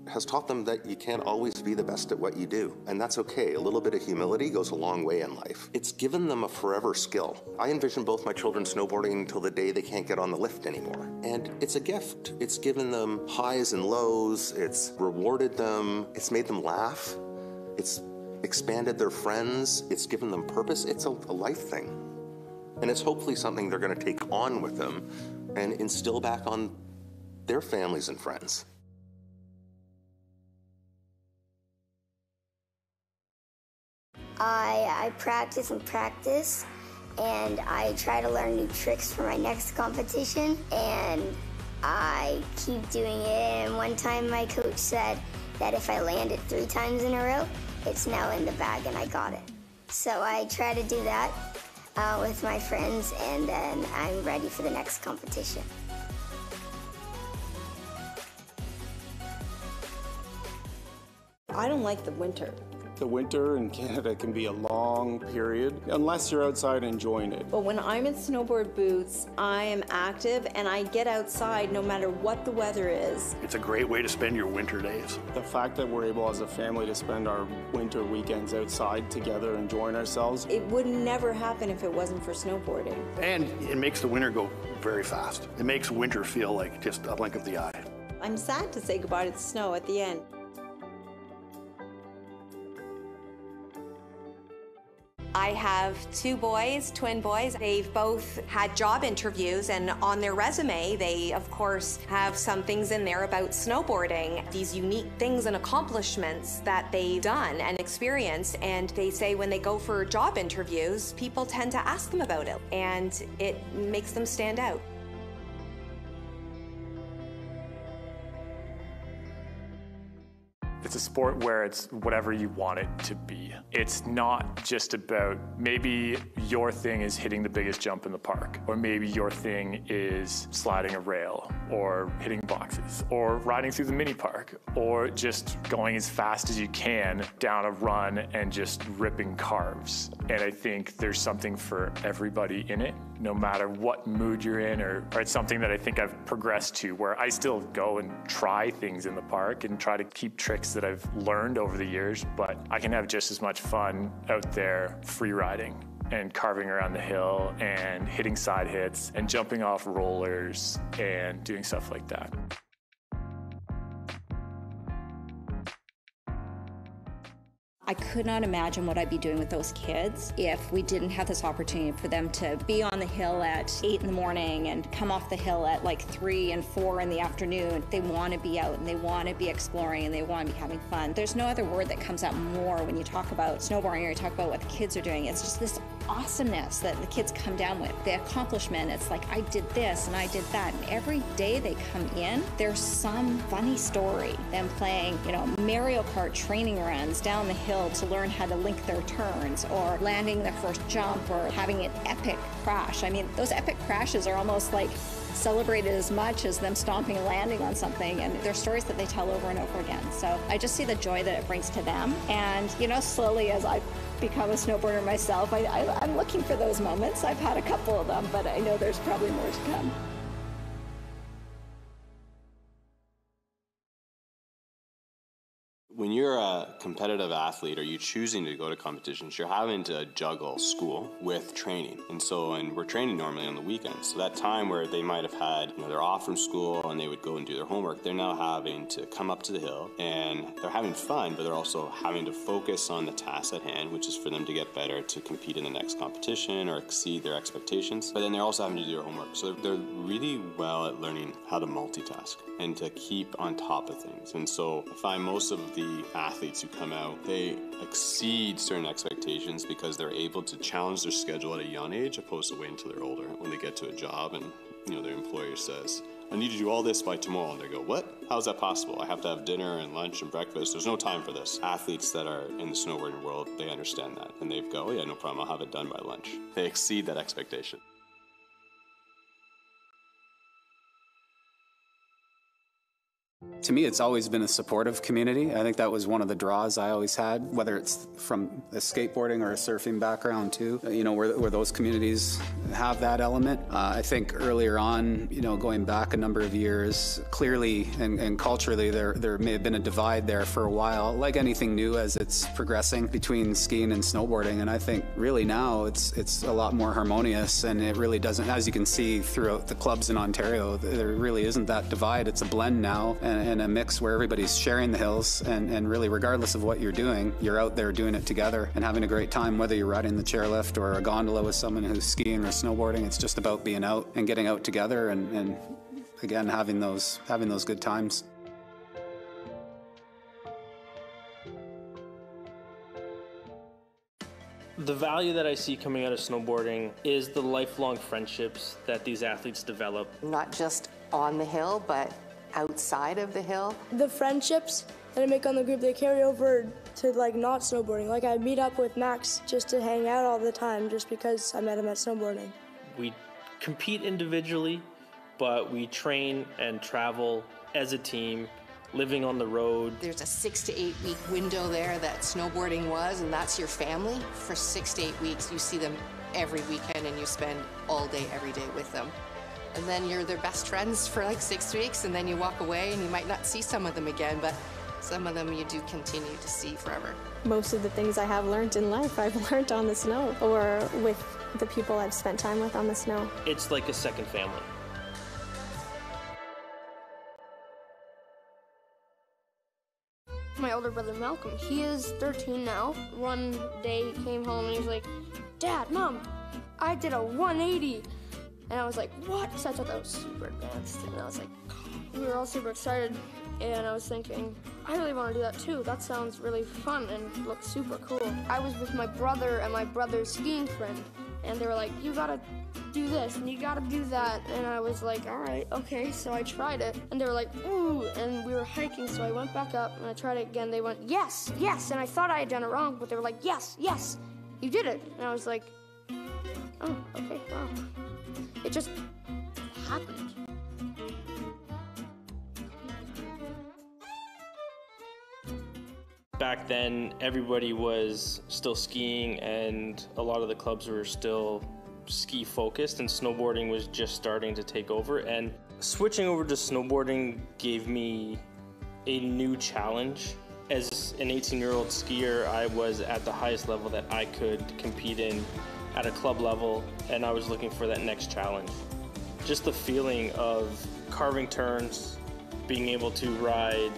Speaker 11: has taught them that you can't always be the best at what you do, and that's okay. A little bit of humility goes a long way in life. It's given them a forever skill. I envision both my children snowboarding until the day they can't get on the lift anymore, and it's a gift. It's given them highs and lows, it's rewarded them, it's made them laugh, it's expanded their friends, it's given them purpose. It's a life thing, and it's hopefully something they're going to take on with them and instill back on their families and friends.
Speaker 10: I practice and practice, and I try to learn new tricks for my next competition, and I keep doing it. And one time my coach said that if I land it 3 times in a row, it's now in the bag and I got it. So I try to do that with my friends, and then I'm ready for the next competition.
Speaker 5: I don't like the winter.
Speaker 9: The winter in Canada can be a long period unless you're outside enjoying it.
Speaker 5: But when I'm in snowboard boots, I am active and I get outside no matter what the weather is.
Speaker 14: It's a great way to spend your winter days.
Speaker 9: The fact that we're able as a family to spend our winter weekends outside together enjoying ourselves.
Speaker 5: It would never happen if it wasn't for snowboarding.
Speaker 14: And it makes the winter go very fast. It makes winter feel like just a blink of the eye.
Speaker 5: I'm sad to say goodbye to the snow at the end.
Speaker 12: I have 2 boys, twin boys. They've both had job interviews, and on their resume, they, of course, have some things in there about snowboarding, these unique things and accomplishments that they've done and experienced. And they say when they go for job interviews, people tend to ask them about it, and it makes them stand out.
Speaker 13: It's a sport where it's whatever you want it to be. It's not just about maybe your thing is hitting the biggest jump in the park, or maybe your thing is sliding a rail, or hitting boxes, or riding through the mini park, or just going as fast as you can down a run and just ripping carves. And I think there's something for everybody in it, no matter what mood you're in, or it's something that I think I've progressed to where I still go and try things in the park and try to keep tricks that I've learned over the years, but I can have just as much fun out there free riding and carving around the hill and hitting side hits and jumping off rollers and doing stuff like that.
Speaker 15: I could not imagine what I'd be doing with those kids if we didn't have this opportunity for them to be on the hill at 8 in the morning and come off the hill at like 3 and 4 in the afternoon. They want to be out and they want to be exploring and they want to be having fun. There's no other word that comes out more when you talk about snowboarding or you talk about what the kids are doing. It's just this awesomeness that the kids come down with. The accomplishment, it's like, I did this and I did that. And every day they come in, there's some funny story. Them playing, Mario Kart training runs down the hill to learn how to link their turns, or landing their first jump, or having an epic crash. I mean, those epic crashes are almost like celebrated as much as them stomping and landing on something, and they're stories that they tell over and over again. So I just see the joy that it brings to them. And, slowly as I become a snowboarder myself, I'm looking for those moments. I've had a couple of them, but I know there's probably more to come.
Speaker 19: When you're a competitive athlete or you're choosing to go to competitions, you're having to juggle school with training. And we're training normally on the weekends. So that time where they might have had, they're off from school and they would go and do their homework, they're now having to come up to the hill and they're having fun, but they're also having to focus on the task at hand, which is for them to get better to compete in the next competition or exceed their expectations. But then they're also having to do their homework. So they're really well at learning how to multitask and to keep on top of things. And so I find most of the athletes who come out, they exceed certain expectations because they're able to challenge their schedule at a young age opposed to waiting until they're older. When they get to a job and their employer says, I need to do all this by tomorrow, and they go, what? How's that possible? I have to have dinner and lunch and breakfast. There's no time for this. Athletes that are in the snowboarding world, they understand that. And they go, yeah, no problem, I'll have it done by lunch. They exceed that expectation.
Speaker 22: To me, it's always been a supportive community. I think that was one of the draws I always had, whether it's from a skateboarding or a surfing background too, where those communities have that element. I think earlier on, going back a number of years, clearly and culturally, there may have been a divide there for a while, like anything new as it's progressing between skiing and snowboarding. And I think really now it's a lot more harmonious, and it really doesn't, as you can see throughout the clubs in Ontario, there really isn't that divide. It's a blend now. And a mix where everybody's sharing the hills, and really regardless of what you're doing, you're out there doing it together and having a great time, whether you're riding the chairlift or a gondola with someone who's skiing or snowboarding. It's just about being out and getting out together and again having those good times.
Speaker 1: The value that I see coming out of snowboarding is the lifelong friendships that these athletes develop.
Speaker 20: Not just on the hill, but outside of the hill.
Speaker 23: The friendships that I make on the group, they carry over to like not snowboarding. Like I meet up with Max just to hang out all the time just because I met him at snowboarding.
Speaker 1: We compete individually, but we train and travel as a team, living on the road.
Speaker 20: There's a 6 to 8 week window there that snowboarding was, and that's your family. For 6 to 8 weeks, you see them every weekend and you spend all day, every day with them. And then you're their best friends for like 6 weeks, and then you walk away and you might not see some of them again, but some of them you do continue to see forever.
Speaker 24: Most of the things I have learned in life, I've learned on the snow or with the people I've spent time with on the snow.
Speaker 1: It's like a second family.
Speaker 25: My older brother Malcolm, he is 13 now. One day he came home and he was like, Dad, Mom, I did a 180. And I was like, what? So I thought that was super advanced. And I was like, we were all super excited. And I was thinking, I really want to do that too. That sounds really fun and looks super cool. I was with my brother and my brother's skiing friend. And they were like, you gotta do this and you gotta do that. And I was like, all right, okay. So I tried it. And they were like, ooh. And we were hiking, so I went back up and I tried it again. They went, yes, yes. And I thought I had done it wrong, but they were like, yes, yes, you did it. And I was like, oh, okay, wow. It just happened.
Speaker 1: Back then, everybody was still skiing and a lot of the clubs were still ski focused, and snowboarding was just starting to take over. And switching over to snowboarding gave me a new challenge. As an 18-year-old skier, I was at the highest level that I could compete in at a club level, and I was looking for that next challenge. Just the feeling of carving turns, being able to ride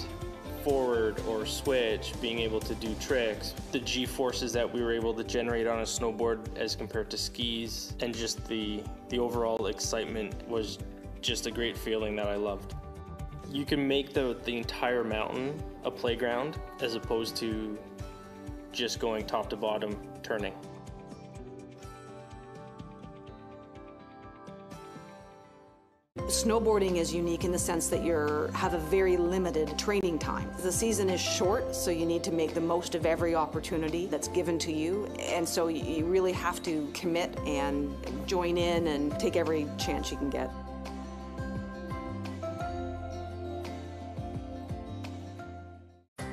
Speaker 1: forward or switch, being able to do tricks, the G-forces that we were able to generate on a snowboard as compared to skis, and just the overall excitement was just a great feeling that I loved. You can make the entire mountain a playground as opposed to just going top to bottom turning.
Speaker 6: Snowboarding is unique in the sense that you have a very limited training time. The season is short, so you need to make the most of every opportunity that's given to you, and so you really have to commit and join in and take every chance you can get.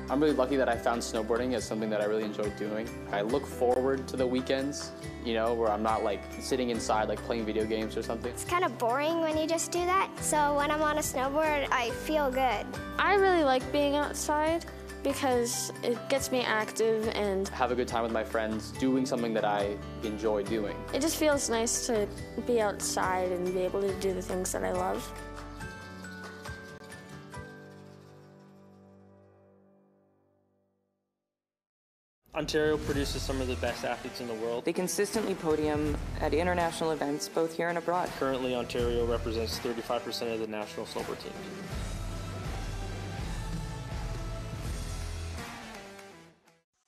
Speaker 26: I'm really lucky that I found snowboarding as something that I really enjoy doing. I look forward to the weekends, you know, where I'm not like sitting inside like playing video games or something.
Speaker 17: It's kind of boring when you just do that. So when I'm on a snowboard, I feel good.
Speaker 24: I really like being outside because it gets me active and
Speaker 26: Have a good time with my friends, doing something that I enjoy doing.
Speaker 24: it just feels nice to be outside and be able to do the things that I love.
Speaker 1: Ontario produces some of the best athletes in the world.
Speaker 27: They consistently podium at international events, both here and abroad.
Speaker 1: Currently, Ontario represents 35% of the national snowboard team.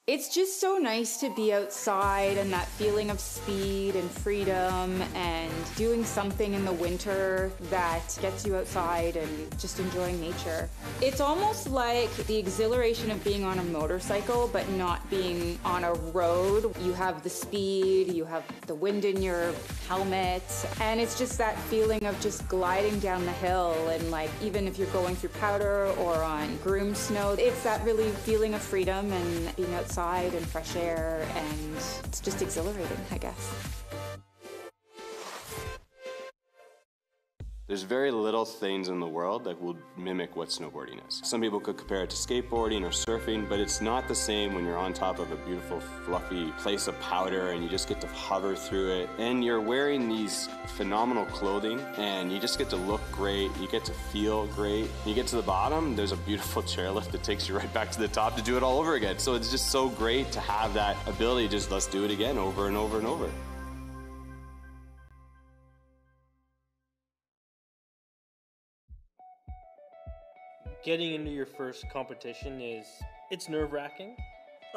Speaker 28: It's just so nice to be outside and that feeling of speed and freedom and doing something in the winter that gets you outside and just enjoying nature. It's almost like the exhilaration of being on a motorcycle but not being on a road. You have the speed, you have the wind in your helmet, and it's just that feeling of just gliding down the hill, and like even if you're going through powder or on groomed snow, it's that really feeling of freedom and being outside and fresh air, and it's just exhilarating, I guess.
Speaker 19: There's very little things in the world that will mimic what snowboarding is. Some people could compare it to skateboarding or surfing, but it's not the same when you're on top of a beautiful, fluffy place of powder and you just get to hover through it. And you're wearing these phenomenal clothing and you just get to look great, you get to feel great. You get to the bottom, there's a beautiful chairlift that takes you right back to the top to do it all over again. So it's just so great to have that ability, just let's do it again over and over and over.
Speaker 1: Getting into your first competition it's nerve-wracking.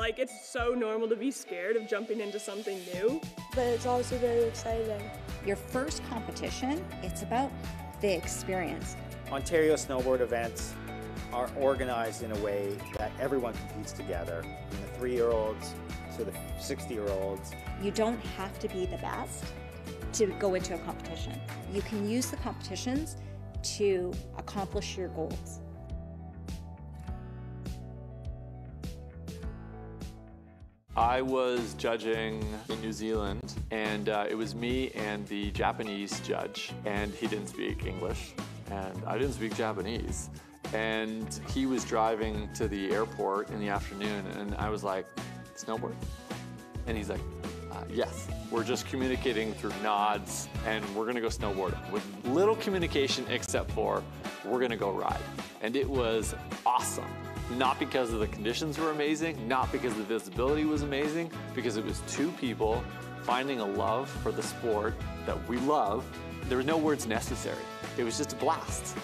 Speaker 2: Like, it's so normal to be scared of jumping into something new.
Speaker 23: But it's also very exciting.
Speaker 15: Your first competition, it's about the experience.
Speaker 3: Ontario snowboard events are organized in a way that everyone competes together, from the 3-year-olds to the 60-year-olds.
Speaker 15: You don't have to be the best to go into a competition. You can use the competitions to accomplish your goals.
Speaker 4: I was judging in New Zealand, and it was me and the Japanese judge, and he didn't speak English, and I didn't speak Japanese. And he was driving to the airport in the afternoon, and I was like, snowboard? And he's like, yes. We're just communicating through nods, and we're gonna go snowboarding with little communication except for we're gonna go ride. And it was awesome. Not because of the conditions were amazing, not because the visibility was amazing, because it was two people finding a love for the sport that we love. There were no words necessary. It was just a blast.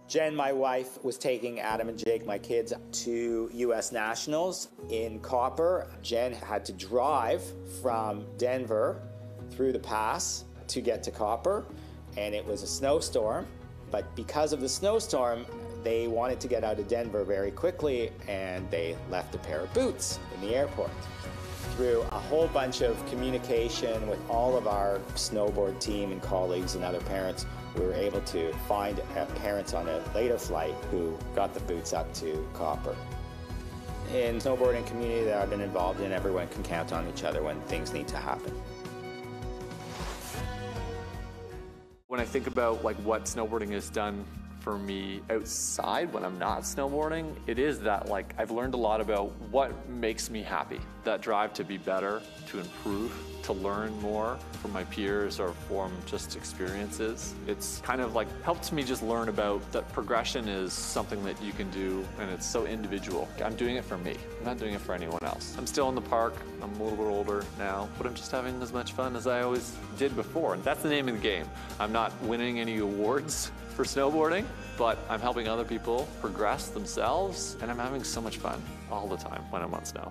Speaker 3: Jen, my wife, was taking Adam and Jake, my kids, to U.S. Nationals in Copper. Jen had to drive from Denver through the pass to get to Copper, and it was a snowstorm. But because of the snowstorm, they wanted to get out of Denver very quickly, and they left a pair of boots in the airport. Through a whole bunch of communication with all of our snowboard team and colleagues and other parents, we were able to find parents on a later flight who got the boots up to Copper. In the snowboarding community that I've been involved in, everyone can count on each other when things need to happen.
Speaker 4: When I think about like what snowboarding has done for me outside when I'm not snowboarding, it is that like I've learned a lot about what makes me happy. That drive to be better, to improve, to learn more from my peers or from just experiences. It's kind of like helped me just learn about that progression is something that you can do, and it's so individual. I'm doing it for me. I'm not doing it for anyone else. I'm still in the park. I'm a little bit older now, but I'm just having as much fun as I always did before. And that's the name of the game. I'm not winning any awards for snowboarding, but I'm helping other people progress themselves, and I'm having so much fun all the time when I'm on snow.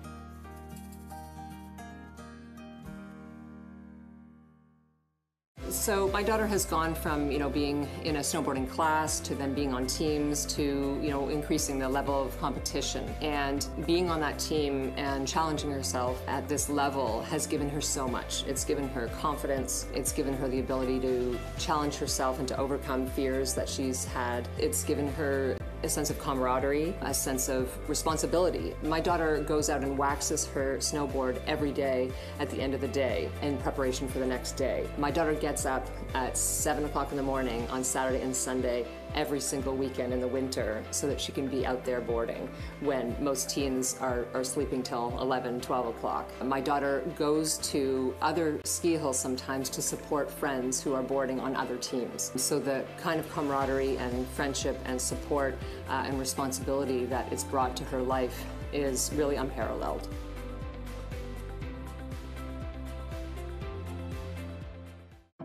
Speaker 27: So my daughter has gone from, being in a snowboarding class to then being on teams to, increasing the level of competition. And being on that team and challenging herself at this level has given her so much. It's given her confidence. It's given her the ability to challenge herself and to overcome fears that she's had. It's given her a sense of camaraderie, a sense of responsibility. My daughter goes out and waxes her snowboard every day at the end of the day in preparation for the next day. My daughter gets up at 7 o'clock in the morning on Saturday and Sunday every single weekend in the winter so that she can be out there boarding when most teens are sleeping till 11, 12 o'clock. My daughter goes to other ski hills sometimes to support friends who are boarding on other teams. So the kind of camaraderie and friendship and support and responsibility that it's brought to her life is really unparalleled.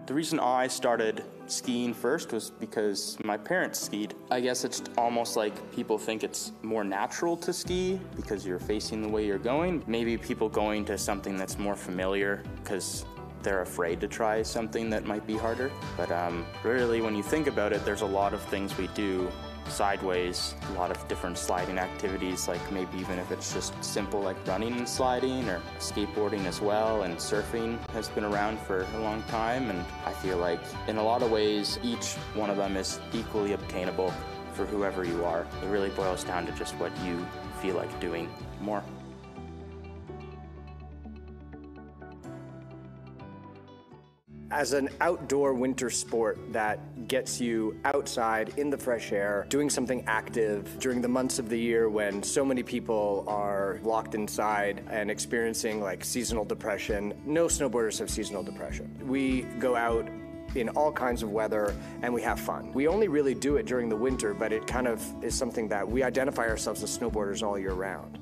Speaker 7: The reason I started skiing first was because my parents skied. I guess it's almost like people think it's more natural to ski because you're facing the way you're going. Maybe people going to something that's more familiar because they're afraid to try something that might be harder. But really, when you think about it, there's a lot of things we do sideways, a lot of different sliding activities, like maybe even if it's just simple like running and sliding, or skateboarding as well, and surfing has been around for a long time, and I feel like in a lot of ways each one of them is equally obtainable for whoever you are. It really boils down to just what you feel like doing more.
Speaker 8: As an outdoor winter sport that gets you outside in the fresh air, doing something active during the months of the year when so many people are locked inside and experiencing like seasonal depression. No snowboarders have seasonal depression. We go out in all kinds of weather and we have fun. We only really do it during the winter, but it kind of is something that we identify ourselves as snowboarders all year round.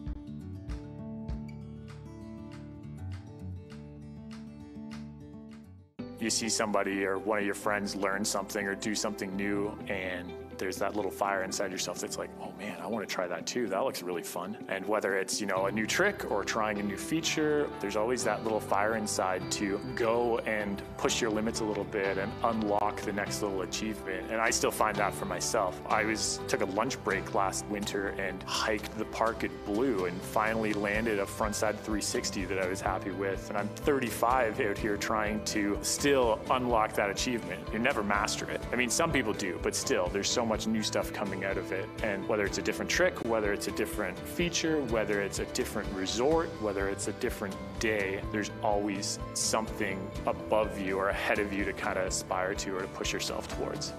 Speaker 13: You see somebody or one of your friends learn something or do something new, and there's that little fire inside yourself that's like, oh man, I want to try that too. That looks really fun. And whether it's, a new trick or trying a new feature, there's always that little fire inside to go and push your limits a little bit and unlock the next little achievement. And I still find that for myself. I took a lunch break last winter and hiked the park at Blue and finally landed a frontside 360 that I was happy with. And I'm 35 out here trying to still unlock that achievement. You never master it. I mean, some people do, but still, there's so much new stuff coming out of it. And whether it's a different trick, whether it's a different feature, whether it's a different resort, whether it's a different day, there's always something above you or ahead of you to kind of aspire to or to push yourself towards.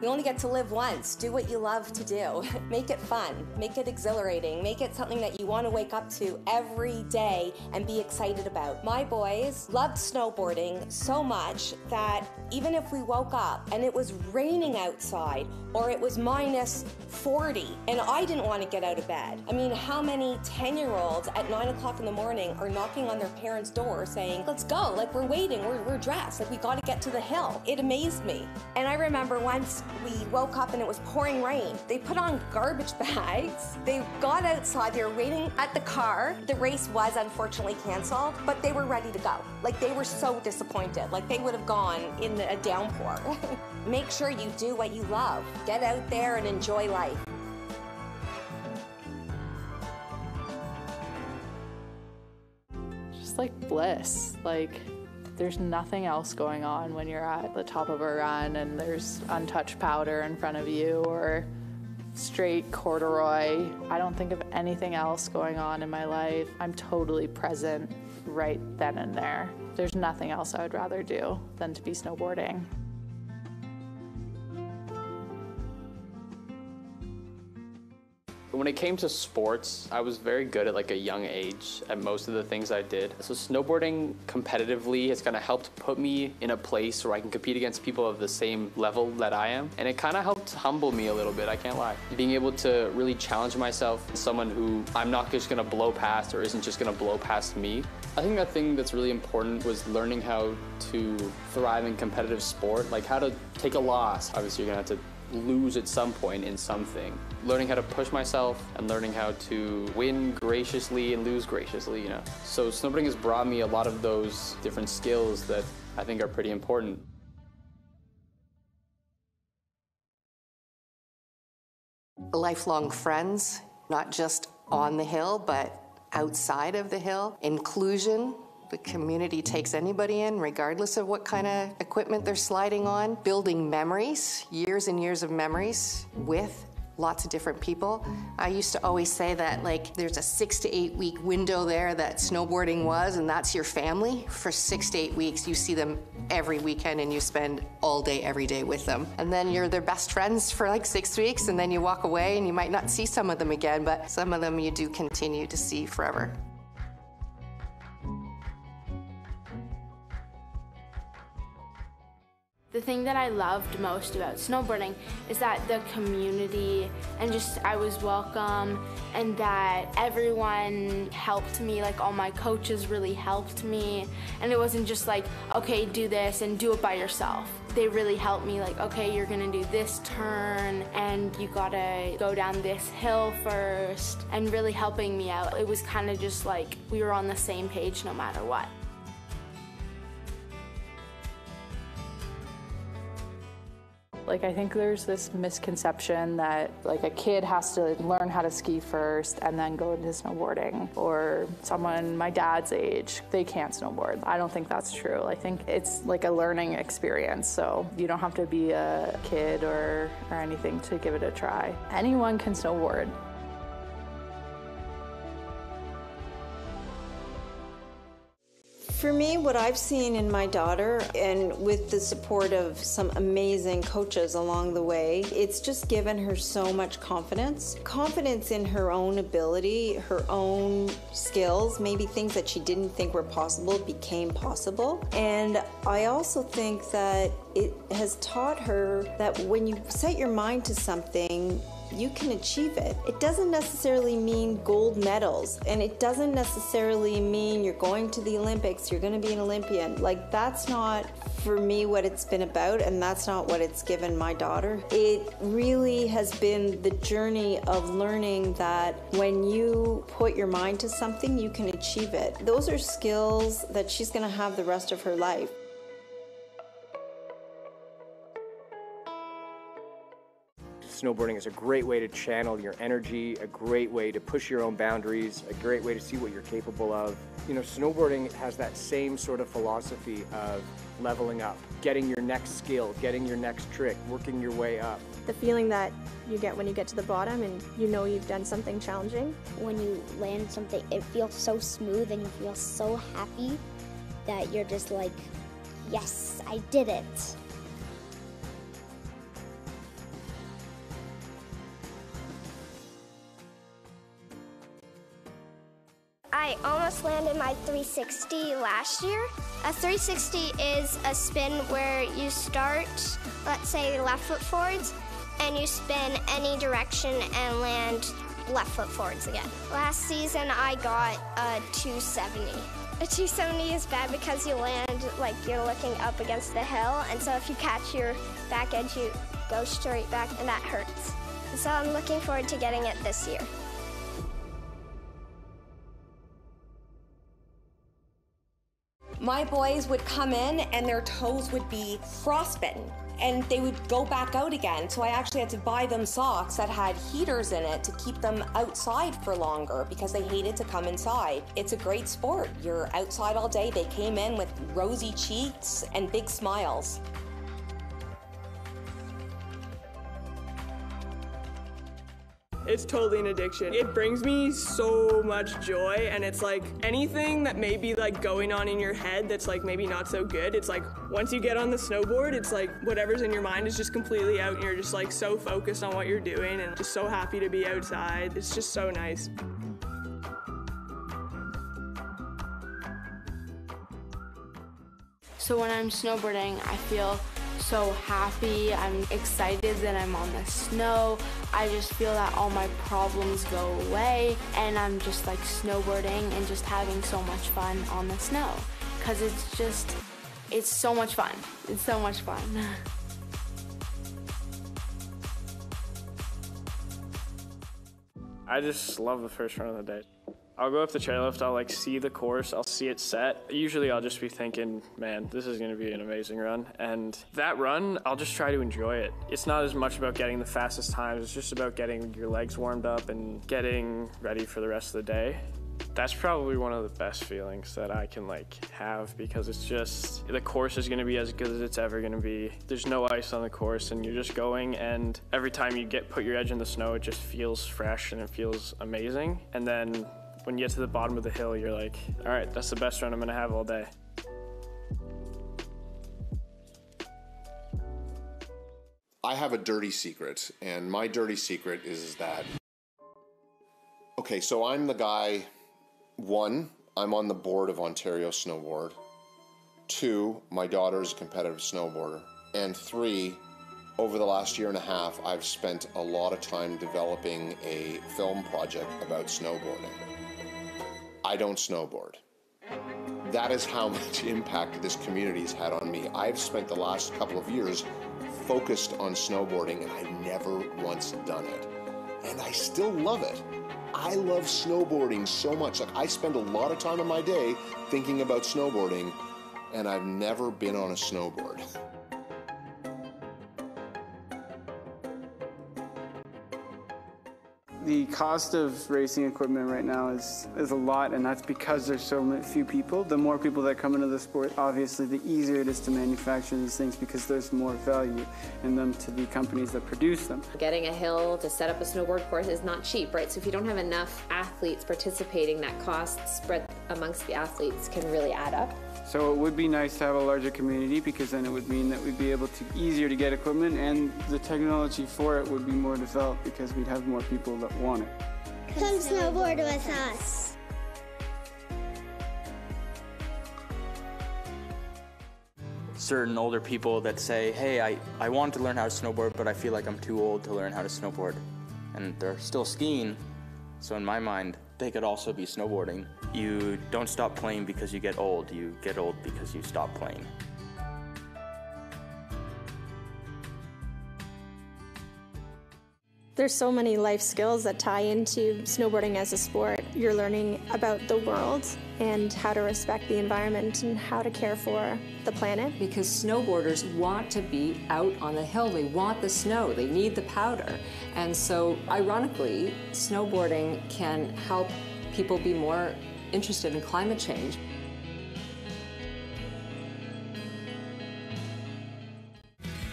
Speaker 12: You only get to live once. Do what you love to do. Make it fun. Make it exhilarating. Make it something that you want to wake up to every day and be excited about. My boys loved snowboarding so much that even if we woke up and it was raining outside or it was minus 40 and I didn't want to get out of bed. I mean, how many 10-year-olds at 9 o'clock in the morning are knocking on their parents' door saying, let's go, like we're waiting, we're dressed, like we got to get to the hill. It amazed me. And I remember once we woke up and it was pouring rain. They put on garbage bags. They got outside, they were waiting at the car. The race was unfortunately canceled, but they were ready to go. Like they were so disappointed. Like they would have gone in a downpour. Make sure you do what you love. Get out there and enjoy life.
Speaker 5: Just like bliss. Like there's nothing else going on when you're at the top of a run and there's untouched powder in front of you or straight corduroy. I don't think of anything else going on in my life. I'm totally present right then and there. There's nothing else I would rather do than to be snowboarding.
Speaker 26: When it came to sports, I was very good at like a young age at most of the things I did. So snowboarding competitively has kind of helped put me in a place where I can compete against people of the same level that I am. And it kind of helped humble me a little bit, I can't lie. Being able to really challenge myself, someone who I'm not just gonna blow past or isn't just gonna blow past me. I think the thing that's really important was learning how to thrive in competitive sport, like how to take a loss. Obviously you're gonna have to lose at some point in something. Learning how to push myself and learning how to win graciously and lose graciously, So snowboarding has brought me a lot of those different skills that I think are pretty important.
Speaker 20: Lifelong friends, not just on the hill, but outside of the hill. Inclusion. The community takes anybody in, regardless of what kind of equipment they're sliding on. Building memories, years and years of memories with lots of different people. I used to always say that there's a 6 to 8 week window there that snowboarding was, and that's your family. For 6 to 8 weeks, you see them every weekend and you spend all day, every day with them. And then you're their best friends for 6 weeks, and then you walk away and you might not see some of them again, but some of them you do continue to see forever.
Speaker 9: The thing that I loved most about snowboarding is that the community and just I was welcome and that everyone helped me, all my coaches really helped me, and it wasn't just okay, do this and do it by yourself. They really helped me, okay, you're gonna do this turn and you gotta go down this hill first, and really helping me out. It was kind of just we were on the same page no matter what.
Speaker 5: I think there's this misconception that a kid has to learn how to ski first and then go into snowboarding, or someone my dad's age, they can't snowboard. I don't think that's true. I think it's a learning experience, so you don't have to be a kid or anything to give it a try. Anyone can snowboard.
Speaker 10: For me, what I've seen in my daughter, and with the support of some amazing coaches along the way, it's just given her so much confidence. Confidence in her own ability, her own skills, maybe things that she didn't think were possible became possible. And I also think that it has taught her that when you set your mind to something, you can achieve it. It doesn't necessarily mean gold medals, and it doesn't necessarily mean you're going to the Olympics, you're going to be an Olympian. Like, that's not, for me, what it's been about, and that's not what it's given my daughter. It really has been the journey of learning that when you put your mind to something, you can achieve it. Those are skills that she's going to have the rest of her life.
Speaker 8: Snowboarding is a great way to channel your energy, a great way to push your own boundaries, a great way to see what you're capable of. You know, snowboarding has that same sort of philosophy of leveling up, getting your next skill, getting your next trick, working your way up.
Speaker 24: The feeling that you get when you get to the bottom and you know you've done something challenging.
Speaker 17: When you land something, it feels so smooth and you feel so happy that you're just like, yes, I did it. I almost landed my 360 last year. A 360 is a spin where you start, let's say, left foot forwards, and you spin any direction and land left foot forwards again. Last season, I got a 270. A 270 is bad because you land like you're looking up against the hill, and so if you catch your back edge, you go straight back, and that hurts. So I'm looking forward to getting it this year.
Speaker 12: My boys would come in and their toes would be frostbitten and they would go back out again. So I actually had to buy them socks that had heaters in it to keep them outside for longer because they hated to come inside. It's a great sport. You're outside all day. They came in with rosy cheeks and big smiles.
Speaker 2: It's totally an addiction. It brings me so much joy, and it's like anything that may be like going on in your head that's like maybe not so good, it's like once you get on the snowboard, it's like whatever's in your mind is just completely out and you're just like so focused on what you're doing and just so happy to be outside. It's just so nice.
Speaker 9: So when I'm snowboarding, I feel so happy. I'm excited that I'm on the snow. I just feel that all my problems go away, and I'm just like snowboarding and just having so much fun on the snow because it's so much fun. It's so much fun.
Speaker 1: I just love the first run of the day. I'll go up the chairlift, I'll like see the course, I'll see it set. Usually I'll just be thinking, man, this is gonna be an amazing run. And that run, I'll just try to enjoy it. It's not as much about getting the fastest times, it's just about getting your legs warmed up and getting ready for the rest of the day. That's probably one of the best feelings that I can like have because it's just, the course is gonna be as good as it's ever gonna be. There's no ice on the course and you're just going, and every time you put your edge in the snow, it just feels fresh and it feels amazing. And then when you get to the bottom of the hill, you're like, all right, that's the best run I'm gonna have all day.
Speaker 6: I have a dirty secret, and my dirty secret is that, okay, so I'm the guy, 1, I'm on the board of Ontario Snowboard. 2, my daughter is a competitive snowboarder. And 3, over the last year and a half, I've spent a lot of time developing a film project about snowboarding. I don't snowboard. That is how much impact this community has had on me. I've spent the last couple of years focused on snowboarding, and I've never once done it. And I still love it. I love snowboarding so much. Like, I spend a lot of time in my day thinking about snowboarding, and I've never been on a snowboard.
Speaker 11: The cost of racing equipment right now is a lot, and that's because there's so few people. The more people that come into the sport, obviously, the easier it is to manufacture these things because there's more value in them to the companies that produce them.
Speaker 14: Getting a hill to set up a snowboard course is not cheap, right? So if you don't have enough athletes participating, that cost spread amongst the athletes can really add up.
Speaker 11: So it would be nice to have a larger community because then it would mean that we'd be able to easier to get equipment, and the technology for it would be more developed because we'd have more people that want it.
Speaker 17: Come snowboard with us.
Speaker 7: Certain older people that say, hey, I want to learn how to snowboard, but I feel like I'm too old to learn how to snowboard. and they're still skiing. So in my mind, they could also be snowboarding. You don't stop playing because you get old. You get old because you stop playing.
Speaker 24: There's so many life skills that tie into snowboarding as a sport. You're learning about the world and how to respect the environment and how to care for the planet.
Speaker 27: Because snowboarders want to be out on the hill. They want the snow. They need the powder. And so, ironically, snowboarding can help people be more interested in climate change.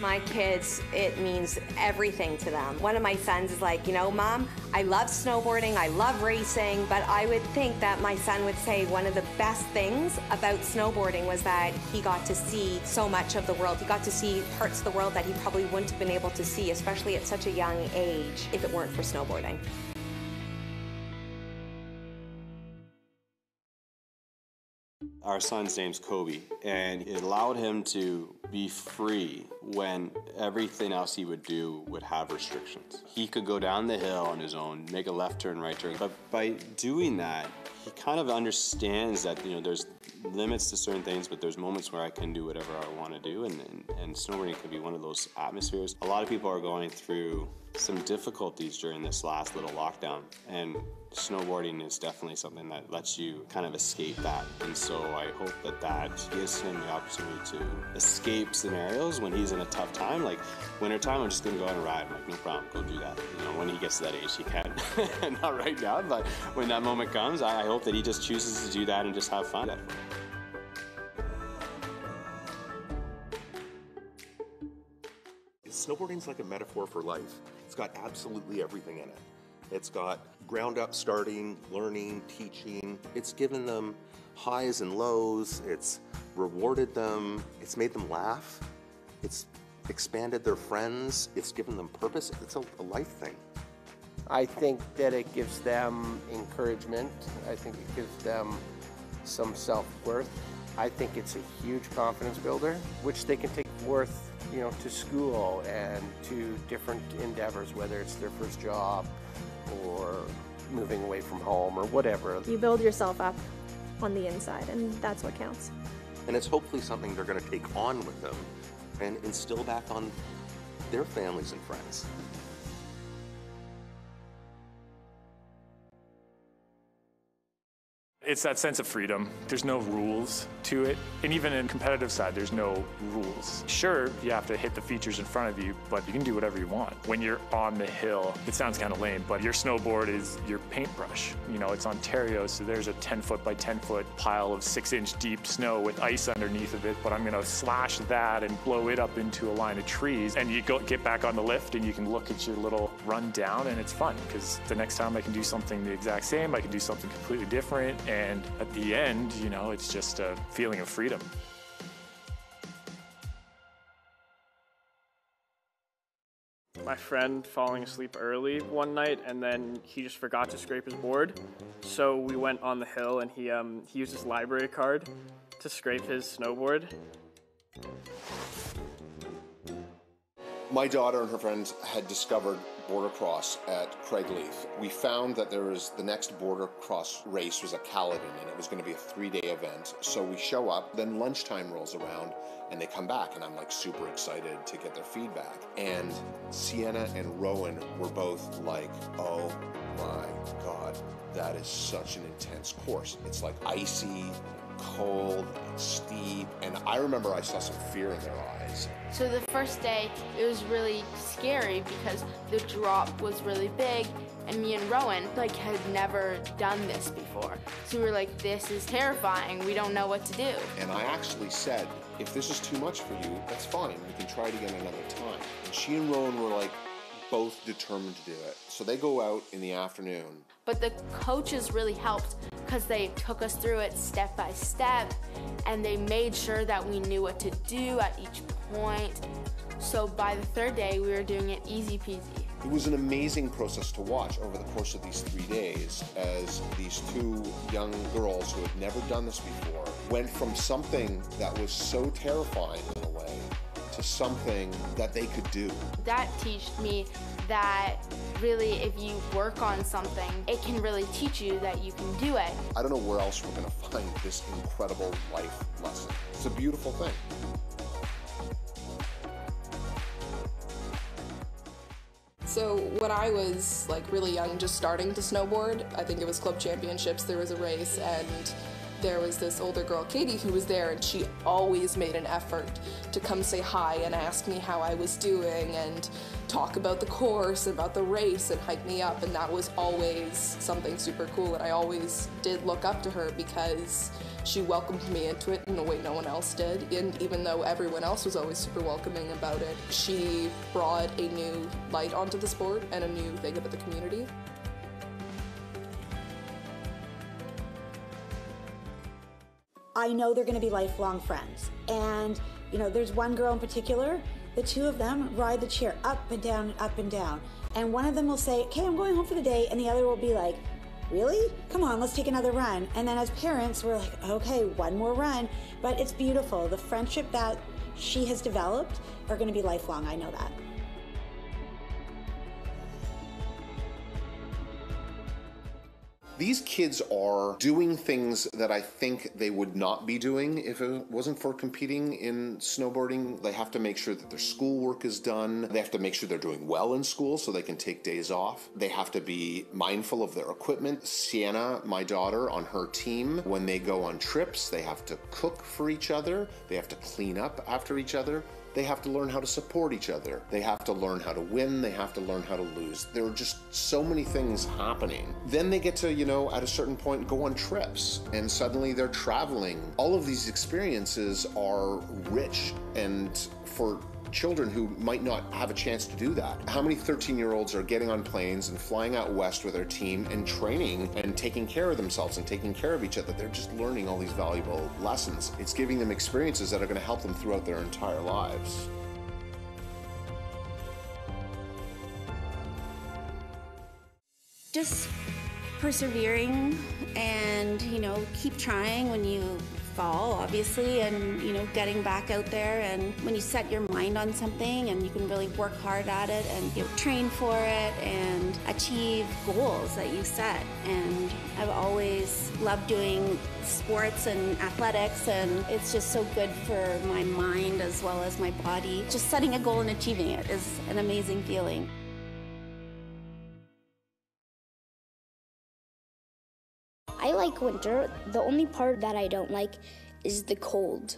Speaker 12: My kids, it means everything to them. One of my sons is like, you know, Mom, I love snowboarding, I love racing, but I would think that my son would say one of the best things about snowboarding was that he got to see so much of the world. He got to see parts of the world that he probably wouldn't have been able to see, especially at such a young age, if it weren't for snowboarding.
Speaker 16: Our son's name's Kobe, and it allowed him to be free when everything else he would do would have restrictions. He could go down the hill on his own, make a left turn, right turn, but by doing that, he kind of understands that, you know, there's limits to certain things, but there's moments where I can do whatever I want to do, and snowboarding could be one of those atmospheres. A lot of people are going through some difficulties during this last little lockdown, and snowboarding is definitely something that lets you kind of escape that. And so I hope that that gives him the opportunity to escape scenarios when he's in a tough time. Like wintertime, I'm just gonna go on a ride. I'm like, no problem, go do that. You know, when he gets to that age, he can. Not right now, but when that moment comes, I hope that he just chooses to do that and just have fun.
Speaker 6: Snowboarding's like a metaphor for life. It's got absolutely everything in it. It's got ground up starting, learning, teaching. It's given them highs and lows. It's rewarded them. It's made them laugh. It's expanded their friends. It's given them purpose. It's a life thing.
Speaker 18: I think that it gives them encouragement. I think it gives them some self-worth. I think it's a huge confidence builder, which they can take forth, you know, to school and to different endeavors, whether it's their first job or moving away from home or whatever.
Speaker 24: You build yourself up on the inside, and that's what counts.
Speaker 6: And it's hopefully something they're going to take on with them and instill back on their families and friends.
Speaker 13: It's that sense of freedom. There's no rules to it. And even in competitive side, there's no rules. Sure, you have to hit the features in front of you, but you can do whatever you want. When you're on the hill, it sounds kind of lame, but your snowboard is your paintbrush. You know, it's Ontario, so there's a 10-foot by 10-foot pile of 6-inch deep snow with ice underneath of it, but I'm gonna slash that and blow it up into a line of trees. And you get back on the lift and you can look at your little run down, and it's fun, because the next time I can do something the exact same, I can do something completely different. And at the end, you know, it's just a feeling of freedom.
Speaker 2: My friend falling asleep early one night, and then he just forgot to scrape his board. So we went on the hill, and he used his library card to scrape his snowboard.
Speaker 6: My daughter and her friends had discovered border cross at Craigleith. We found that there was the next border cross race was at Caledon, and it was going to be a 3-day event. So we show up, then lunchtime rolls around and they come back, and I'm like super excited to get their feedback. And Sienna and Rowan were both like, oh my God, that is such an intense course. It's like icy, cold, steep, and I remember I saw some fear in their eyes.
Speaker 9: So the first day, it was really scary because the drop was really big, and me and Rowan had never done this before. So we were like, this is terrifying. We don't know what to do.
Speaker 6: And I actually said, if this is too much for you, that's fine. We can try it again another time. And she and Rowan were like both determined to do it. So they go out in the afternoon.
Speaker 9: But the coaches really helped because they took us through it step by step, and they made sure that we knew what to do at each point. So by the third day, we were doing it easy peasy.
Speaker 6: It was an amazing process to watch over the course of these 3 days as these two young girls who had never done this before went from something that was so terrifying in a way to something that they could do.
Speaker 9: That taught me that really if you work on something, it can really teach you that you can do it.
Speaker 6: I don't know where else we're going to find this incredible life lesson. It's a beautiful thing.
Speaker 3: So when I was like really young, just starting to snowboard, I think it was club championships, there was a race and there was this older girl, Katie, who was there, and she always made an effort to come say hi and ask me how I was doing and talk about the course, about the race, and hype me up, and that was always something super cool, and I always did look up to her because she welcomed me into it in a way no one else did, and even though everyone else was always super welcoming about it, she brought a new light onto the sport and a new thing about the community.
Speaker 15: I know they're going to be lifelong friends. And, you know, there's one girl in particular, the two of them ride the chair up and down and up and down. And one of them will say, okay, I'm going home for the day. And the other will be like, really? Come on, let's take another run. And then as parents, we're like, okay, one more run. But it's beautiful. The friendship that she has developed are going to be lifelong. I know that.
Speaker 6: These kids are doing things that I think they would not be doing if it wasn't for competing in snowboarding. They have to make sure that their schoolwork is done. They have to make sure they're doing well in school so they can take days off. They have to be mindful of their equipment. Sienna, my daughter, on her team, when they go on trips, they have to cook for each other. They have to clean up after each other. They have to learn how to support each other. They have to learn how to win. They have to learn how to lose. There are just so many things happening. Then they get to, you know, at a certain point go on trips and suddenly they're traveling. All of these experiences are rich, and for children who might not have a chance to do that. How many 13-year-olds are getting on planes and flying out west with their team and training and taking care of themselves and taking care of each other? They're just learning all these valuable lessons. It's giving them experiences that are going to help them throughout their entire lives.
Speaker 19: Just persevering and, you know, keep trying when you fall, obviously, and, you know, getting back out there, and when you set your mind on something and you can really work hard at it and, you know, train for it and achieve goals that you set. And I've always loved doing sports and athletics, and it's just so good for my mind as well as my body. Just setting a goal and achieving it is an amazing feeling.
Speaker 21: I like winter. The only part that I don't like is the cold.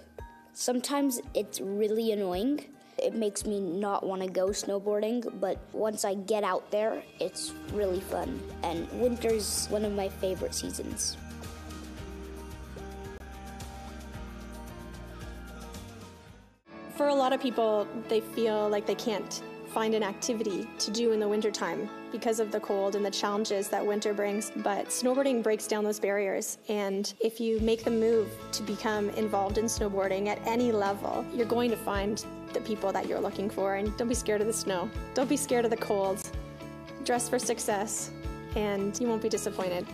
Speaker 21: Sometimes it's really annoying. It makes me not want to go snowboarding, but once I get out there, it's really fun. And winter's one of my favorite seasons.
Speaker 24: For a lot of people, they feel like they can't find an activity to do in the wintertime because of the cold and the challenges that winter brings. But snowboarding breaks down those barriers, and if you make the move to become involved in snowboarding at any level, you're going to find the people that you're looking for. And don't be scared of the snow. Don't be scared of the cold. Dress for success, and you won't be disappointed.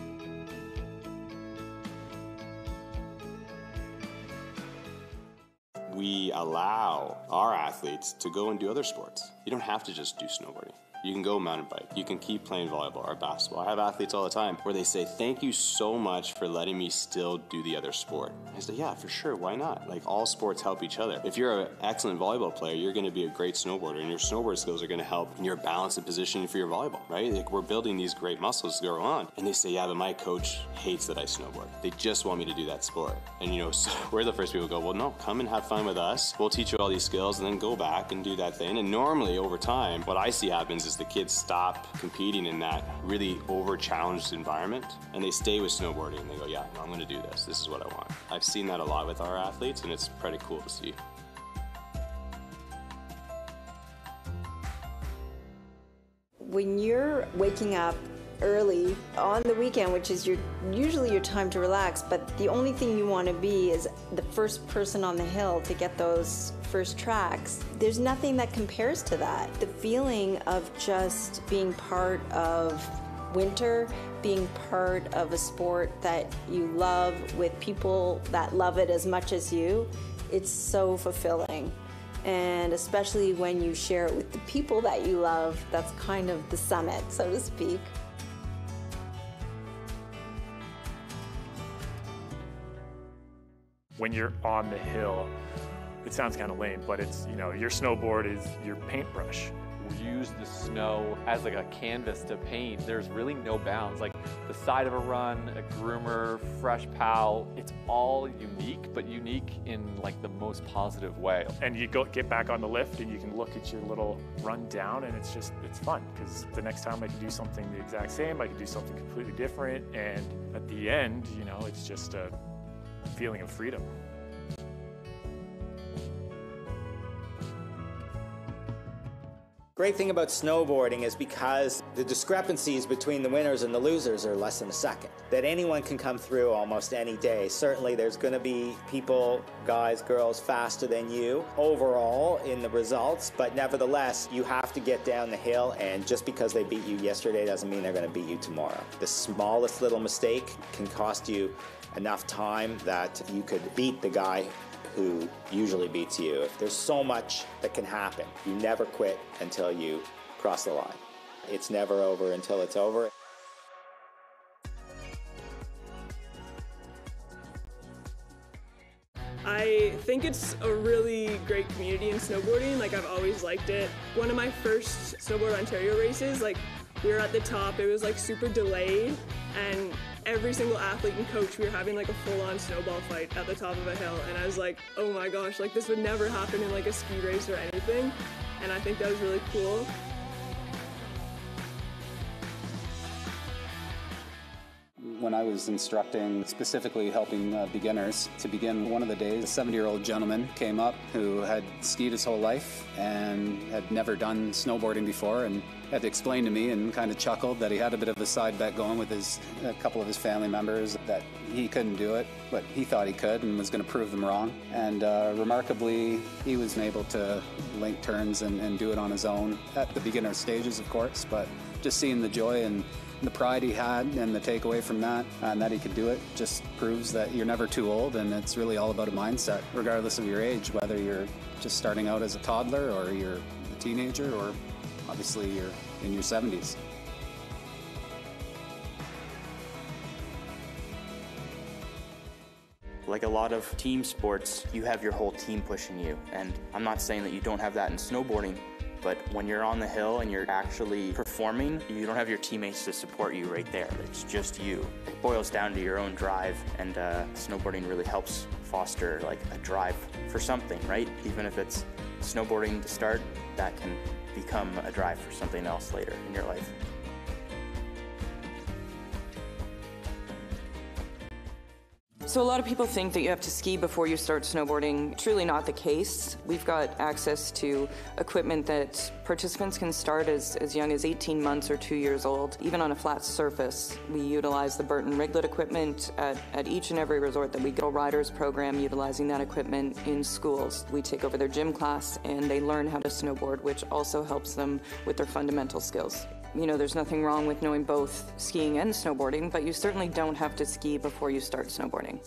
Speaker 16: We allow our athletes to go and do other sports. You don't have to just do snowboarding. You can go mountain bike. You can keep playing volleyball or basketball. I have athletes all the time where they say, thank you so much for letting me still do the other sport. I say, yeah, for sure, why not? Like, all sports help each other. If you're an excellent volleyball player, you're going to be a great snowboarder, and your snowboard skills are going to help in your balance and positioning for your volleyball, right? Like, we're building these great muscles to go on. And they say, yeah, but my coach hates that I snowboard. They just want me to do that sport. And, you know, so we're the first people to go, well, no, come and have fun with us. We'll teach you all these skills, and then go back and do that thing. And normally, over time, what I see happens is the kids stop competing in that really over-challenged environment, and they stay with snowboarding, and they go, yeah, no, I'm going to do this. This is what I want. I've seen that a lot with our athletes, and it's pretty cool to see.
Speaker 10: When you're waking up early on the weekend, which is usually your time to relax, but the only thing you want to be is the first person on the hill to get those first tracks. There's nothing that compares to that. The feeling of just being part of winter, being part of a sport that you love with people that love it as much as you, it's so fulfilling. And especially when you share it with the people that you love, that's kind of the summit, so to speak.
Speaker 13: When you're on the hill, it sounds kind of lame, but it's, you know, your snowboard is your paintbrush.
Speaker 4: We use the snow as like a canvas to paint. There's really no bounds. Like the side of a run, a groomer, fresh pal, it's all unique, but unique in like the most positive way.
Speaker 13: And you get back on the lift and you can look at your little run down, and it's fun, because the next time I can do something the exact same, I can do something completely different, and at the end, you know, it's just a feeling of freedom.
Speaker 5: Great thing about snowboarding is because the discrepancies between the winners and the losers are less than a second. That anyone can come through almost any day. Certainly there's going to be people, guys, girls, faster than you overall in the results, but nevertheless, you have to get down the hill, and just because they beat you yesterday doesn't mean they're going to beat you tomorrow. The smallest little mistake can cost you enough time that you could beat the guy who usually beats you. There's so much that can happen. You never quit until you cross the line. It's never over until it's over.
Speaker 2: I think it's a really great community in snowboarding. Like, I've always liked it. One of my first Snowboard Ontario races, like, we were at the top, it was like super delayed, and every single athlete and coach, we were having like a full-on snowball fight at the top of a hill, and I was like, oh my gosh, like this would never happen in like a ski race or anything, and I think that was really cool.
Speaker 20: When I was instructing, specifically helping beginners, to begin one of the days, a 70-year-old gentleman came up who had skied his whole life and had never done snowboarding before, and had to explain to me and kind of chuckled that he had a bit of a side bet going with a couple of his family members that he couldn't do it, but he thought he could and was going to prove them wrong. And remarkably, he was able to link turns and do it on his own at the beginner stages, of course, but just seeing the joy and the pride he had and the takeaway from that, and that he could do it, just proves that you're never too old, and it's really all about a mindset, regardless of your age, whether you're just starting out as a toddler or you're a teenager or obviously you're in your 70s.
Speaker 7: Like a lot of team sports, you have your whole team pushing you, and I'm not saying that you don't have that in snowboarding, but when you're on the hill and you're actually performing, you don't have your teammates to support you right there. It's just you. It boils down to your own drive, and snowboarding really helps foster like a drive for something, right? Even if it's snowboarding to start, that can become a drive for something else later in your life.
Speaker 22: So a lot of people think that you have to ski before you start snowboarding. Truly not the case. We've got access to equipment that participants can start as young as 18 months or 2 years old, even on a flat surface. We utilize the Burton Riglet equipment at each and every resort that we go. Riders program utilizing that equipment in schools. We take over their gym class and they learn how to snowboard, which also helps them with their fundamental skills. You know, there's nothing wrong with knowing both skiing and snowboarding, but you certainly don't have to ski before you start snowboarding.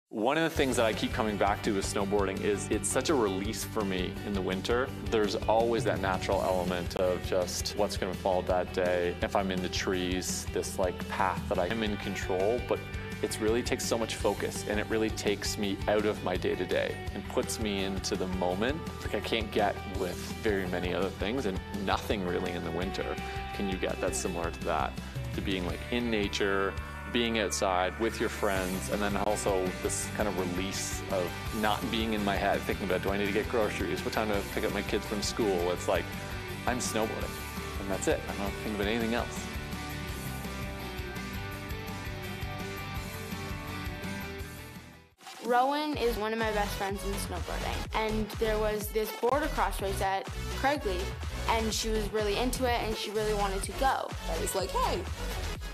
Speaker 4: One of the things that I keep coming back to with snowboarding is it's such a release for me in the winter. There's always that natural element of just what's going to fall that day. If I'm in the trees, this like path that I am in control, but it really takes so much focus, and it really takes me out of my day-to-day and puts me into the moment. Like I can't get with very many other things, and nothing really in the winter can you get that's similar to that. To being like in nature, being outside with your friends, and then also this kind of release of not being in my head thinking about, do I need to get groceries? What time to pick up my kids from school? It's like, I'm snowboarding, and that's it. I don't think about anything else.
Speaker 9: Rowan is one of my best friends in snowboarding, and there was this border cross race at Craigley, and she was really into it, and she really wanted to go.
Speaker 3: I was like, hey,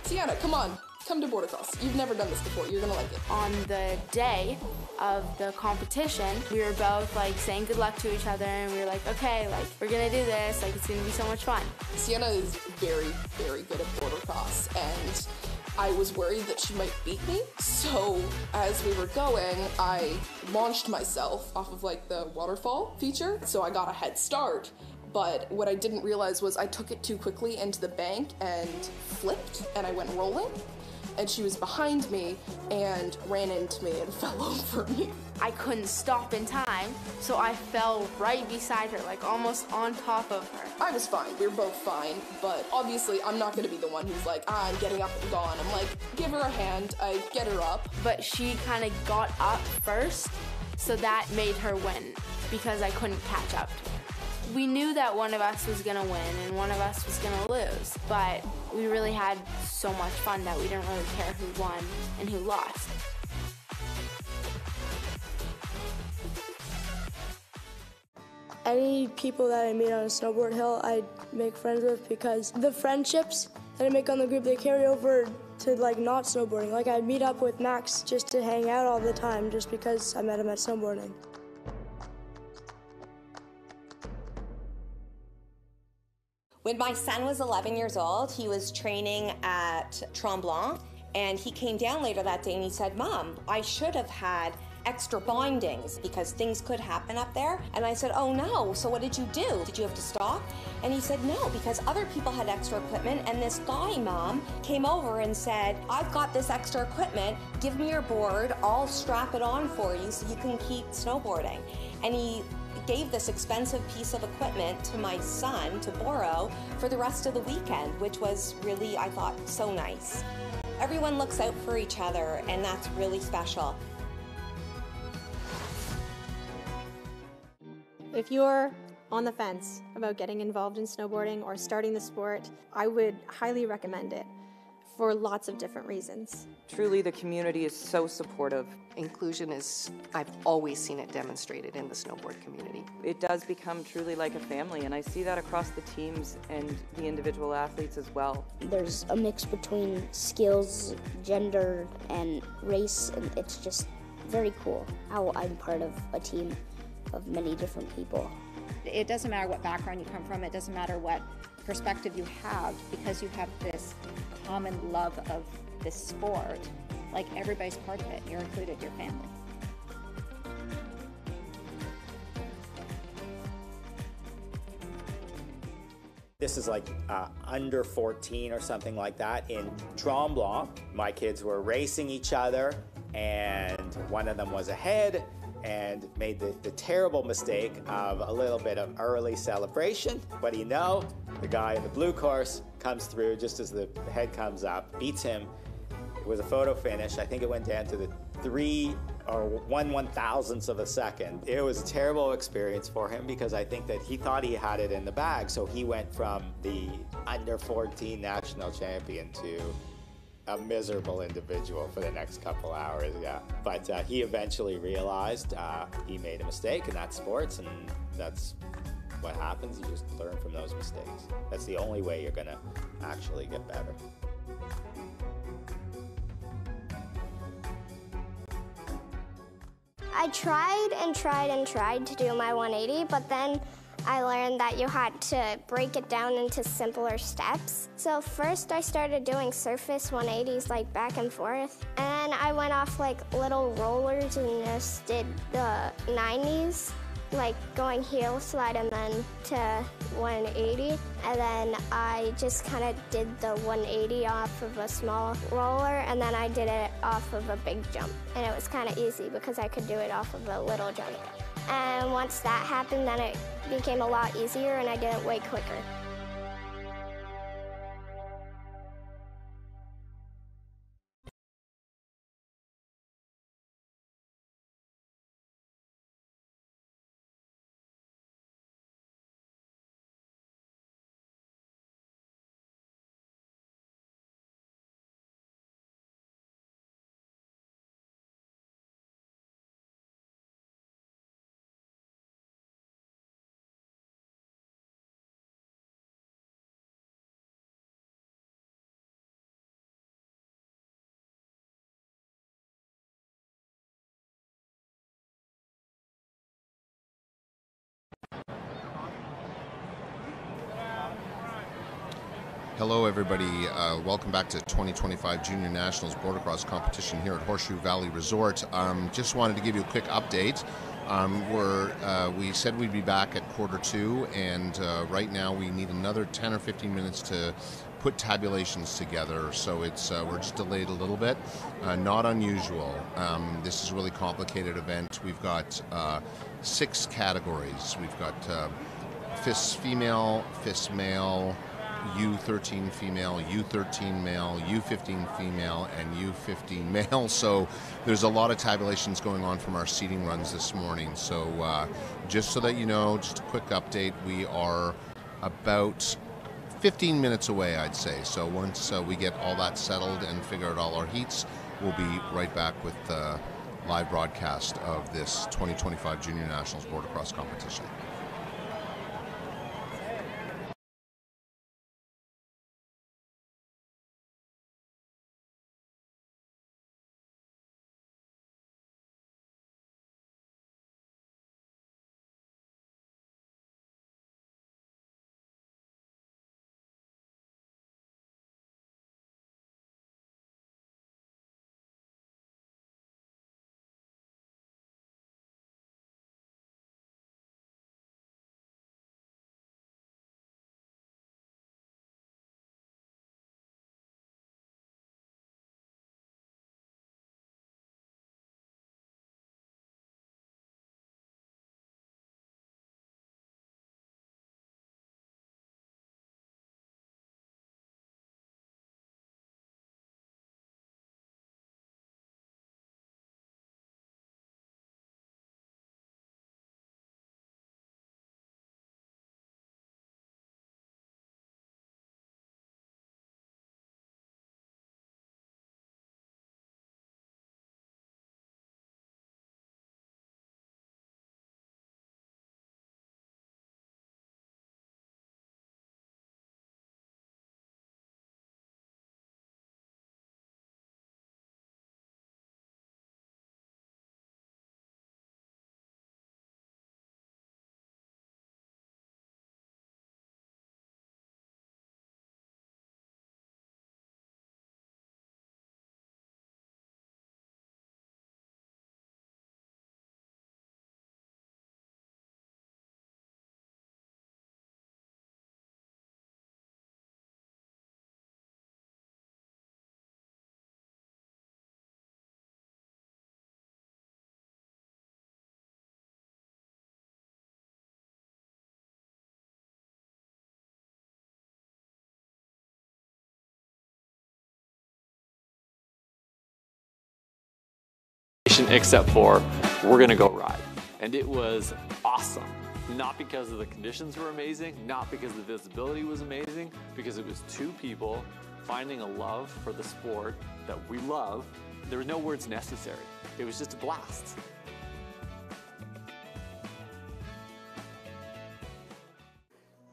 Speaker 3: Sienna, come on, come to border cross. You've never done this before, you're gonna like it.
Speaker 9: On the day of the competition, we were both like saying good luck to each other, and we were like, okay, like we're gonna do this, like it's gonna be so much fun.
Speaker 3: Sienna is very, very good at border cross, and I was worried that she might beat me. So as we were going, I launched myself off of like the waterfall feature. So I got a head start. But what I didn't realize was I took it too quickly into the bank and flipped and I went rolling. And she was behind me and ran into me and fell over me.
Speaker 9: I couldn't stop in time, so I fell right beside her, like almost on top of her.
Speaker 3: I was fine, we were both fine, but obviously I'm not gonna be the one who's like, I'm getting up and gone. I'm like, give her a hand, I get her up.
Speaker 9: But she kind of got up first, so that made her win, because I couldn't catch up to her. We knew that one of us was gonna win and one of us was gonna lose, but we really had so much fun that we didn't really care who won and who lost.
Speaker 1: Any people that I meet on a snowboard hill, I make friends with, because the friendships that I make on the group, they carry over to like not snowboarding. Like I meet up with Max just to hang out all the time just because I met him at snowboarding.
Speaker 12: When my son was 11 years old, he was training at Tremblant, and he came down later that day and he said, Mom, I should have had extra bindings because things could happen up there. And I said, oh no, so what did you do? Did you have to stop? And he said, no, because other people had extra equipment, and this guy, Mom, came over and said, I've got this extra equipment, give me your board, I'll strap it on for you so you can keep snowboarding. And he gave this expensive piece of equipment to my son to borrow for the rest of the weekend, which was really, I thought, so nice. Everyone looks out for each other, and that's really special.
Speaker 24: If you're on the fence about getting involved in snowboarding or starting the sport, I would highly recommend it for lots of different reasons.
Speaker 22: Truly, the community is so supportive.
Speaker 8: Inclusion is, I've always seen it demonstrated in the snowboard community.
Speaker 22: It does become truly like a family, and I see that across the teams and the individual athletes as well.
Speaker 21: There's a mix between skills, gender, and race, and it's just very cool how I'm part of a team of many different people.
Speaker 11: It doesn't matter what background you come from, it doesn't matter what perspective you have, because you have this common love of this sport. Like, everybody's part of it, you're included, your family.
Speaker 5: This is like under 14 or something like that. In Tremblant, my kids were racing each other, and one of them was ahead and made the terrible mistake of a little bit of early celebration. What do you know? The guy in the blue course comes through just as the head comes up, beats him. It was a photo finish. I think it went down to the 3 or 1/1000th of a second. It was a terrible experience for him because I think that he thought he had it in the bag. So he went from the under 14 national champion to a miserable individual for the next couple hours, yeah. But he eventually realized he made a mistake, and that's sports, and that's what happens. You just learn from those mistakes. That's the only way you're gonna actually get better.
Speaker 17: I tried and tried and tried to do my 180, but then I learned that you had to break it down into simpler steps. So first I started doing surface 180s, like back and forth. And then I went off like little rollers and just did the 90s, like going heel slide and then to 180. And then I just kind of did the 180 off of a small roller, and then I did it off of a big jump. And it was kind of easy because I could do it off of a little jump. And once that happened, then it became a lot easier and I did it way quicker.
Speaker 6: Hello everybody, welcome back to 2025 Junior Nationals Bordercross competition here at Horseshoe Valley Resort. Just wanted to give you a quick update. We said we'd be back at Q2, and right now we need another 10 or 15 minutes to put tabulations together, so we're just delayed a little bit. Not unusual. This is a really complicated event. We've got 6 categories. We've got FIS female, FIS male, U13 female, U13 male, U15 female, and U15 male. So there's a lot of tabulations going on from our seating runs this morning. So just so that you know, just a quick update, we are about 15 minutes away, I'd say. So once we get all that settled and figure out all our heats, we'll be right back with the live broadcast of this 2025 Junior Nationals Bordercross competition.
Speaker 4: Except for we're gonna go ride. And it was awesome. Not because of the conditions were amazing, not because the visibility was amazing, because it was 2 people finding a love for the sport that we love. There were no words necessary. It was just a blast.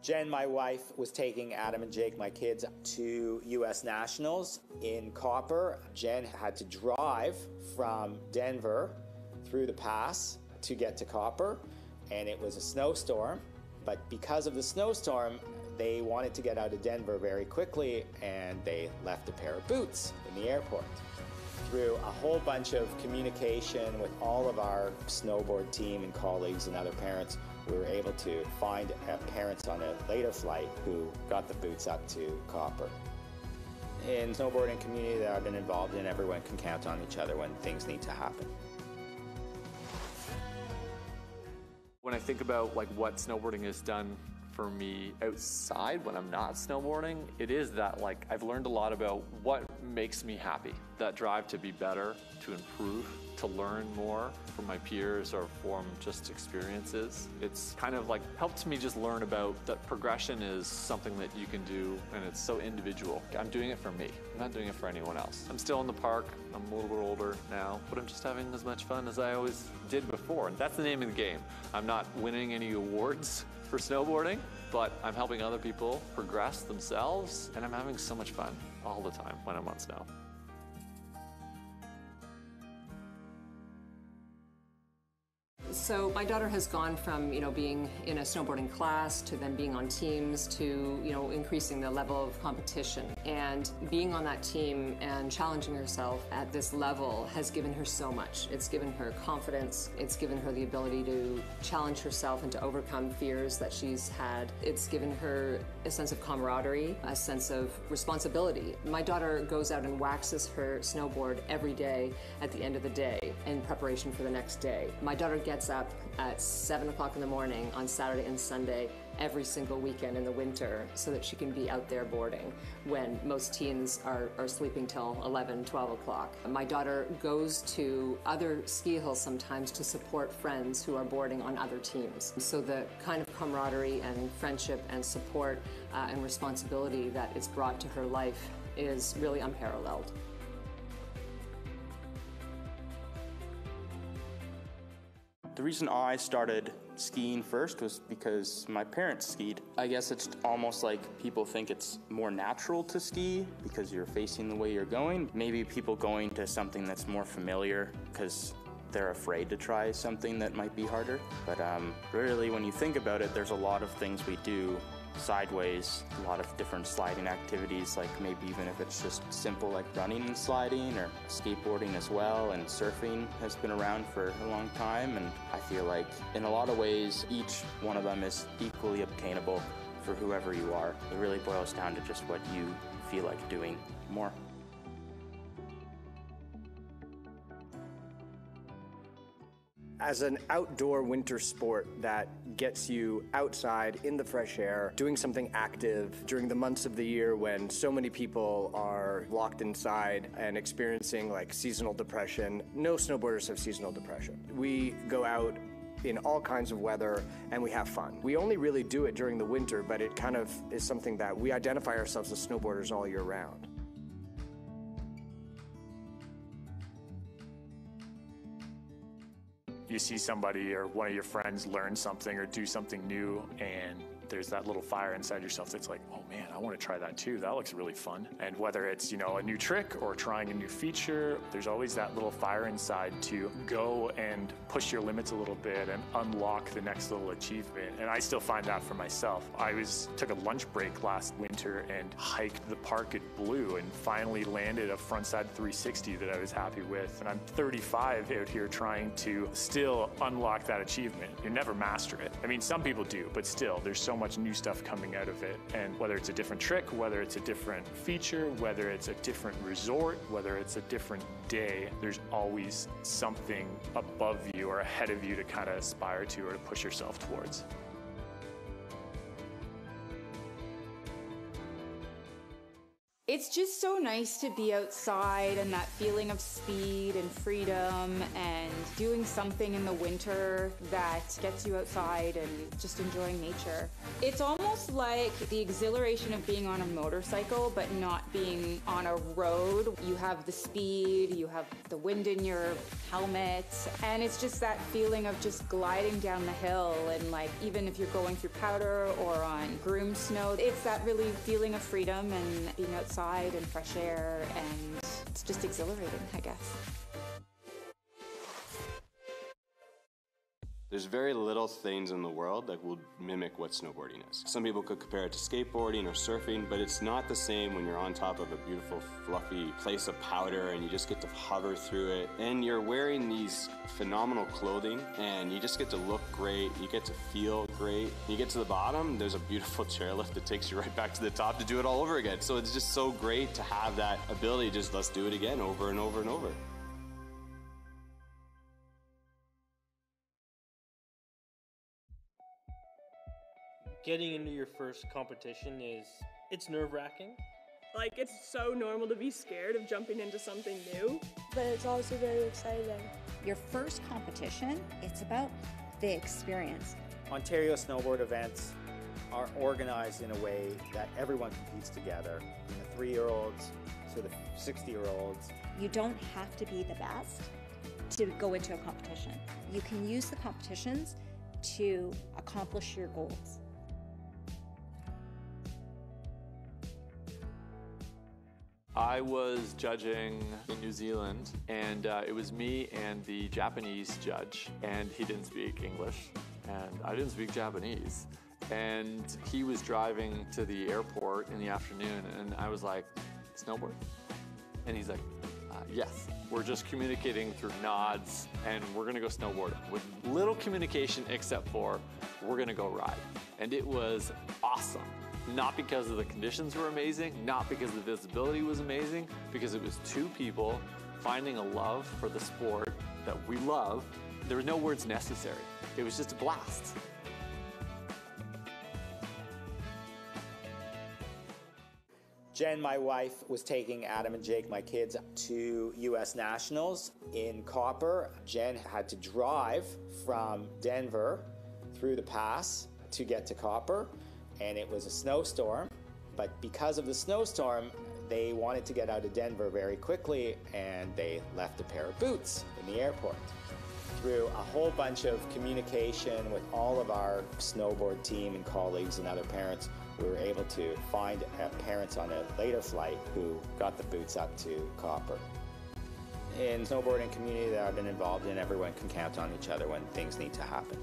Speaker 5: Jen, my wife, was taking Adam and Jake, my kids, to U.S. Nationals in Copper. Jen had to drive from Denver through the pass to get to Copper, and it was a snowstorm. But because of the snowstorm, they wanted to get out of Denver very quickly, and they left a pair of boots in the airport. Through a whole bunch of communication with all of our snowboard team and colleagues and other parents, we were able to find parents on a later flight who got the boots up to Copper. In the snowboarding community that I've been involved in, everyone can count on each other when things need to happen.
Speaker 4: When I think about what snowboarding has done for me outside when I'm not snowboarding, it is that I've learned a lot about what makes me happy. That drive to be better, to improve, to learn more from my peers or from just experiences. It's kind of helped me just learn about that progression is something that you can do, and it's so individual. I'm doing it for me. I'm not doing it for anyone else. I'm still in the park. I'm a little bit older now, but I'm just having as much fun as I always did before. And that's the name of the game. I'm not winning any awards for snowboarding, but I'm helping other people progress themselves, and I'm having so much fun all the time when I'm on snow.
Speaker 14: So my daughter has gone from, being in a snowboarding class to then being on teams to, increasing the level of competition. And being on that team and challenging herself at this level has given her so much. It's given her confidence. It's given her the ability to challenge herself and to overcome fears that she's had. It's given her a sense of camaraderie, a sense of responsibility. My daughter goes out and waxes her snowboard every day at the end of the day in preparation for the next day. My daughter gets up at 7 o'clock in the morning on Saturday and Sunday every single weekend in the winter so that she can be out there boarding when most teens are sleeping till 11, 12 o'clock. My daughter goes to other ski hills sometimes to support friends who are boarding on other teams. So the kind of camaraderie and friendship and support and responsibility that it's brought to her life is really unparalleled.
Speaker 7: The reason I started skiing first was because my parents skied. I guess it's almost like people think it's more natural to ski because you're facing the way you're going. Maybe people going to something that's more familiar because they're afraid to try something that might be harder. But really, when you think about it, there's a lot of things we do sideways, a lot of different sliding activities, like maybe even if it's just simple like running and sliding, or skateboarding as well, and surfing has been around for a long time. And I feel like in a lot of ways each one of them is equally obtainable for whoever you are. It really boils down to just what you feel like doing more.
Speaker 15: As an outdoor winter sport that gets you outside in the fresh air, doing something active during the months of the year when so many people are locked inside and experiencing like seasonal depression. No snowboarders have seasonal depression. We go out in all kinds of weather and we have fun. We only really do it during the winter, but it kind of is something that we identify ourselves as snowboarders all year round.
Speaker 13: You see somebody or one of your friends learn something or do something new, and there's that little fire inside yourself that's like, oh man, I want to try that too. That looks really fun. And whether it's, a new trick or trying a new feature, there's always that little fire inside to go and push your limits a little bit and unlock the next little achievement. And I still find that for myself. I took a lunch break last winter and hiked the park at Blue and finally landed a frontside 360 that I was happy with. And I'm 35 out here trying to still unlock that achievement. You never master it. I mean, some people do, but still, there's so much new stuff coming out of it. And whether it's a different trick, whether it's a different feature, whether it's a different resort, whether it's a different day, there's always something above you or ahead of you to kind of aspire to or to push yourself towards.
Speaker 18: It's just so nice to be outside and that feeling of speed and freedom and doing something in the winter that gets you outside and just enjoying nature. It's almost like the exhilaration of being on a motorcycle but not being on a road. You have the speed, you have the wind in your helmet, and it's just that feeling of just gliding down the hill, and like even if you're going through powder or on groomed snow, it's that really feeling of freedom and being outside and fresh air, and it's just exhilarating, I guess.
Speaker 16: There's very little things in the world that will mimic what snowboarding is. Some people could compare it to skateboarding or surfing, but it's not the same when you're on top of a beautiful, fluffy place of powder and you just get to hover through it. And you're wearing these phenomenal clothing and you just get to look great, you get to feel great. You get to the bottom, there's a beautiful chairlift that takes you right back to the top to do it all over again. So it's just so great to have that ability, just let's do it again over and over and over.
Speaker 23: Getting into your first competition it's nerve-wracking.
Speaker 2: Like, it's so normal to be scared of jumping into something new,
Speaker 1: but it's also very exciting.
Speaker 11: Your first competition, it's about the experience.
Speaker 5: Ontario snowboard events are organized in a way that everyone competes together, from the 3-year-olds to the 60-year-olds.
Speaker 11: You don't have to be the best to go into a competition. You can use the competitions to accomplish your goals.
Speaker 4: I was judging in New Zealand, and it was me and the Japanese judge, and he didn't speak English, and I didn't speak Japanese. And he was driving to the airport in the afternoon, and I was like, snowboard? And he's like, yes. We're just communicating through nods, and we're gonna go snowboarding with little communication except for we're gonna go ride. And it was awesome. Not because of the conditions were amazing, not because the visibility was amazing, because it was two people finding a love for the sport that we love. There were no words necessary. It was just a blast.
Speaker 5: Jen, my wife, was taking Adam and Jake, my kids, to U.S. Nationals in Copper. Jen had to drive from Denver through the pass to get to Copper, and it was a snowstorm. But because of the snowstorm, they wanted to get out of Denver very quickly, and they left a pair of boots in the airport. Through a whole bunch of communication with all of our snowboard team and colleagues and other parents, we were able to find parents on a later flight who got the boots up to Copper. In the snowboarding community that I've been involved in, everyone can count on each other when things need to happen.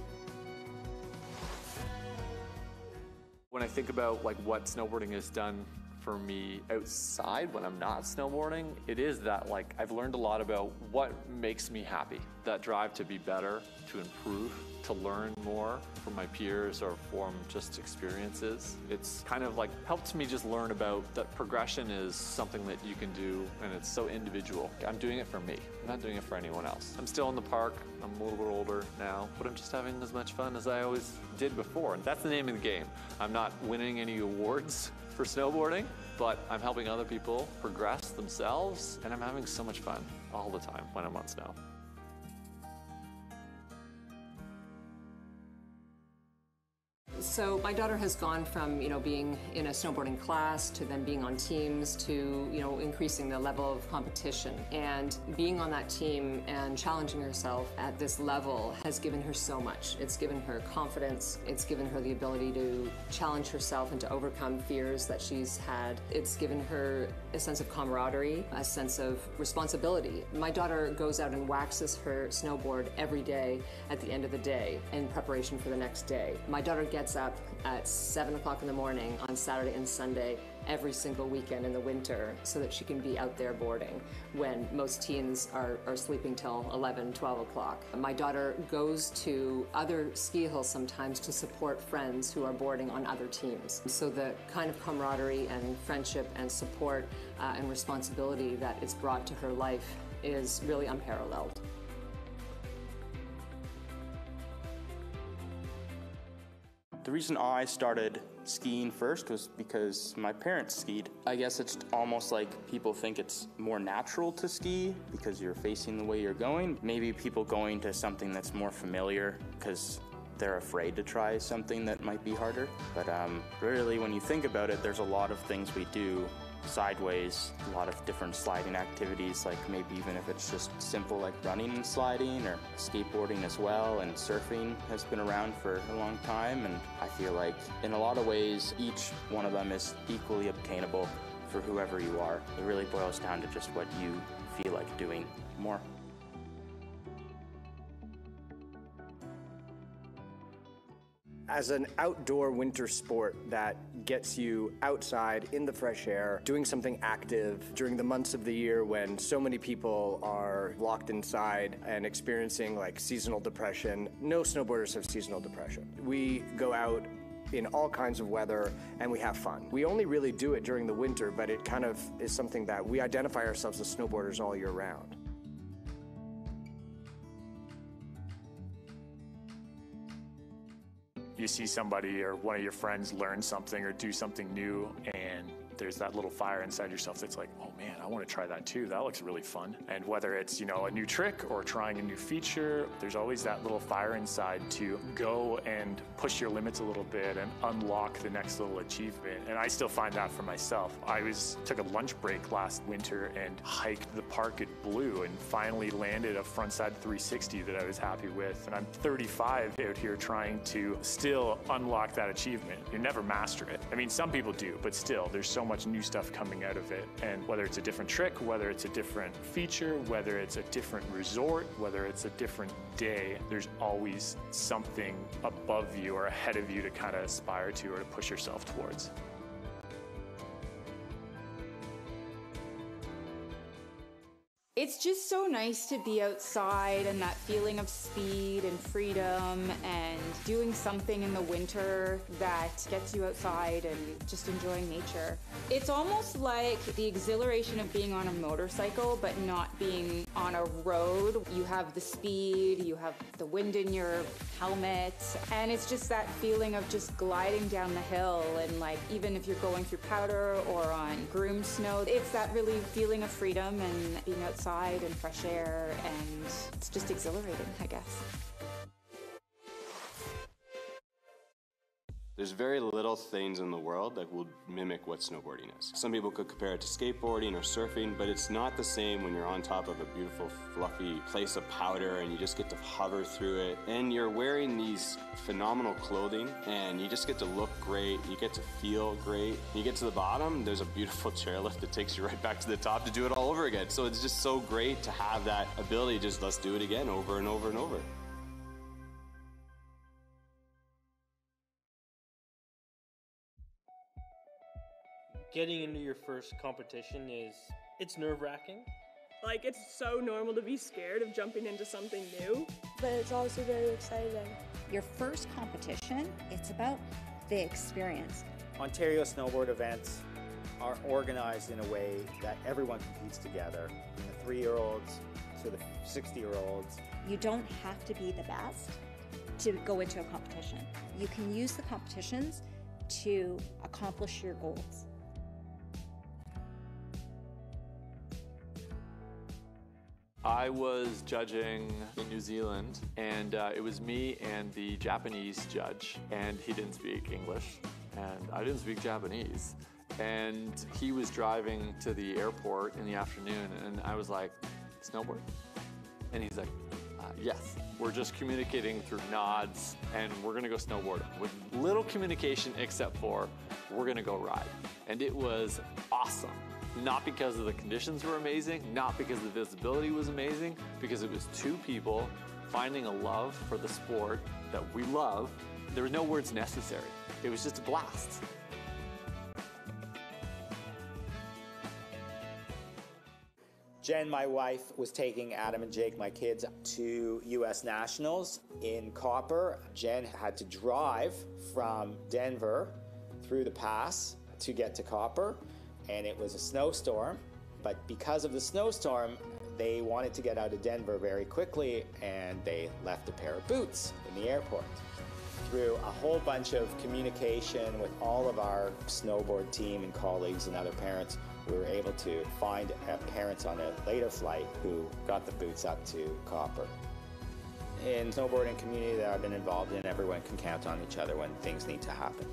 Speaker 4: When I think about what snowboarding has done for me outside when I'm not snowboarding, it is that I've learned a lot about what makes me happy. That drive to be better, to improve, to learn more from my peers or from just experiences. It's kind of helped me just learn about that progression is something that you can do, and it's so individual. I'm doing it for me. I'm not doing it for anyone else. I'm still in the park. I'm a little bit older now, but I'm just having as much fun as I always did before. And that's the name of the game. I'm not winning any awards for snowboarding, but I'm helping other people progress themselves, and I'm having so much fun all the time when I'm on snow.
Speaker 14: So my daughter has gone from, being in a snowboarding class to then being on teams to, increasing the level of competition. And being on that team and challenging herself at this level has given her so much. It's given her confidence. It's given her the ability to challenge herself and to overcome fears that she's had. It's given her a sense of camaraderie, a sense of responsibility. My daughter goes out and waxes her snowboard every day at the end of the day in preparation for the next day. My daughter gets up at 7 o'clock in the morning on Saturday and Sunday every single weekend in the winter so that she can be out there boarding when most teens are sleeping till 11, 12 o'clock. My daughter goes to other ski hills sometimes to support friends who are boarding on other teams. So the kind of camaraderie and friendship and support and responsibility that it's brought to her life is really unparalleled.
Speaker 7: The reason I started skiing first was because my parents skied. I guess it's almost like people think it's more natural to ski because you're facing the way you're going. Maybe people going to something that's more familiar because they're afraid to try something that might be harder. But really, when you think about it, there's a lot of things we do sideways, a lot of different sliding activities, like maybe even if it's just simple like running and sliding, or skateboarding as well, and surfing has been around for a long time, and I feel like in a lot of ways each one of them is equally obtainable for whoever you are. It really boils down to just what you feel like doing more.
Speaker 15: As an outdoor winter sport that gets you outside in the fresh air, doing something active during the months of the year when so many people are locked inside and experiencing seasonal depression. No snowboarders have seasonal depression. We go out in all kinds of weather and we have fun. We only really do it during the winter, but it kind of is something that we identify ourselves as snowboarders all year round.
Speaker 13: You see somebody or one of your friends learn something or do something new, and there's that little fire inside yourself that's like, oh man, I want to try that too. That looks really fun. And whether it's, a new trick or trying a new feature, there's always that little fire inside to go and push your limits a little bit and unlock the next little achievement. And I still find that for myself. I took a lunch break last winter and hiked the park at Blue and finally landed a frontside 360 that I was happy with. And I'm 35 out here trying to still unlock that achievement. You never master it. I mean, some people do, but still, there's so much new stuff coming out of it. And whether it's a different trick, whether it's a different feature, whether it's a different resort, whether it's a different day, there's always something above you or ahead of you to kind of aspire to or to push yourself towards.
Speaker 18: It's just so nice to be outside and that feeling of speed and freedom and doing something in the winter that gets you outside and just enjoying nature. It's almost like the exhilaration of being on a motorcycle but not being on a road. You have the speed, you have the wind in your helmet, and it's just that feeling of just gliding down the hill, and like even if you're going through powder or on groomed snow, it's that really feeling of freedom and being outside and fresh air, and it's just exhilarating, I guess.
Speaker 16: There's very little things in the world that will mimic what snowboarding is. Some people could compare it to skateboarding or surfing, but it's not the same when you're on top of a beautiful, fluffy place of powder and you just get to hover through it. And you're wearing these phenomenal clothing and you just get to look great, you get to feel great. You get to the bottom, there's a beautiful chairlift that takes you right back to the top to do it all over again. So it's just so great to have that ability, just let's do it again over and over and over.
Speaker 23: Getting into your first competition it's nerve-wracking.
Speaker 2: Like, it's so normal to be scared of jumping into something new,
Speaker 1: but it's also very exciting.
Speaker 11: Your first competition, it's about the experience.
Speaker 5: Ontario snowboard events are organized in a way that everyone competes together, from the 3-year-olds to the 60-year-olds.
Speaker 11: You don't have to be the best to go into a competition. You can use the competitions to accomplish your goals.
Speaker 4: I was judging in New Zealand, and it was me and the Japanese judge, and he didn't speak English, and I didn't speak Japanese. And he was driving to the airport in the afternoon, and I was like, snowboard? And he's like, yes. We're just communicating through nods, and we're gonna go snowboard with little communication except for, we're gonna go ride. And it was awesome. Not because of the conditions were amazing, not because the visibility was amazing, because it was two people finding a love for the sport that we love. There were no words necessary. It was just a blast.
Speaker 5: Jen, my wife, was taking Adam and Jake, my kids, to U.S. Nationals in Copper. Jen had to drive from Denver through the pass to get to Copper. And it was a snowstorm, but because of the snowstorm, they wanted to get out of Denver very quickly, and they left a pair of boots in the airport. Through a whole bunch of communication with all of our snowboard team and colleagues and other parents, we were able to find parents on a later flight who got the boots up to Copper. In the snowboarding community that I've been involved in, everyone can count on each other when things need to happen.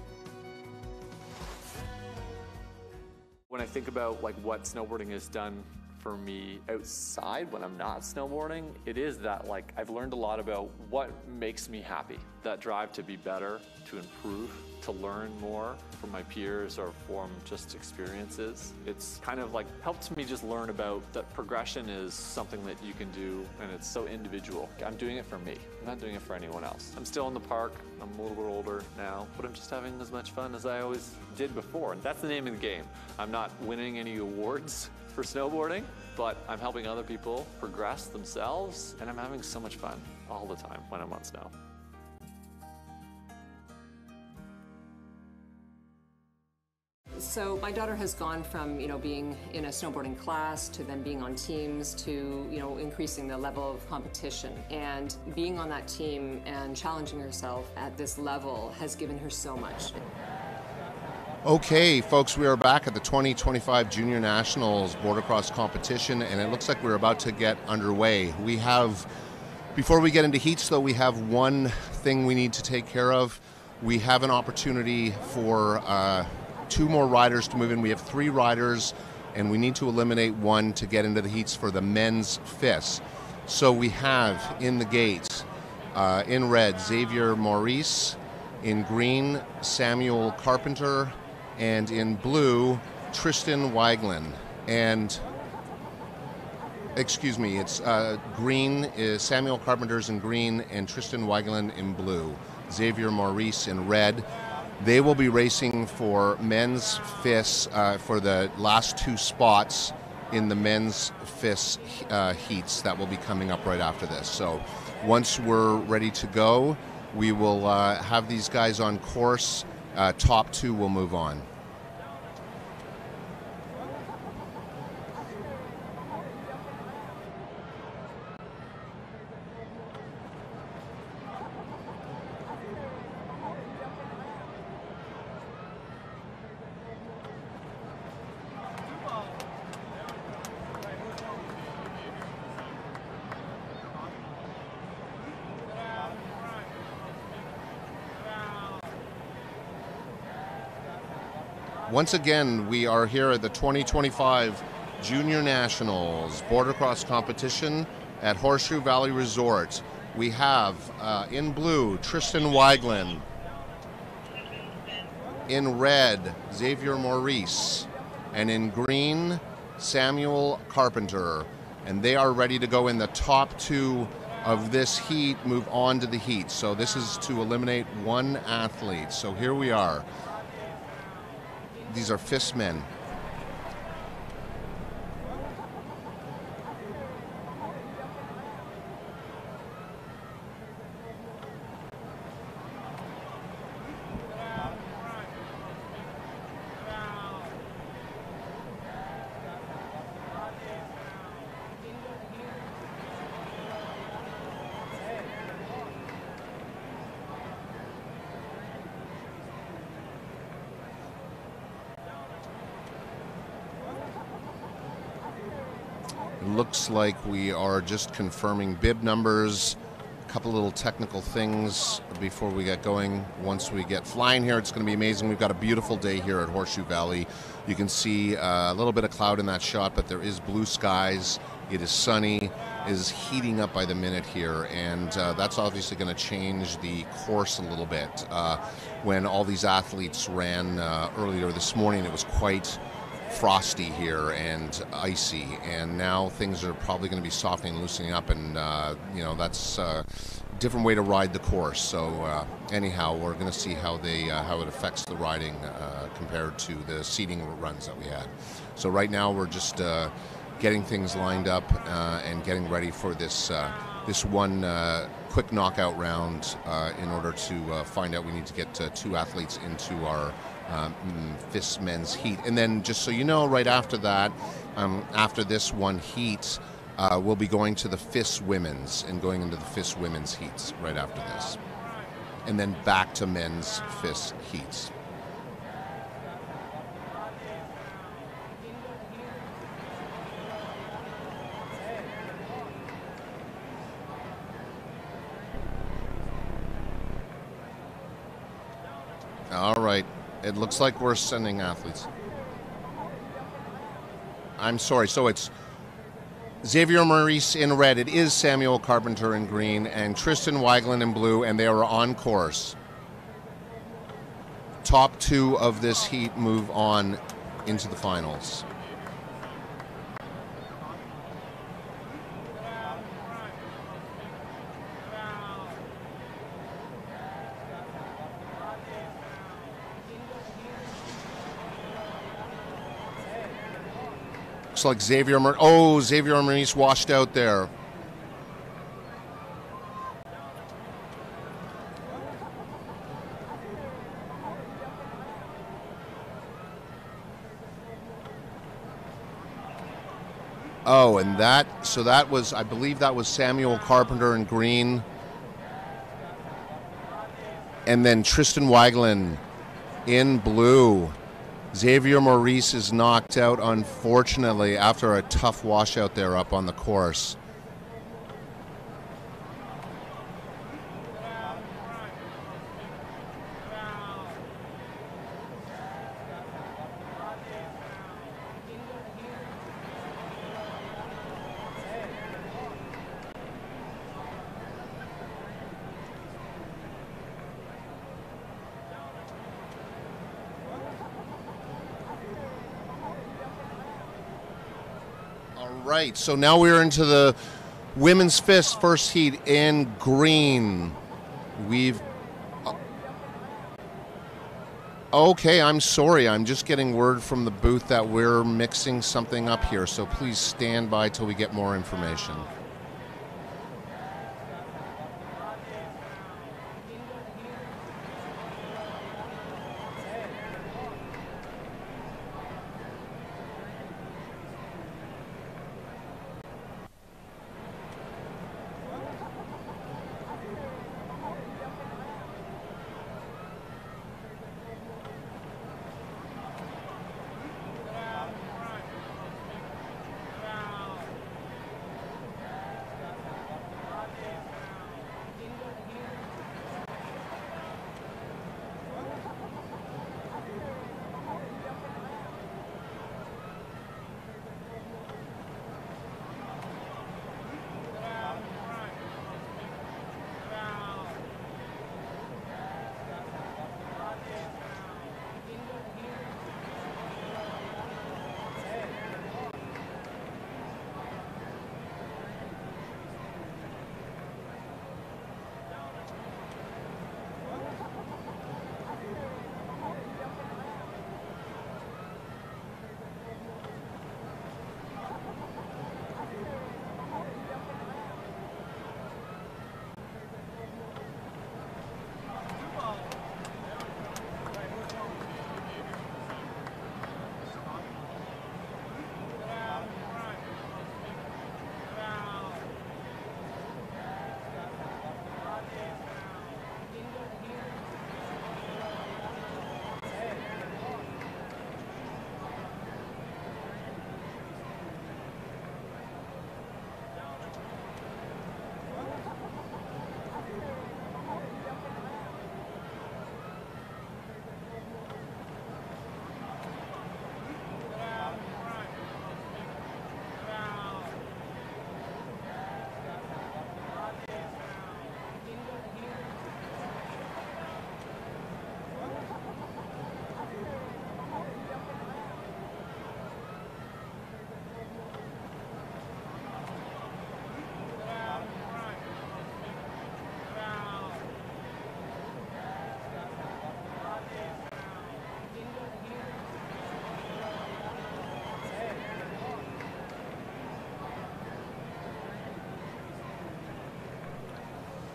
Speaker 4: When I think about like what snowboarding has done for me outside when I'm not snowboarding, it is that like I've learned a lot about what makes me happy. That drive to be better, to improve, to learn more from my peers or from just experiences. It's kind of like helped me just learn about that progression is something that you can do, and it's so individual. I'm doing it for me. I'm not doing it for anyone else. I'm still in the park. I'm a little bit older now, but I'm just having as much fun as I always did before. And that's the name of the game. I'm not winning any awards for snowboarding, but I'm helping other people progress themselves, and I'm having so much fun all the time when I'm on snow.
Speaker 14: So my daughter has gone from, being in a snowboarding class to then being on teams to, increasing the level of competition. And being on that team and challenging herself at this level has given her so much.
Speaker 6: Okay, folks, we are back at the 2025 Junior Nationals Border Cross competition, and it looks like we're about to get underway. Before we get into heats, though, we have one thing we need to take care of. We have an opportunity for 2 more riders to move in. We have 3 riders, and we need to eliminate 1 to get into the heats for the men's FIS. So we have in the gate, in red, Xavier Maurice, in green, Samuel Carpenter, and in blue, Tristan Weiglin, and excuse me, it's green is Samuel Carpenter's in green and Tristan Weiglin in blue. Xavier Maurice in red. They will be racing for men's FIS for the last 2 spots in the men's FIS heats that will be coming up right after this. So once we're ready to go, we will have these guys on course. Top 2 will move on. Once again, we are here at the 2025 Junior Nationals Border Cross competition at Horseshoe Valley Resort. We have in blue Tristan Weiglin, in red Xavier Maurice, and in green Samuel Carpenter. And they are ready to go in the top 2 of this heat, move on to the heat. So this is to eliminate 1 athlete. So here we are. These are FIS men. Looks like we are just confirming bib numbers, a couple little technical things before we get going. Once we get flying here, it's going to be amazing. We've got a beautiful day here at Horseshoe Valley. You can see a little bit of cloud in that shot, but there is blue skies. It is sunny. It is heating up by the minute here, and that's obviously going to change the course a little bit. When all these athletes ran earlier this morning, it was quite frosty here and icy, and now things are probably going to be softening and loosening up, and you know, that's a different way to ride the course. So anyhow, we're going to see how it affects the riding compared to the seeding runs that we had. So right now we're just getting things lined up and getting ready for this one quick knockout round in order to find out. We need to get 2 athletes into our FIS men's heat. And then, just so you know, right after that, after this one heat, we'll be going to the FIS women's and going into the FIS women's heats right after this. And then back to men's FIS heats. All right. It looks like we're sending athletes. I'm sorry. So it's Xavier Maurice in red. It is Samuel Carpenter in green and Tristan Weiglin in blue, and they are on course. Top 2 of this heat move on into the finals. Looks like Xavier Maurice washed out there. Oh, and that was, I believe that was Samuel Carpenter in green. And then Tristan Weiglin in blue. Xavier Maurice is knocked out, unfortunately, after a tough washout there up on the course. right, so now we're into the women's fist first heat in green. We've... Okay, I'm sorry. I'm just getting word from the booth that we're mixing something up here, so please stand by till we get more information.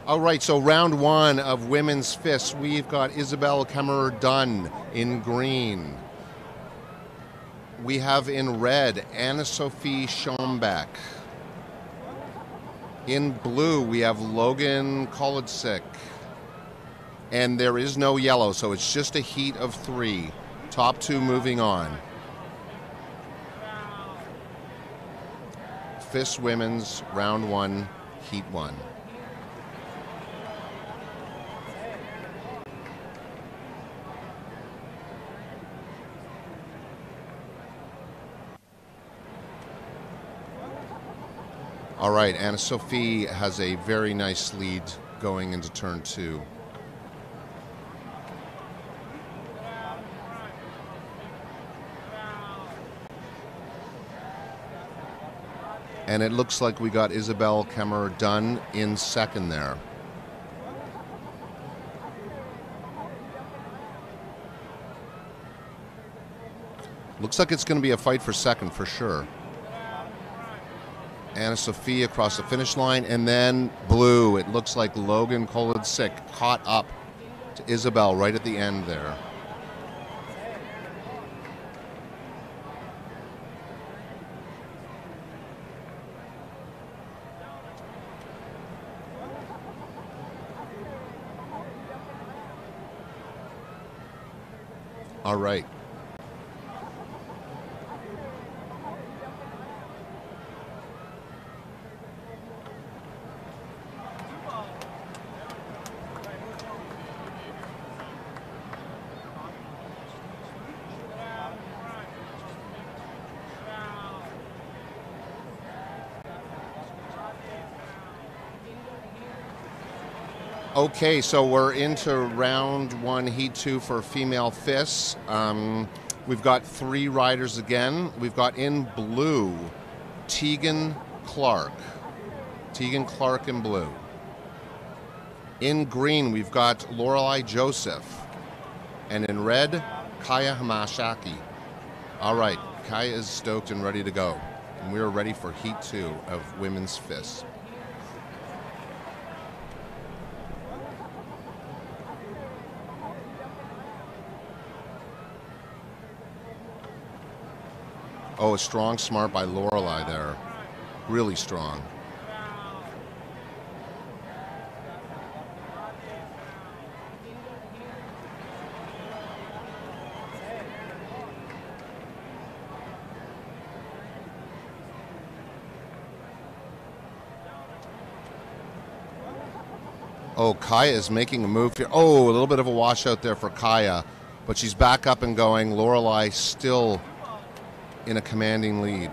Speaker 6: All right, so round one of women's fists. We've got Isabel Kemmerer-Dunn in green. We have in red Anna-Sophie Schombeck. In blue, we have Logan Kolodzik. And there is no yellow, so it's just a heat of 3. Top 2 moving on. Fist women's, round 1, heat 1. All right, Anna-Sophie has a very nice lead going into turn 2. And it looks like we got Isabel Kemmerer-Dunn in second there. Looks like it's going to be a fight for second for sure. Anna-Sophie across the finish line, and then blue. It looks like Logan Kolodzik caught up to Isabel right at the end there. All right. Okay, so we're into round 1, heat 2 for female fists. We've got 3 riders again. We've got in blue Tegan Clark. Tegan Clark in blue. In green, we've got Lorelei Joseph. And in red, Kaya Hamashaki. All right, Kaya is stoked and ready to go. And we are ready for Heat 2 of Women's Fists. Oh, a strong smart by Lorelei there. Really strong. Oh, Kaya is making a move here. Oh, a little bit of a washout there for Kaya, but she's back up and going. Lorelei still in a commanding lead.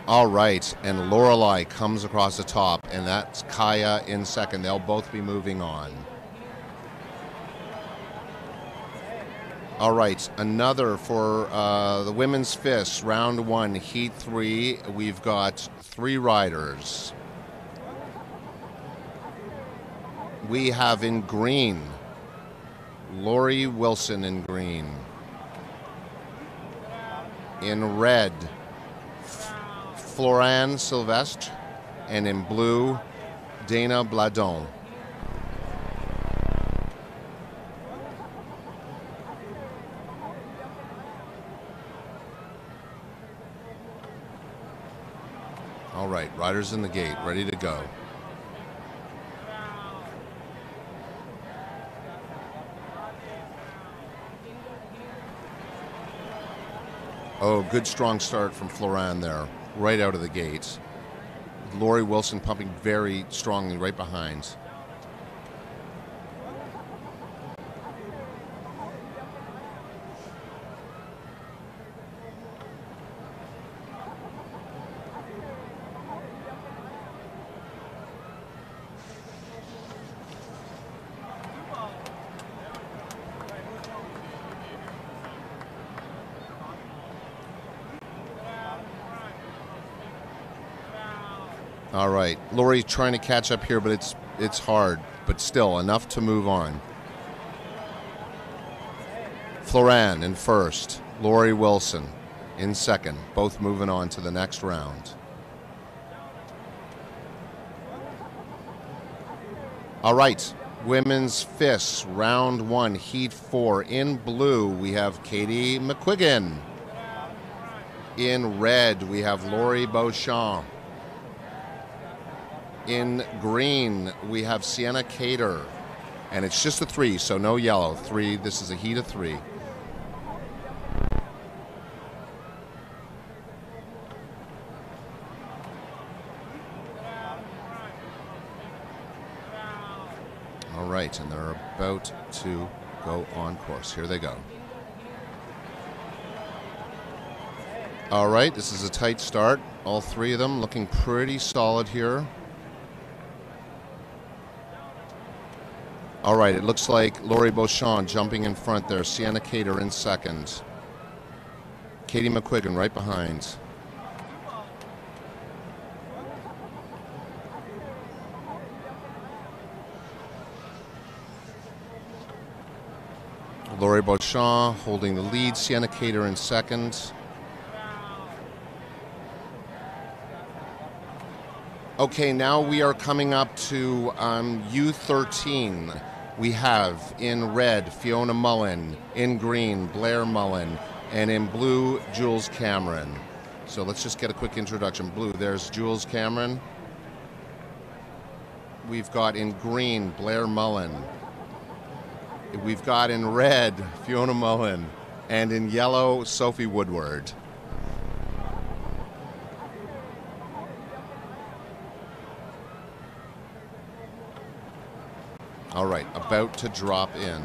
Speaker 6: All right, and Lorelei comes across the top, and that's Kaya in second. They'll both be moving on. All right, another for the Women's Fists, round 1, Heat 3. We've got 3 riders. We have in green, Lori Wilson in green. In red, Florane Sylvestre. And in blue, Dana Bladon. All right, riders in the gate, ready to go. Oh, good strong start from Florane there, right out of the gates. Lori Wilson pumping very strongly right behind. All right, Lori's trying to catch up here, but it's hard, but still enough to move on. Florane in first, Lori Wilson in second, both moving on to the next round. All right, Women's Fists, round 1, Heat 4. In blue, we have Katie McQuiggan. In red, we have Lori Beauchamp. In green, we have Sienna Cater. And it's just a 3, so no yellow. 3, this is a heat of 3. All right, and they're about to go on course. Here they go. All right, this is a tight start. All 3 of them looking pretty solid here. All right, it looks like Lori Beauchamp jumping in front there. Sienna Cater in second. Katie McQuiggan right behind. Lori Beauchamp holding the lead. Sienna Cater in second. Okay, now we are coming up to U13. We have in red Fiona Mullen, in green Blair Mullen, and in blue Jules Cameron. So let's just get a quick introduction. Blue, there's Jules Cameron. We've got in green Blair Mullen. We've got in red Fiona Mullen, and in yellow Sophie Woodward. All right, about to drop in.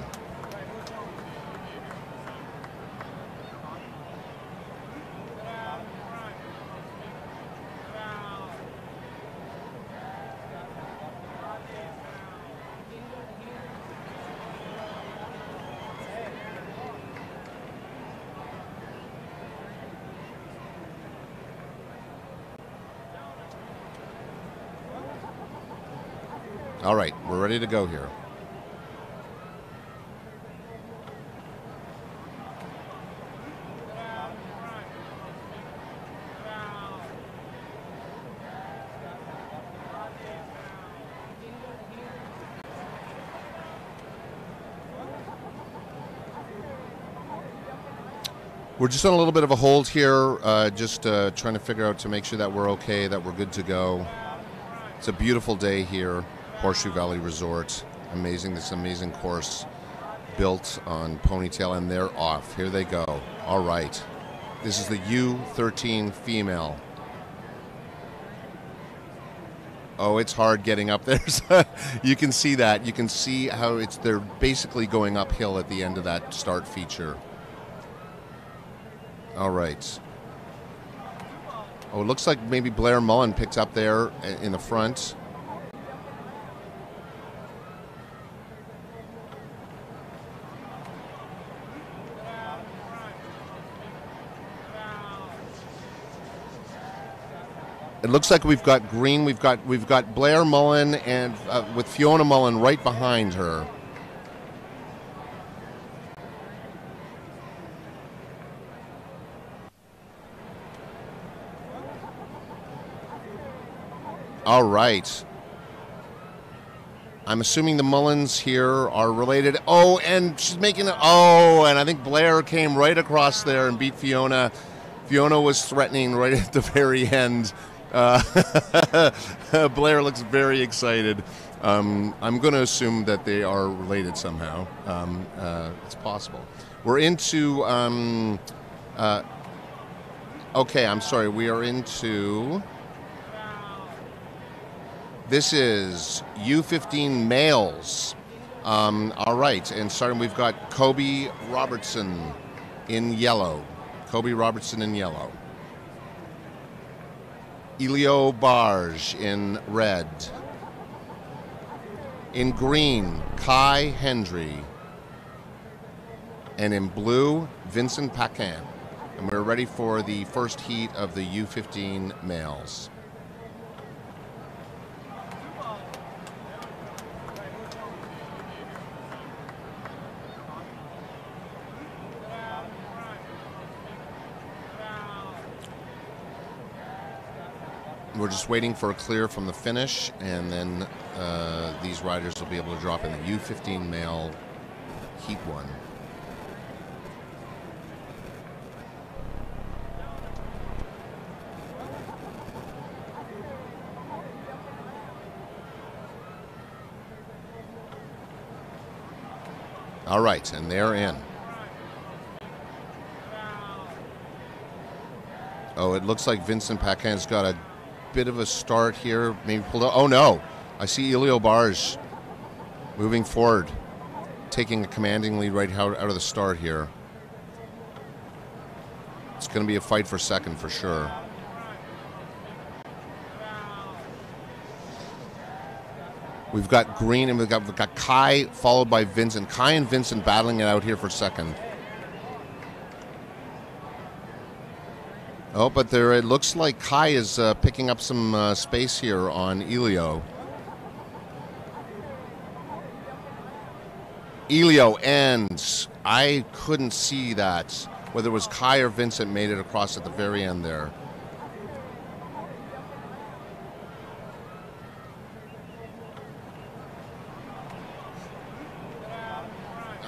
Speaker 3: All right, we're ready to go here. We're just on a little bit of a hold here, just trying to figure out to make sure that we're okay, that we're good to go. It's a beautiful day here, Horseshoe Valley Resort. Amazing, this amazing course built on Ponytail, and they're off. Here they go. All right. This is the U13 female. Oh, it's hard getting up there. You can see that. You can see how they're basically going uphill at the end of that start feature. All right. Oh, it looks like maybe Blair Mullen picked up there in the front. It looks like we've got green. We've got Blair Mullen and with Fiona Mullen right behind her. All right. I'm assuming the Mullins here are related. Oh, and she's making it. Oh, and I think Blair came right across there and beat Fiona. Fiona was threatening right at the very end. Blair looks very excited. I'm going to assume that they are related somehow. It's possible. We're into. Okay, I'm sorry. We are into. This is U15 males. All right, and starting, we've got Kobe Robertson in yellow. Kobe Robertson in yellow. Elio Barge in red. In green, Kai Hendry. And in blue, Vincent Paquin. And we're ready for the first heat of the U15 males. We're just waiting for a clear from the finish, and then these riders will be able to drop in the U15 male Heat 1. All right, and they're in. Oh, it looks like Vincent Paquin's got a bit of a start here, maybe pulled out. Oh no, I see Elio Barge moving forward, taking a commanding lead right out of the start here. It's going to be a fight for second for sure. We've got green and we've got Kai followed by Vincent. Kai and Vincent battling it out here for second. Oh, but there it looks like Kai is picking up some space here on Elio. Elio ends. I couldn't see that. Whether it was Kai or Vincent made it across at the very end there.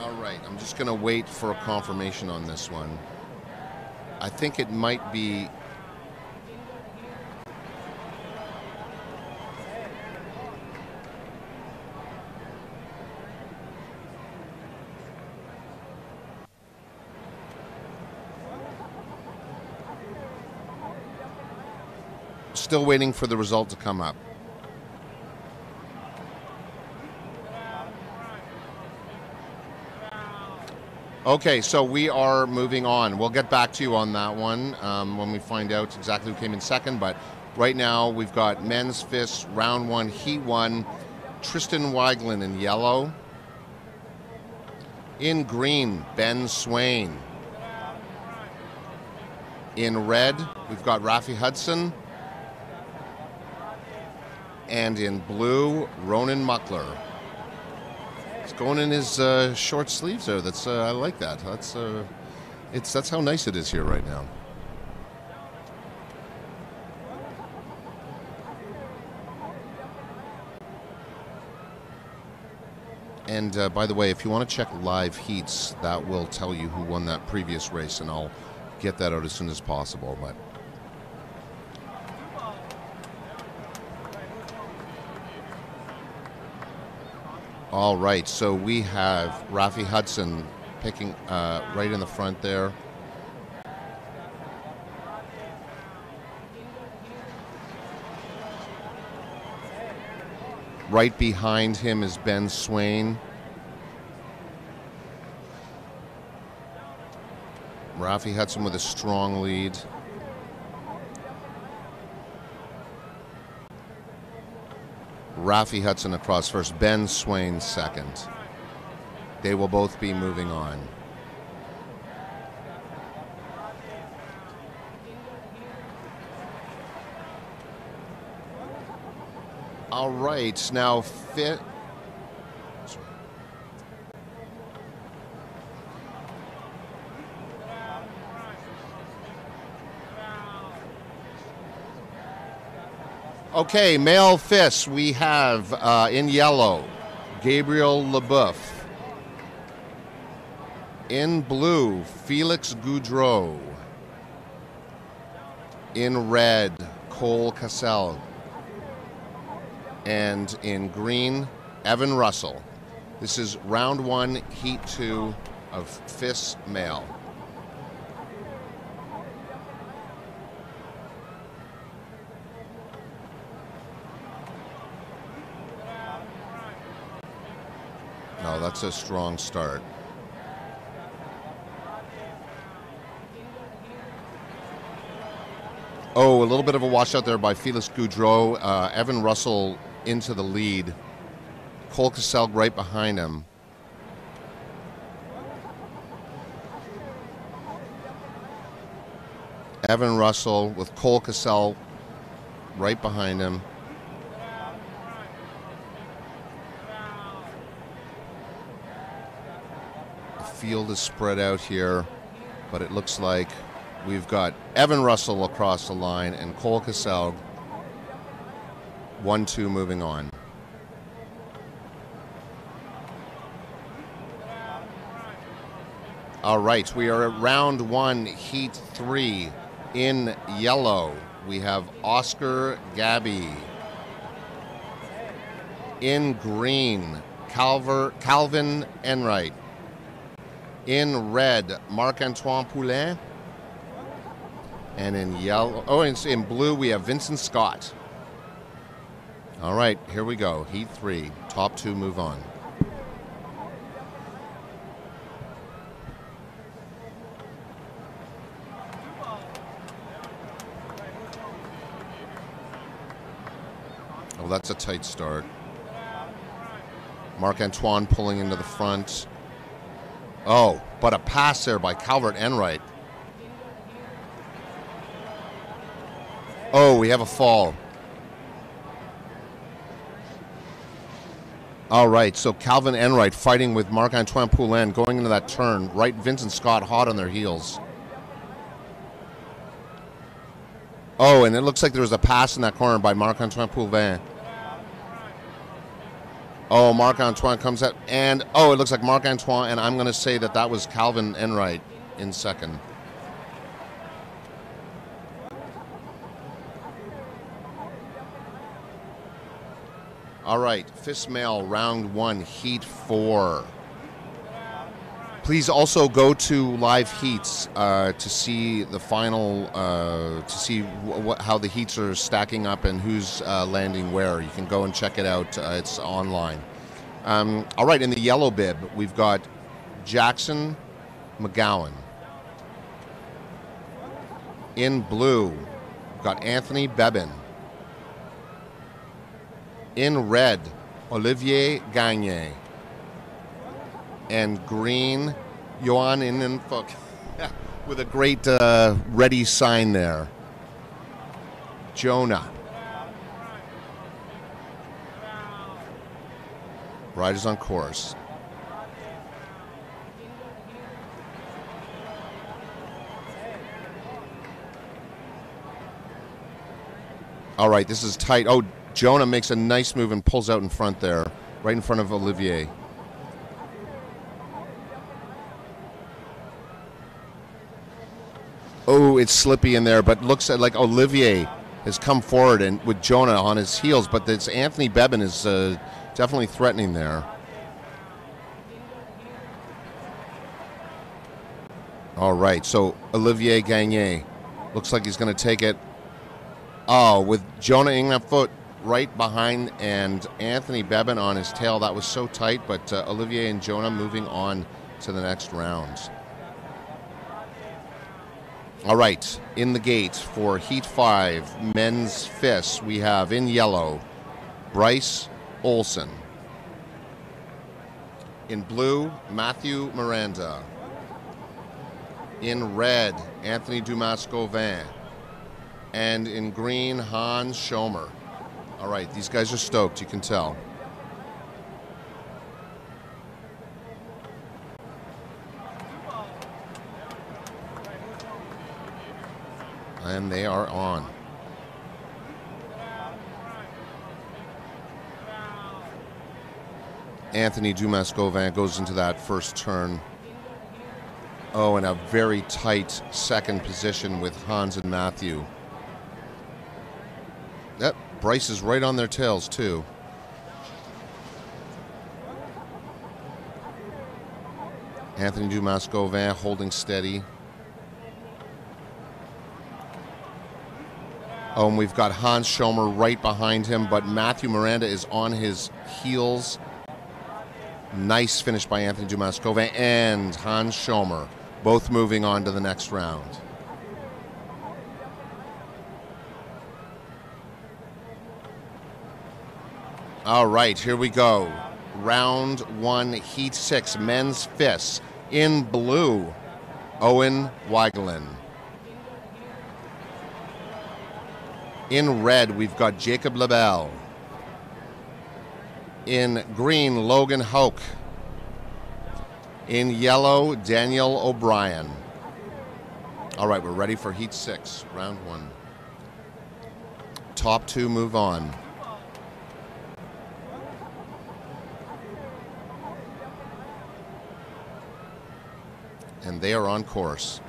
Speaker 3: All right, I'm just going to wait for a confirmation on this one. I think it might be. Still waiting for the result to come up. Okay, so we are moving on. We'll get back to you on that one when we find out exactly who came in second. But right now, we've got men's fists, round one, heat one. Tristan Weiglin in yellow. In green, Ben Swain. In red, we've got Rafi Hudson. And in blue, Ronan Muckler. It's going in his short sleeves there. That's I like that. That's how nice it is here right now. And by the way, if you want to check live heats, that will tell you who won that previous race, and I'll get that out as soon as possible. But all right, so we have Rafi Hudson picking right in the front there. Right behind him is Ben Swain. Rafi Hudson with a strong lead. Rafi Hudson across first, Ben Swain second. They will both be moving on. All right, now okay, male fists, we have in yellow, Gabriel Leboeuf. In blue, Felix Goudreau. In red, Cole Cassel. And in green, Evan Russell. This is round 1, heat 2 of fists male. No, that's a strong start. Oh, a little bit of a washout there by Felix Goudreau. Evan Russell into the lead. Cole Cassel right behind him. Evan Russell with Cole Cassel right behind him. The field is spread out here, but it looks like we've got Evan Russell across the line and Cole Cassel 1-2 moving on. All right, we are at round 1, heat 3. In yellow, we have Oscar Gabby. In green, Calvin Enright. In red, Marc-Antoine Poulin. And in yellow, in blue, we have Vincent Scott. All right, here we go. Heat 3. Top 2 move on. Oh, that's a tight start. Marc-Antoine pulling into the front. Oh, but a pass there by Calvert Enright. Oh, we have a fall. All right, so Calvin Enright fighting with Marc-Antoine Poulin going into that turn. Right, Vincent Scott hot on their heels. Oh, and it looks like there was a pass in that corner by Marc-Antoine Poulin. Oh, Marc-Antoine comes out, and oh, it looks like Marc-Antoine, and I'm going to say that that was Calvin Enright in second. All right, fist male, round 1, heat 4. Please also go to live heats to see the final, to see how the heats are stacking up and who's landing where. You can go and check it out. It's online. All right, in the yellow bib, we've got Jackson McGowan. In blue, we've got Anthony Bebin. In red, Olivier Gagne. And green, Johan Innenfok with a great ready sign there. Jonah. Riders on course. All right, this is tight. Oh, Jonah makes a nice move and pulls out in front there, right in front of Olivier. Oh, it's slippy in there, but looks like Olivier has come forward and with Jonah on his heels, but it's Anthony Bebin is definitely threatening there. All right, so Olivier Gagné looks like he's going to take it. Oh, with Jonah Ingnafoot right behind and Anthony Bebin on his tail. That was so tight, but Olivier and Jonah moving on to the next round. All right, in the gate for Heat 5, men's fists, we have in yellow, Bryce Olson. In blue, Matthew Miranda. In red, Anthony Dumas-Gauvin. And in green, Hans Schomer. All right, these guys are stoked, you can tell. And they are on. Anthony Dumas-Gauvin goes into that first turn. Oh, and a very tight second position with Hans and Matthew. Yep, Bryce is right on their tails, too. Anthony Dumas-Gauvin holding steady. Oh, and we've got Hans Schomer right behind him, but Matthew Miranda is on his heels. Nice finish by Anthony Dumas-Gauvin and Hans Schomer, both moving on to the next round. All right, here we go. Round 1, Heat 6, men's fists. In blue, Owen Weigelin. In red, we've got Jacob Lebel. In green, Logan Hoke. In yellow, Daniel O'Brien. All right, we're ready for Heat 6, round 1. Top 2 move on. And they are on course.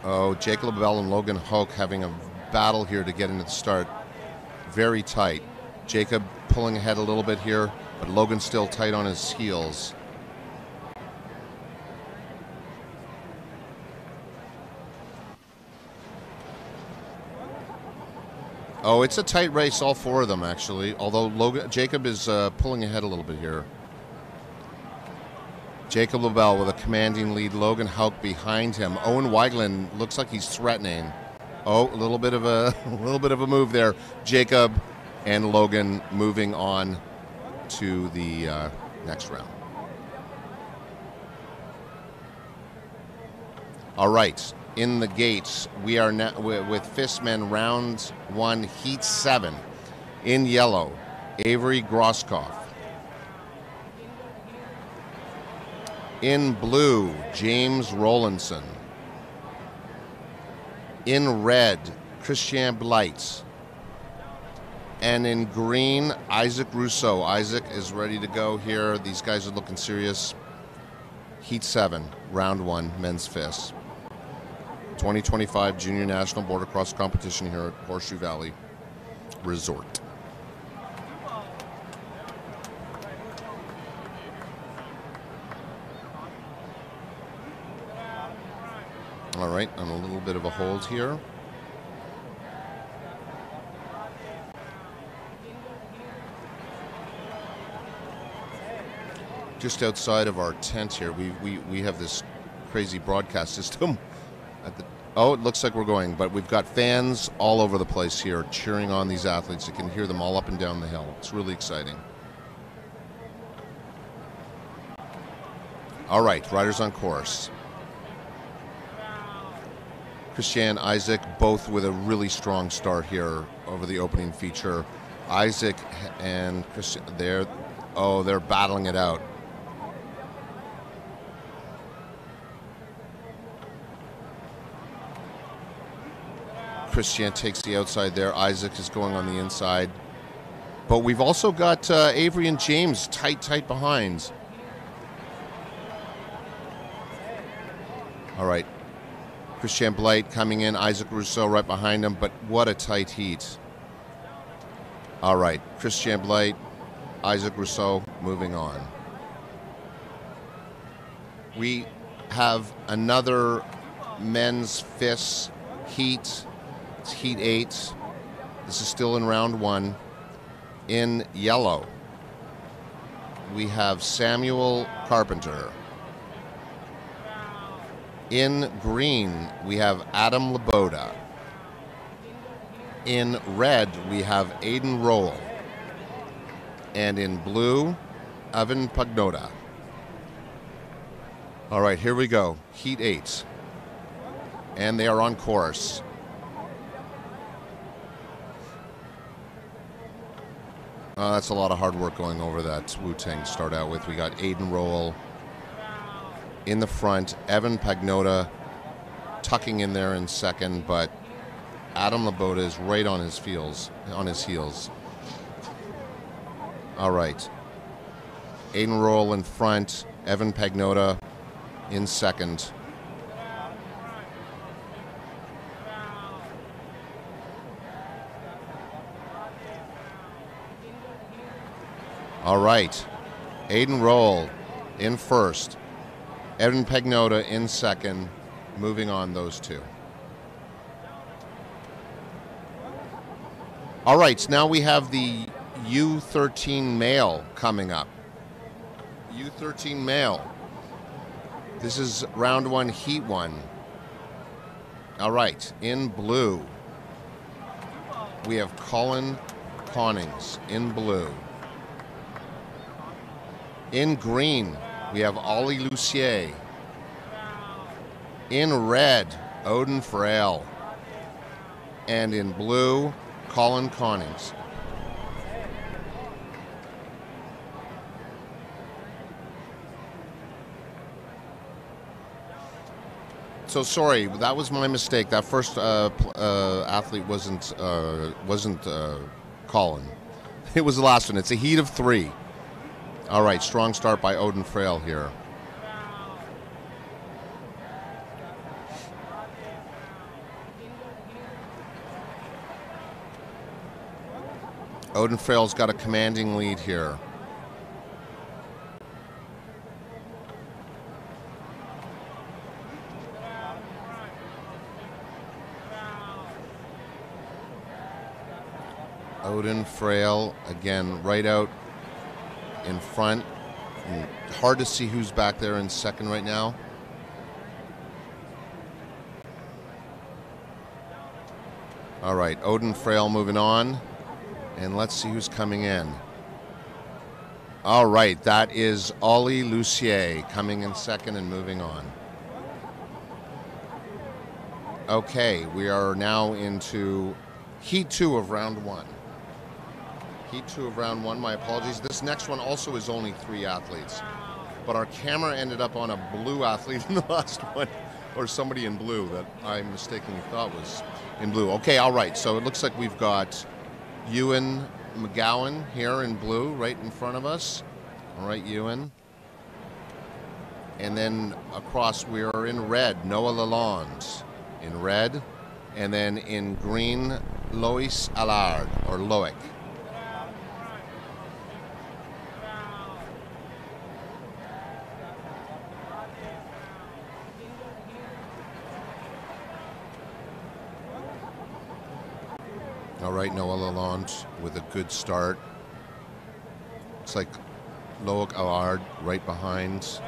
Speaker 3: Oh, Jake LaBelle and Logan Hoke having a battle here to get into the start. Very tight. Jacob pulling ahead a little bit here, but Logan still tight on his heels. Oh, it's a tight race, all four of them, actually. Although Jacob is pulling ahead a little bit here. Jacob LaBelle with a commanding lead. Logan Hoke behind him. Owen Weigelin looks like he's threatening. Oh, a little bit of a move there. Jacob and Logan moving on to the next round. All right, in the gates, we are now with Fistmen round 1, Heat 7. In yellow, Avery Grosskopf. In blue, James Rowlandson. In red, Christian Blight. And in green, Isaac Rousseau. Isaac is ready to go here. These guys are looking serious. Heat 7, round 1, men's fists. 2025 Junior National Border Cross competition here at Horseshoe Valley Resort. All right, on a little bit of a hold here. Just outside of our tent here, we have this crazy broadcast system. Oh, it looks like we're going, but we've got fans all over the place here cheering on these athletes. You can hear them all up and down the hill. It's really exciting. All right, riders on course. Christian, Isaac, both with a really strong start here over the opening feature. Isaac and Christian, they're battling it out. Christian takes the outside there. Isaac is going on the inside. But we've also got Avery and James tight behind. All right. Christian Blight coming in. Isaac Rousseau right behind him. But what a tight heat. All right. Christian Blight, Isaac Rousseau moving on. We have another men's FIS heat. It's Heat 8. This is still in round 1. In yellow, we have Samuel Carpenter. In green, we have Adam Laboda. In red, we have Aiden Roll. And in blue, Evan Pagnotta. All right, here we go. Heat 8. And they are on course. That's a lot of hard work going over that Wu-Tang to start out with. We got Aiden Roll in the front. Evan Pagnotta tucking in there in second, but Adam Laboda is right on his heels. All right. Aiden Roll in front. Evan Pagnotta in second. All right. Aiden Roll in first. Evan Pagnotta in second. Moving on, those two. All right, so now we have the U13 male coming up. U13 male. This is round 1, heat 1. All right, in blue, we have Colin Connings in blue. In green, we have Ollie Lucier. In red, Odin Frail. And in blue, Colin Connings. So sorry, that was my mistake. That first athlete wasn't Colin. It was the last one. It's a heat of 3. All right, strong start by Odin Frail here. Odin Frail's got a commanding lead here. Odin Frail, again, right out in front. And hard to see who's back there in second right now. All right, Odin Frail moving on. And let's see who's coming in. All right, that is Ollie Lucier coming in second and moving on. Okay, we are now into heat 2 of round 1. Heat 2 of round 1, my apologies. This next one also is only 3 athletes. But our camera ended up on a blue athlete in the last one. Or somebody in blue that I mistakenly thought was in blue. Okay, all right, so it looks like we've got Ewan McGowan here in blue right in front of us. All right, Ewan. And then across we are in red, Noah Lalonde in red. And then in green, Lois Allard, or Loic. All right, Noah Lalonde with a good start. Looks like Loic Allard right behind.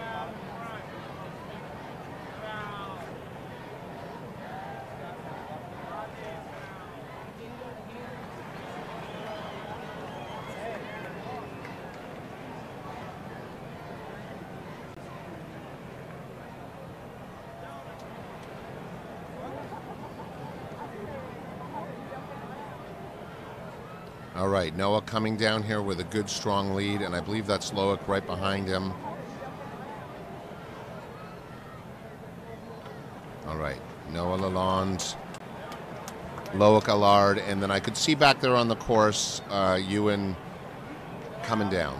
Speaker 3: All right, Noah coming down here with a good, strong lead, and I believe that's Loic right behind him. All right, Noah Lalonde, Loic Allard, and then I could see back there on the course, Ewan coming down.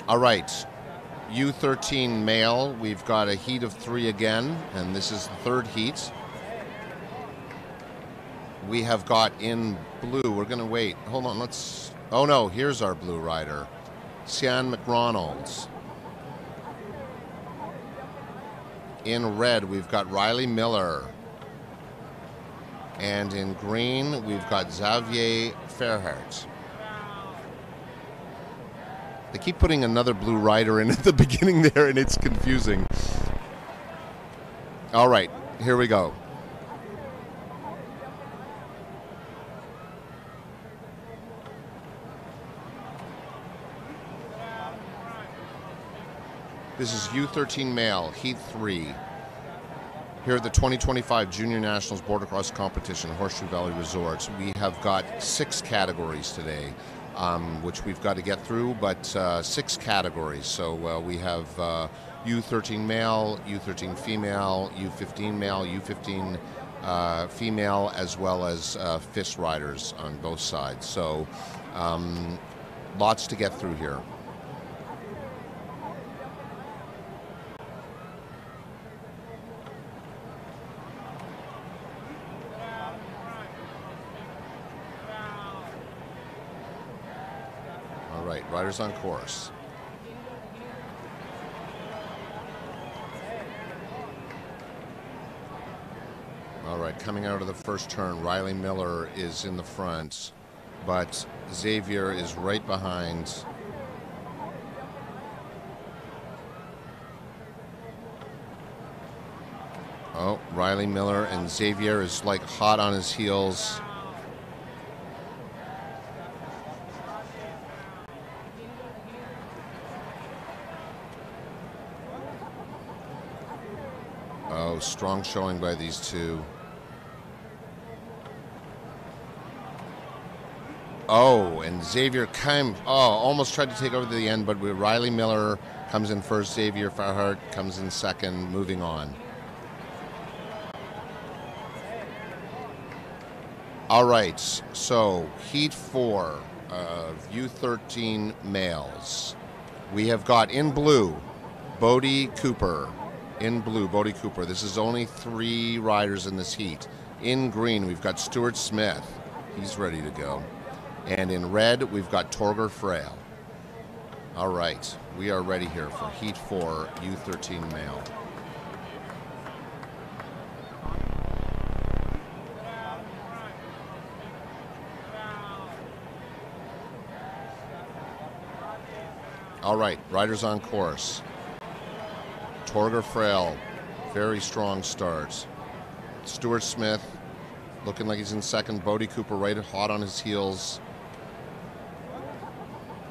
Speaker 3: All right, U13 male, we've got a heat of 3 again, and this is the 3rd heat. We have got in blue, we're going to wait. Hold on, let's... Oh no, here's our blue rider, Sian McRonalds. In red, we've got Riley Miller. And in green, we've got Xavier Fairhart. They keep putting another blue rider in at the beginning there, and it's confusing. All right, here we go. This is U13 male, heat 3. Here at the 2025 Junior Nationals Border Cross Competition, Horseshoe Valley Resorts. We have got 6 categories today, which we've got to get through, but 6 categories. So we have U13 male, U13 female, U15 male, U15 female, as well as FIS riders on both sides. So lots to get through here. All right, riders on course. All right, coming out of the first turn, Riley Miller is in the front, but Xavier is right behind. Oh, Riley Miller and Xavier is like hot on his heels. Oh, strong showing by these two. Oh, and Xavier almost tried to take over to the end, but Riley Miller comes in first, Xavier Fairhart comes in second, moving on. All right, so heat 4 of U13 males. We have got in blue, Bodie Cooper. In blue, Bodie Cooper. This is only 3 riders in this heat. In green, we've got Stuart Smith. He's ready to go. And in red, we've got Torger Frail. All right, we are ready here for heat 4, U13 male. All right, riders on course. Torger Frail, very strong start. Stuart Smith, looking like he's in second. Bodie Cooper right hot on his heels.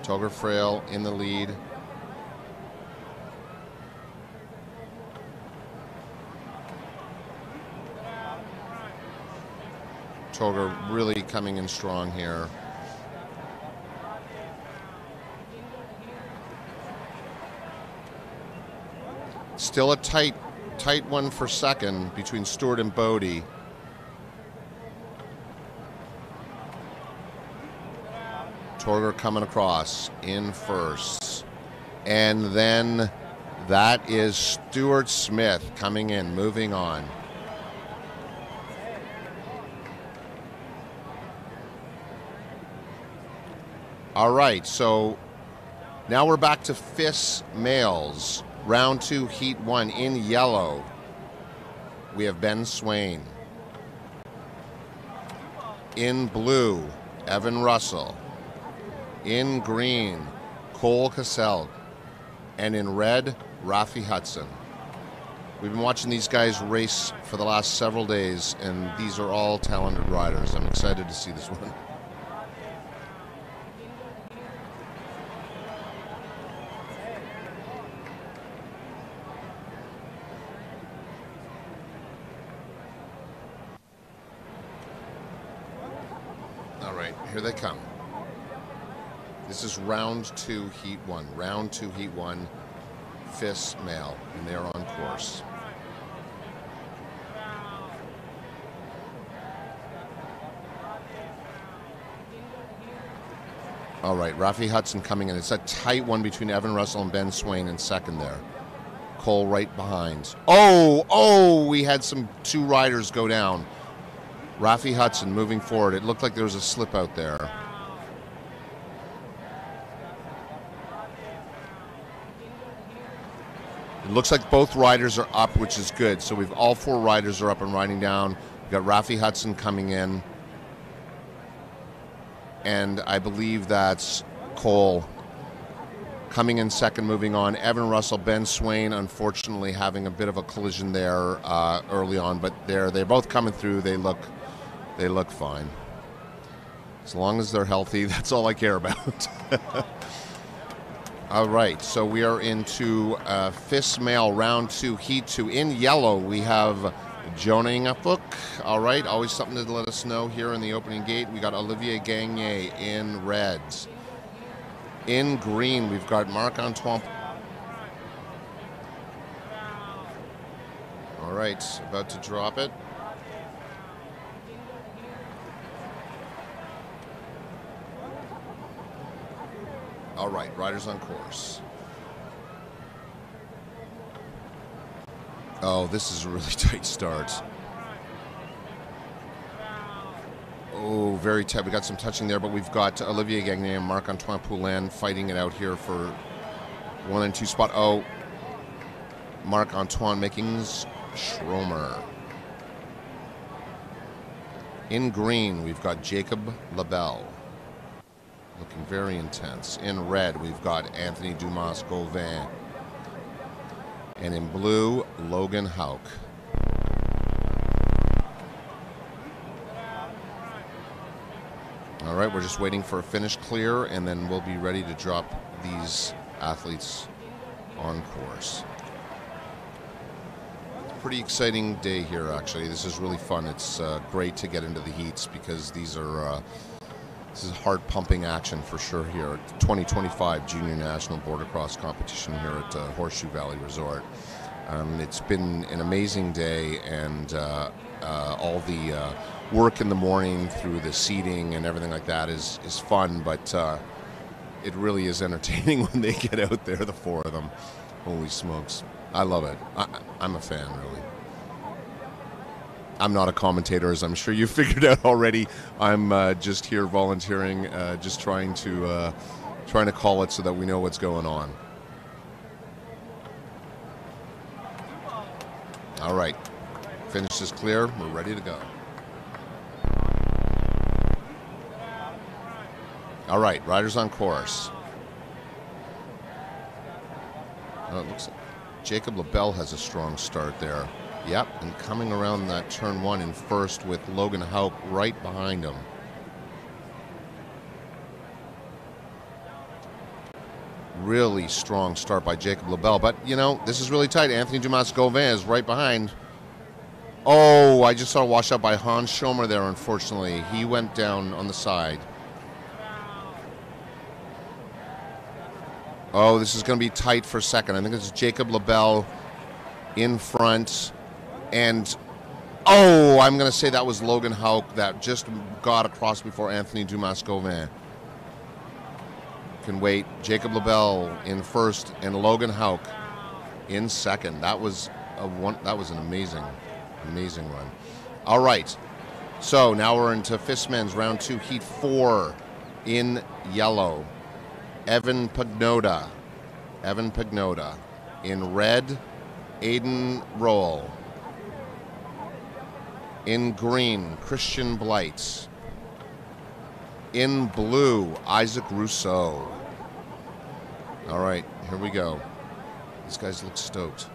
Speaker 3: Torger Frail in the lead. Torger really coming in strong here. Still a tight one for second between Stewart and Bodie. Torger coming across in first. And then that is Stuart Smith coming in, moving on. All right, so now we're back to FIS males. Round 2, heat 1. In yellow, we have Ben Swain. In blue, Evan Russell. In green, Cole Cassell. And in red, Rafi Hudson. We've been watching these guys race for the last several days, and these are all talented riders. I'm excited to see this one. here they come. This is round 2, heat 1. Round 2, heat 1, FIS male, and they're on course. All right, Rafi Hudson coming in. It's a tight one between Evan Russell and Ben Swain in second there. Cole right behind. Oh, we had 2 riders go down. Rafi Hudson moving forward. It looked like there was a slip out there. It looks like both riders are up, which is good. So we've all 4 riders are up and riding down. We've got Rafi Hudson coming in. And I believe that's Cole coming in second, moving on. Evan Russell, Ben Swain, unfortunately having a bit of a collision there early on, but they're both coming through. They look fine. As long as they're healthy, that's all I care about. All right, so we are into FIS male round 2, heat 2. In yellow, we have Jonah Ingefuk. All right, always something to let us know here in the opening gate. We got Olivier Gagné in red. In green, we've got Marc-Antoine. All right, about to drop it. All right, riders on course. Oh, this is a really tight start. Oh, very tight. We got some touching there, but we've got Olivier Gagné and Marc-Antoine Poulin fighting it out here for 1 and 2 spot. Oh, Marc-Antoine making Schromer. In green, we've got Jacob Labelle. Looking very intense. In red, we've got Anthony Dumas-Gauvin. And in blue, Logan Hauk. All right, we're just waiting for a finish clear, and then we'll be ready to drop these athletes on course. Pretty exciting day here, actually. This is really fun. It's great to get into the heats because these are this is hard pumping action for sure here at the 2025 Junior National Border Cross competition here at Horseshoe Valley Resort. It's been an amazing day, and all the work in the morning through the seating and everything like that is fun, but it really is entertaining when they get out there, the 4 of them. Holy smokes. I love it. I'm a fan, really. I'm not a commentator, as I'm sure you figured out already. I'm just here volunteering, just trying to call it so that we know what's going on. All right, finish is clear. We're ready to go. All right, riders on course. Oh, it looks like Jacob Labelle has a strong start there. Yep, and coming around that turn 1 in first with Logan Hauk right behind him. Really strong start by Jacob Labelle, but you know, this is really tight. Anthony Dumas-Gauvin is right behind. Oh, I just saw a washout by Hans Schomer there, unfortunately. He went down on the side. Oh, this is going to be tight for second. I think it's Jacob Labelle in front. And, oh, I'm going to say that was Logan Hauk that just got across before Anthony Dumas-Gauvin. Can wait. Jacob Labelle in first and Logan Hauk in second. That was an amazing run. All right. So now we're into FIS men's round 2, heat 4 in yellow. Evan Pagnotta. In red, Aiden Roll. In green, Christian Blight. In blue, Isaac Rousseau. All right, here we go. These guys look stoked.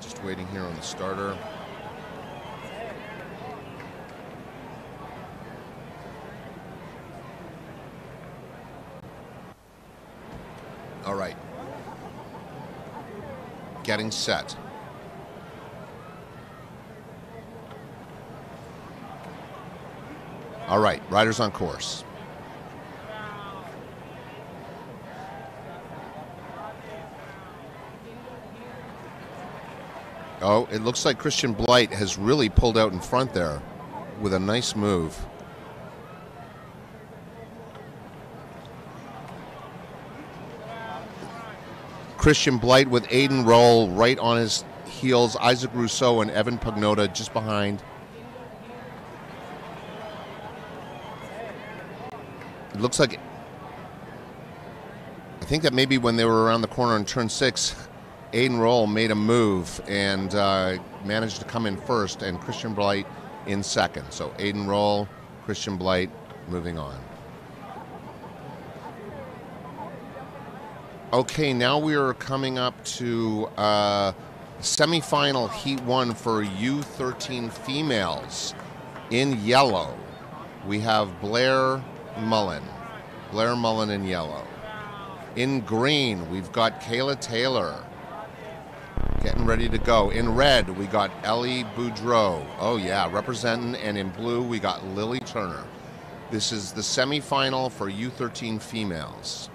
Speaker 3: Just waiting here on the starter. All right. Getting set. All right, riders on course. Oh, it looks like Christian Blight has really pulled out in front there with a nice move. Christian Blight with Aiden Roll right on his heels. Isaac Rousseau and Evan Pagnota just behind. It looks like, I think that maybe when they were around the corner in turn 6, Aiden Roll made a move and managed to come in first, and Christian Blight in second. So Aiden Roll, Christian Blight moving on. Okay, now we are coming up to semifinal Heat 1 for U13 females. In yellow, we have Blair Mullen in yellow. In green, we've got Kayla Taylor getting ready to go. In red, we got Ellie Boudreau. Oh yeah, representing. And in blue, we got Lily Turner. This is the semifinal for U13 females.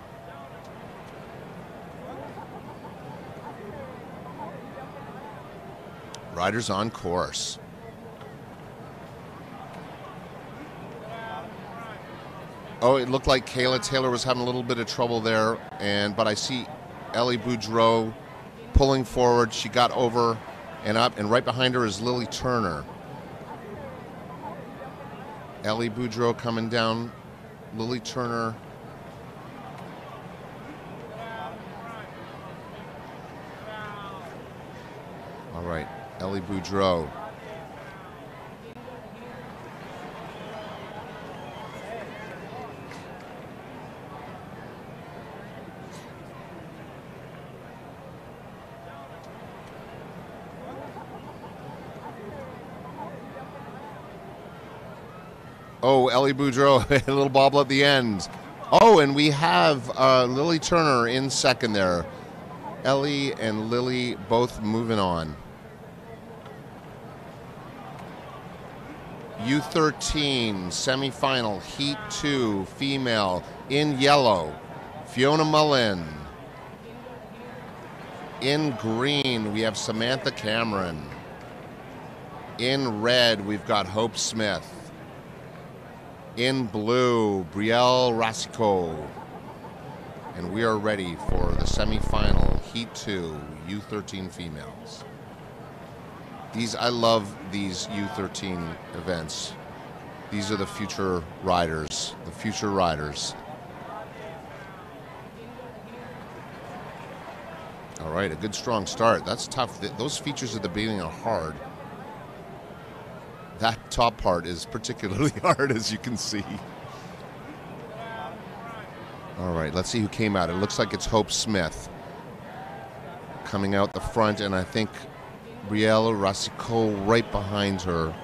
Speaker 3: Riders on course. Oh, it looked like Kayla Taylor was having a little bit of trouble there, but I see Ellie Boudreau pulling forward. She got over and up, and right behind her is Lily Turner. Ellie Boudreau coming down. Lily Turner. All right, Ellie Boudreau. Oh, Ellie Boudreau, a little bobble at the end. Oh, and we have Lily Turner in second there. Ellie and Lily both moving on. U13 semifinal, Heat 2, female. In yellow, Fiona Mullen. In green, we have Samantha Cameron. In red, we've got Hope Smith. In blue, Brielle Rasico. And we are ready for the semifinal Heat 2 U13 females. I love these U13 events. These are the future riders. The future riders. All right, a good strong start. That's tough. Those features at the beginning are hard. That top part is particularly hard, as you can see. All right, let's see who came out. It looks like it's Hope Smith coming out the front, and I think Brielle Rasico right behind her.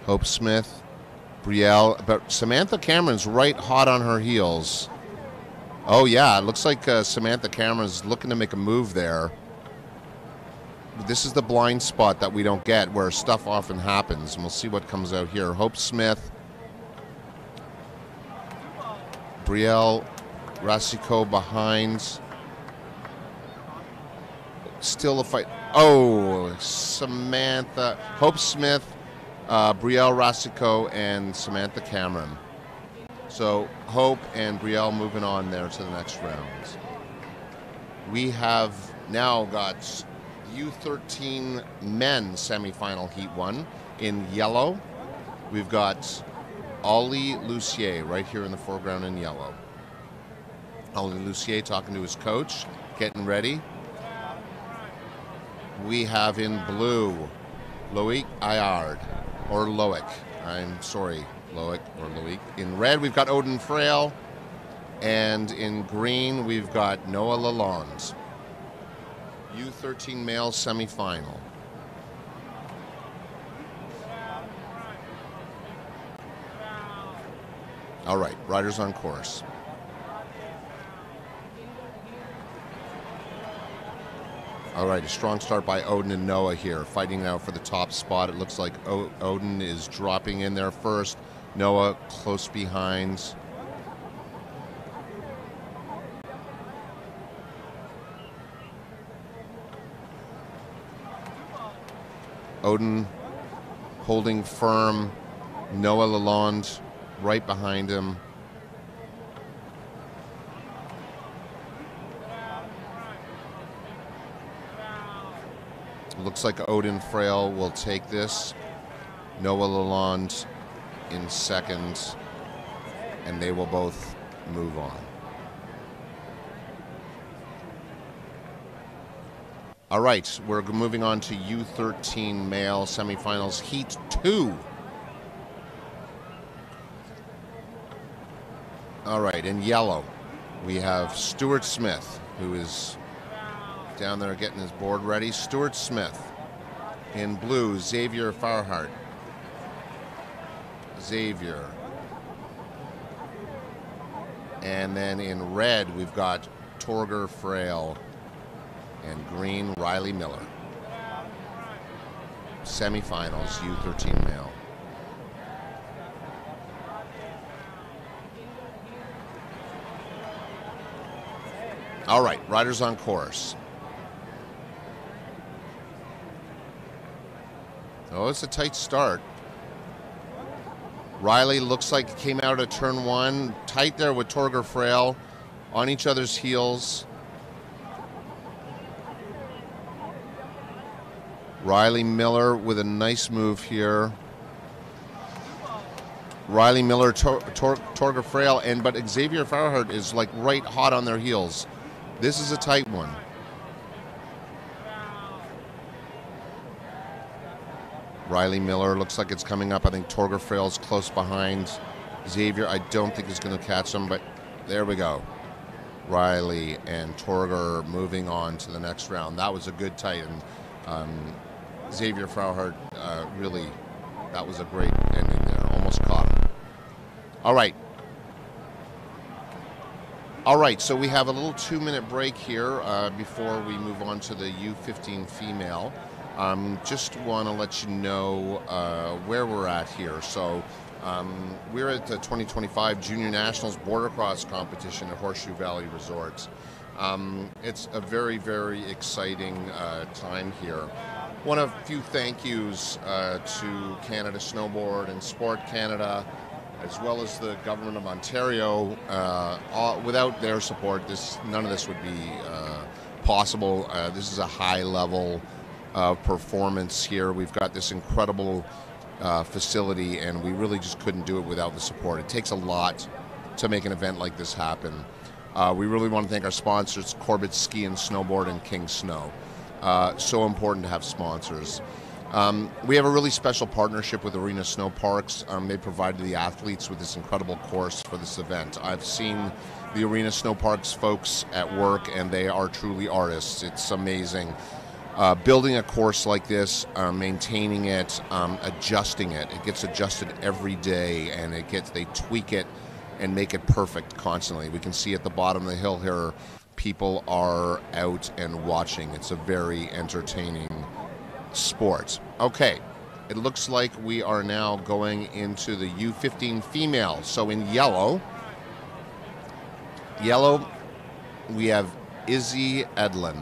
Speaker 3: Hope Smith, Brielle, but Samantha Cameron's right hot on her heels. Oh yeah, it looks like Samantha Cameron's looking to make a move there. This is the blind spot that we don't get, where stuff often happens, and we'll see what comes out here. Hope Smith, Brielle Rasico behind. Still a fight. Oh, Samantha, Hope Smith, Brielle Rasico, and Samantha Cameron. So Hope and Brielle moving on there to the next round. We have now got U13 men semifinal Heat 1. In yellow, we've got Ollie Lucier right here in the foreground in yellow. Ollie Lucier talking to his coach, getting ready. We have in blue, Loic Ayard, or Loic. I'm sorry, Loic or Loic. In red, we've got Odin Frail. And in green, we've got Noah Lalonde. U13 male semifinal. All right, riders on course. All right, a strong start by Odin and Noah here, fighting now for the top spot. It looks like Odin is dropping in there first. Noah close behind. Odin holding firm. Noah Lalonde right behind him. Looks like Odin Frail will take this. Noah Lalonde in second, and they will both move on. All right, we're moving on to U13 male semifinals, Heat 2. All right, in yellow, we have Stuart Smith, who is down there getting his board ready. Stuart Smith. In blue, Xavier Farhart. Xavier. And then in red, we've got Torger Frail. And green, Riley Miller. Semifinals, U13 male. All right, riders on course. Oh, it's a tight start. Riley looks like he came out of turn one. Tight there with Torger Frail on each other's heels. Riley Miller with a nice move here. Riley Miller, Torger Frail, but Xavier Farhart is like right hot on their heels. This is a tight one. Riley Miller looks like it's coming up. I think Torger Frail's close behind. Xavier, I don't think is going to catch him, but there we go. Riley and Torger moving on to the next round. That was a good tight, and Xavier Farhart really, that was a great ending there. Almost caught him. All right. All right, so we have a little 2-minute break here before we move on to the U15 female. Just want to let you know where we're at here. So we're at the 2025 Junior Nationals Border Cross competition at Horseshoe Valley Resort. It's a very, very exciting time here. Want a few thank yous to Canada Snowboard and Sport Canada, as well as the government of Ontario. Without their support, none of this would be possible. This is a high level of performance here. We've got this incredible facility, and we really just couldn't do it without the support. It takes a lot to make an event like this happen. We really want to thank our sponsors, Corbett Ski and Snowboard and King Snow. So important to have sponsors. We have a really special partnership with Arena Snow Parks. They provided the athletes with this incredible course for this event. I've seen the Arena Snow Parks folks at work, and they are truly artists. It's amazing. Building a course like this, maintaining it, adjusting it. It gets adjusted every day, and they tweak it and make it perfect constantly. We can see at the bottom of the hill here, people are out and watching. It's a very entertaining sport. Okay, it looks like we are now going into the U15 female. So in yellow, we have Izzy Edlin.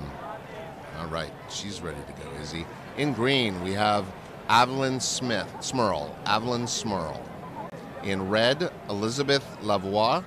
Speaker 3: All right, she's ready to go, Izzy. In green, we have Evelyn Smurl. In red, Elizabeth Lavoie.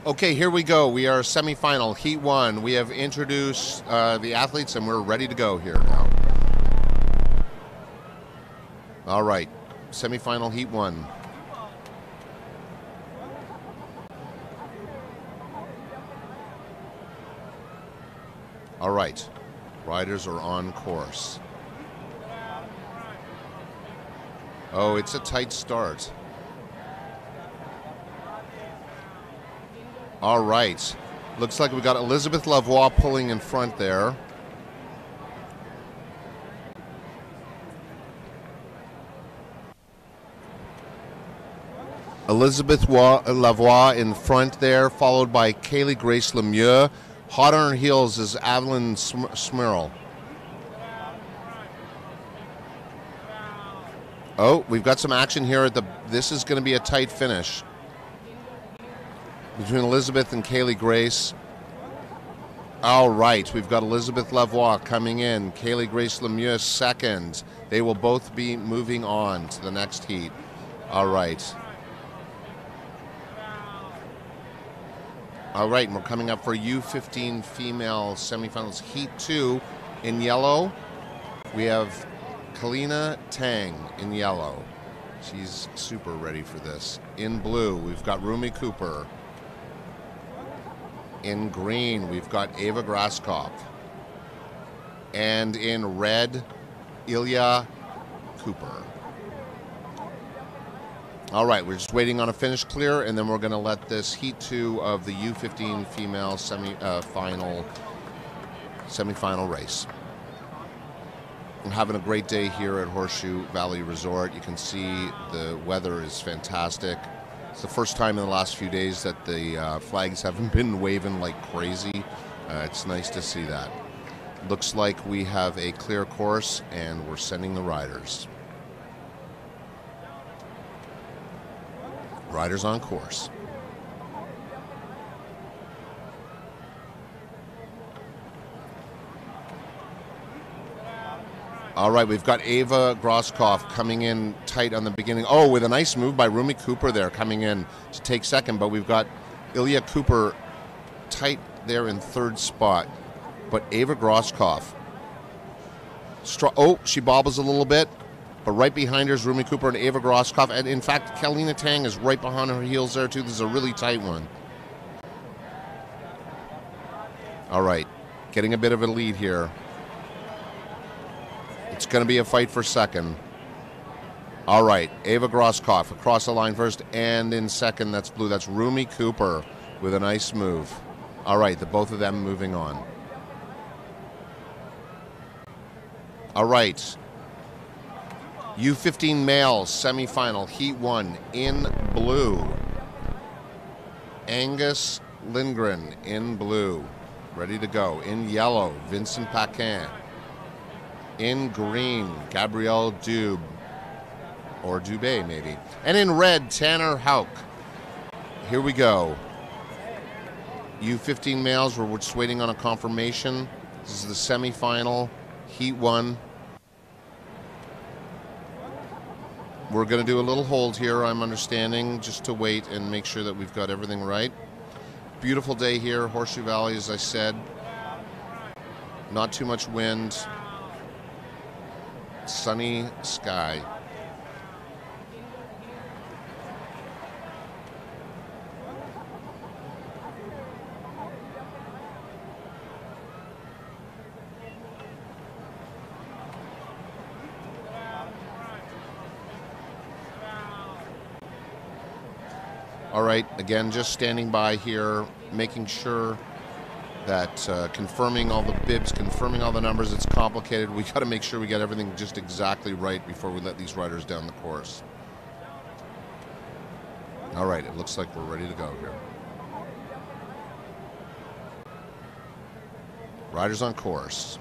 Speaker 3: Okay, here we go. We are semifinal, Heat 1. We have introduced the athletes, and we're ready to go here now. All right, semifinal, Heat 1. All right, riders are on course. Oh, it's a tight start. All right. Looks like we got Elizabeth Lavoie pulling in front there. Elizabeth Lavoie in front there, followed by Kaylee Grace Lemieux. Hot on her heels is Evelyn Smirl. Oh, we've got some action here at the... This is going to be a tight finish between Elizabeth and Kaylee Grace. All right, we've got Elizabeth Lavoie coming in. Kaylee Grace Lemieux second. They will both be moving on to the next heat. All right. All right, and we're coming up for U15 female semifinals. Heat 2 in yellow. We have Kalina Tang in yellow. She's super ready for this. In blue, we've got Rumi Cooper. In green, we've got Ava Graskopf. And in red, Ilya Cooper. All right, we're just waiting on a finish clear, and then we're going to let this Heat 2 of the U15 female semifinal race. I'm having a great day here at Horseshoe Valley Resort. You can see the weather is fantastic. It's the first time in the last few days that the flags haven't been waving like crazy. It's nice to see that. Looks like we have a clear course, and we're sending the riders. Riders on course. All right, we've got Ava Graskopf coming in tight on the beginning. Oh, with a nice move by Rumi Cooper there coming in to take second, but we've got Ilya Cooper tight there in third spot. But Ava Graskopf, oh, she bobbles a little bit, but right behind her is Rumi Cooper and Ava Graskopf. And in fact, Kalina Tang is right behind her heels there too. This is a really tight one. All right, getting a bit of a lead here. It's going to be a fight for second. All right, Ava Graskopf across the line first, and in second, that's blue. That's Rumi Cooper with a nice move. All right, the both of them moving on. All right, U15 males semifinal, Heat 1 in blue. Angus Lindgren in blue, ready to go. In yellow, Vincent Paquin. In green, Gabrielle Dube, or Dubé maybe. And in red, Tanner Houck. Here we go. U15 males, we're just waiting on a confirmation. This is the semifinal, Heat 1. We're going to do a little hold here, I'm understanding, just to wait and make sure that we've got everything right. Beautiful day here, Horseshoe Valley, as I said. Not too much wind. Sunny sky. All right, again, just standing by here, making sure that confirming all the bibs, confirming all the numbers. It's complicated. We got to make sure we get everything just exactly right before we let these riders down the course. All right, it looks like we're ready to go here. Riders on course.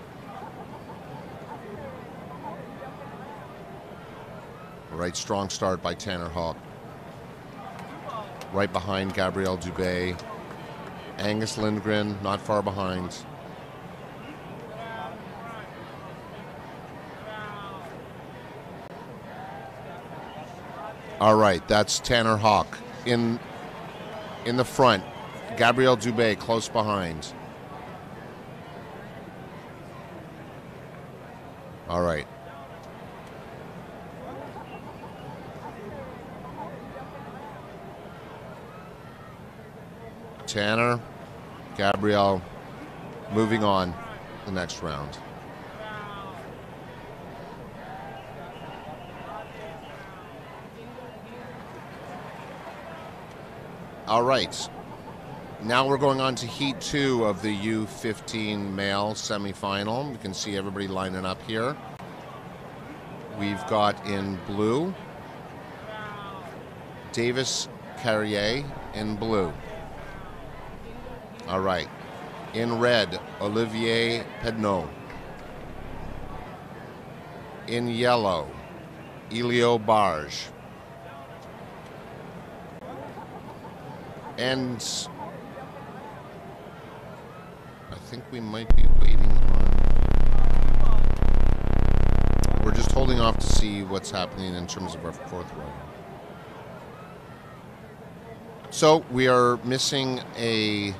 Speaker 3: All right, strong start by Tanner Houck. Right behind Gabrielle Dubé. Angus Lindgren, not far behind. All right, that's Tanner Houck in the front. Gabrielle Dubé close behind. All right. Tanner, Gabrielle, moving on the next round. All right. Now we're going on to Heat 2 of the U15 male semifinal. You can see everybody lining up here. We've got in blue, Davis Carrier in blue. All right. In red, Olivier Pedneau. In yellow, Elio Barge. And I think we might be waiting on... We're just holding off to see what's happening in terms of our fourth round. So we are missing a...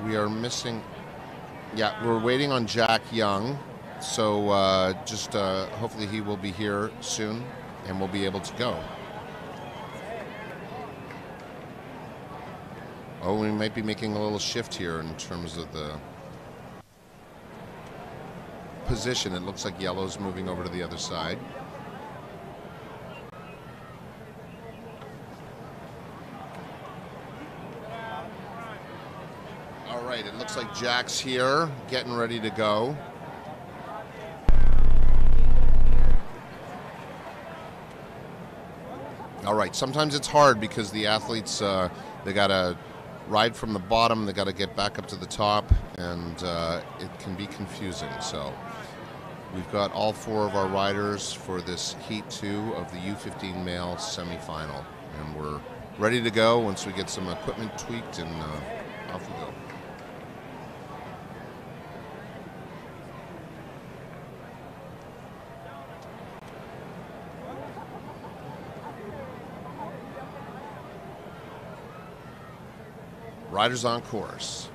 Speaker 3: Yeah, we're waiting on Jack Young. So hopefully he will be here soon and we'll be able to go. Oh, we might be making a little shift here in terms of the position. It looks like yellow's moving over to the other side. All right, it looks like Jack's here, getting ready to go. All right, sometimes it's hard because the athletes, they got to ride from the bottom, they got to get back up to the top, and it can be confusing. So we've got all four of our riders for this Heat 2 of the U15 male semifinal, and we're ready to go once we get some equipment tweaked, and off we go. Riders on course.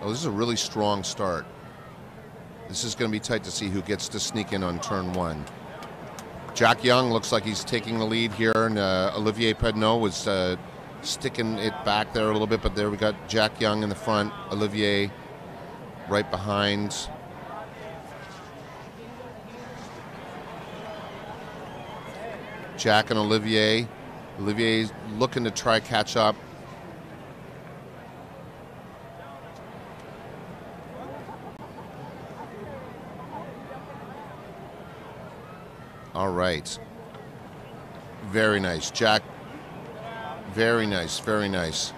Speaker 3: Oh, this is a really strong start. This is going to be tight to see who gets to sneak in on turn one. Jack Young looks like he's taking the lead here, and Olivier Pedneau was sticking it back there a little bit, but there we got Jack Young in the front, Olivier right behind. Jack and Olivier. Olivier's looking to try catch up. All right. Very nice. Jack. Very nice. Very nice.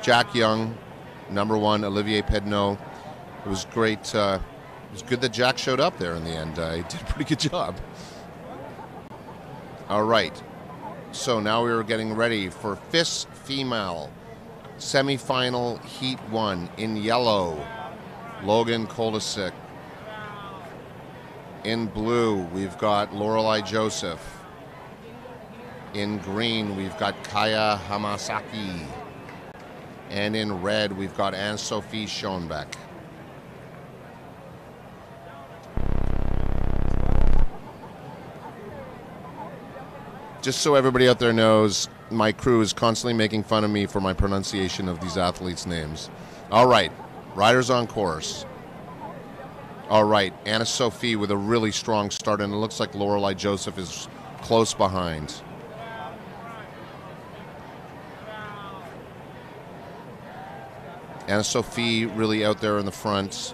Speaker 3: Jack Young, number one. Olivier Pedneau. It was great. It was good that Jack showed up there in the end. He did a pretty good job. All right. So now we are getting ready for FIS Female Semifinal Heat 1. In yellow, Logan Kolesic. In blue, we've got Lorelei Joseph. In green, we've got Kaya Hamasaki. And in red, we've got Anne-Sophie Schoenbeck. Just so everybody out there knows, my crew is constantly making fun of me for my pronunciation of these athletes' names. All right, riders on course. All right, Anna-Sophie with a really strong start, and it looks like Lorelei Joseph is close behind. Anna-Sophie really out there in the front.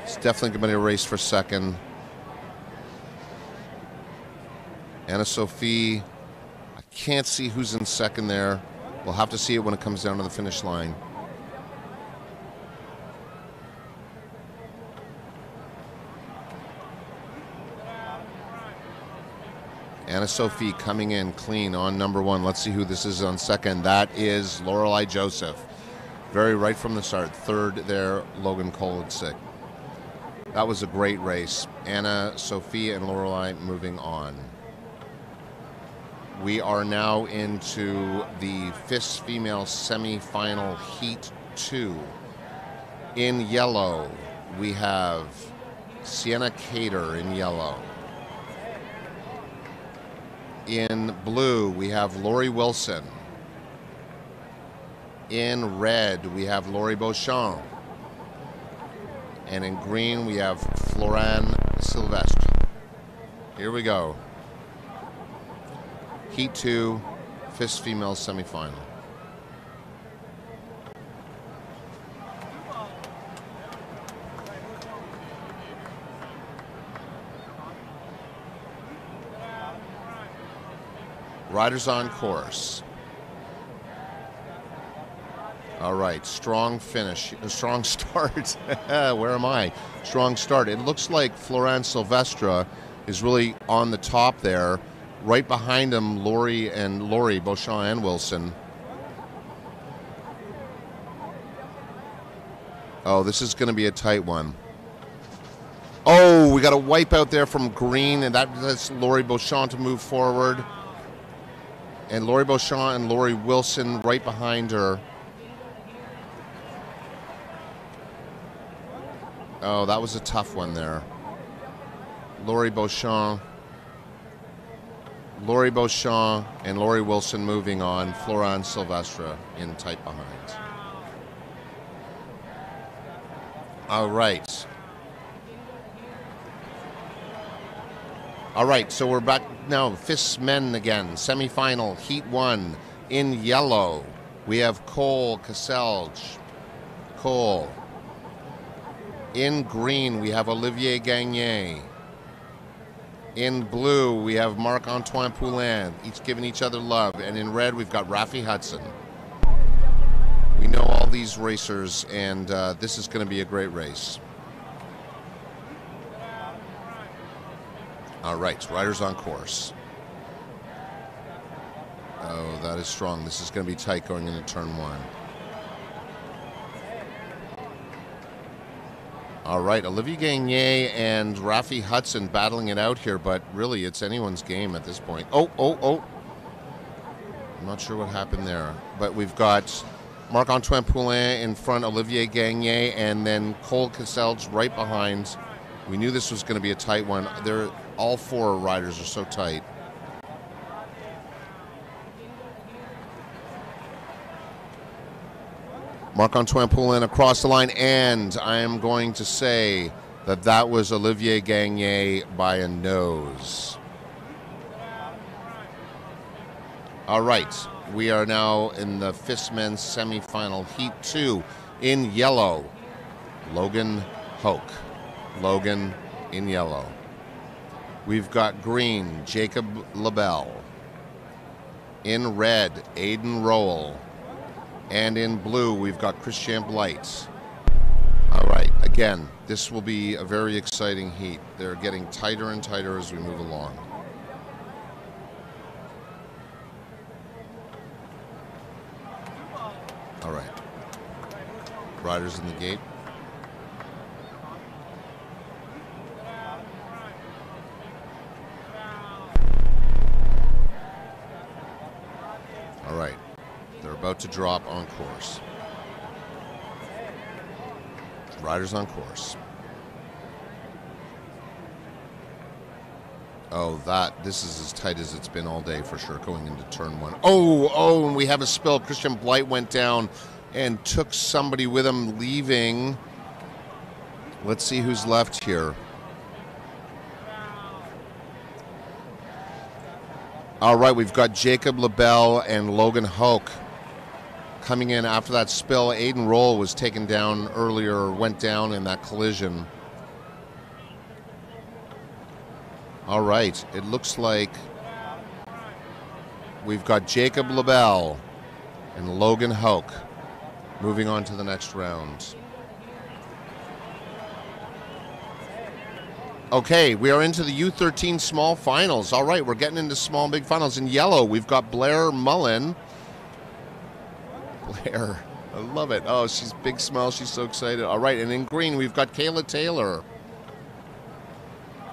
Speaker 3: It's definitely going to be a race for second. Anna-Sophie, I can't see who's in second there. We'll have to see it when it comes down to the finish line. Anna-Sophie coming in clean on number one. Let's see who this is on second. That is Lorelei Joseph. Very right from the start. Third there, Logan Kolesic. That was a great race. Anna-Sophie and Lorelei moving on. We are now into the FIS female semifinal heat 2. In yellow, we have Sienna Cater in yellow. In blue, we have Lori Wilson. In red, we have Lori Beauchamp. And in green, we have Florent Sylvestre. Here we go. Heat 2, FIS female semifinal. Riders on course. All right, strong finish, strong start. Where am I? Strong start. It looks like Florent Sylvestre is really on the top there. Right behind him, Lori Beauchamp and Wilson. Oh, this is going to be a tight one. Oh, we got a wipe out there from green, and that's Lori Beauchamp to move forward. And Lori Beauchamp and Lori Wilson right behind her. Oh, that was a tough one there. Lori Beauchamp, and Lori Wilson moving on. Florent Sylvestre in tight behind. All right. All right, so we're back now. FIS men again. Semifinal, Heat 1. In yellow, we have Cole Casselge. Cole. In green, we have Olivier Gagné. In blue, we have Marc-Antoine Poulin, each giving each other love. And in red, we've got Rafi Hudson. We know all these racers, and this is going to be a great race. All right, riders on course. Oh, that is strong. This is going to be tight going into turn 1. All right, Olivier Gagné and Rafi Hudson battling it out here, but really it's anyone's game at this point. Oh. I'm not sure what happened there, but we've got Marc-Antoine Poulin in front, Olivier Gagné, and then Cole Casselge right behind. We knew this was going to be a tight one. All 4 riders are so tight. Marc-Antoine Poulin across the line, and I am going to say that that was Olivier Gagné by a nose. All right, we are now in the FIS men's semifinal, Heat 2. In yellow, Logan Hoke. Logan in yellow. We've got green, Jacob LaBelle. In red, Aiden Rowell. And in blue, we've got Christian Blight. All right, again, this will be a very exciting heat. They're getting tighter and tighter as we move along. All right. Riders in the gate. All right. They're about to drop on course. Riders on course. Oh, this is as tight as it's been all day for sure, going into turn 1. Oh, and we have a spill. Christian Blight went down and took somebody with him, leaving. Let's see who's left here. All right, we've got Jacob LaBelle and Logan Hoke coming in after that spill. Aiden Roll was taken down earlier, went down in that collision. All right, it looks like we've got Jacob LaBelle and Logan Hoke moving on to the next round. Okay, we are into the U13 small finals. All right, we're getting into small and big finals. In yellow, we've got Blair Mullen. Blair, I love it. Oh, she's big smile. She's so excited. All right, and in green, we've got Kayla Taylor.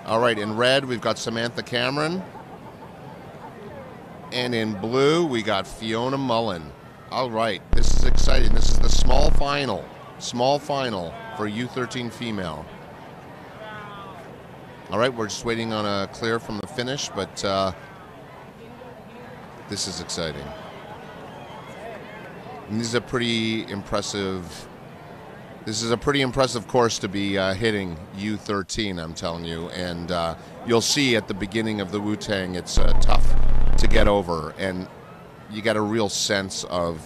Speaker 3: All right, in red, we've got Samantha Cameron. And in blue, we got Fiona Mullen. All right, this is exciting. This is the small final for U13 female. All right, we're just waiting on a clear from the finish, but this is exciting. And this is a pretty impressive. This is a pretty impressive course to be hitting U13, I'm telling you. And you'll see at the beginning of the Wu-Tang, it's tough to get over. And you get a real sense of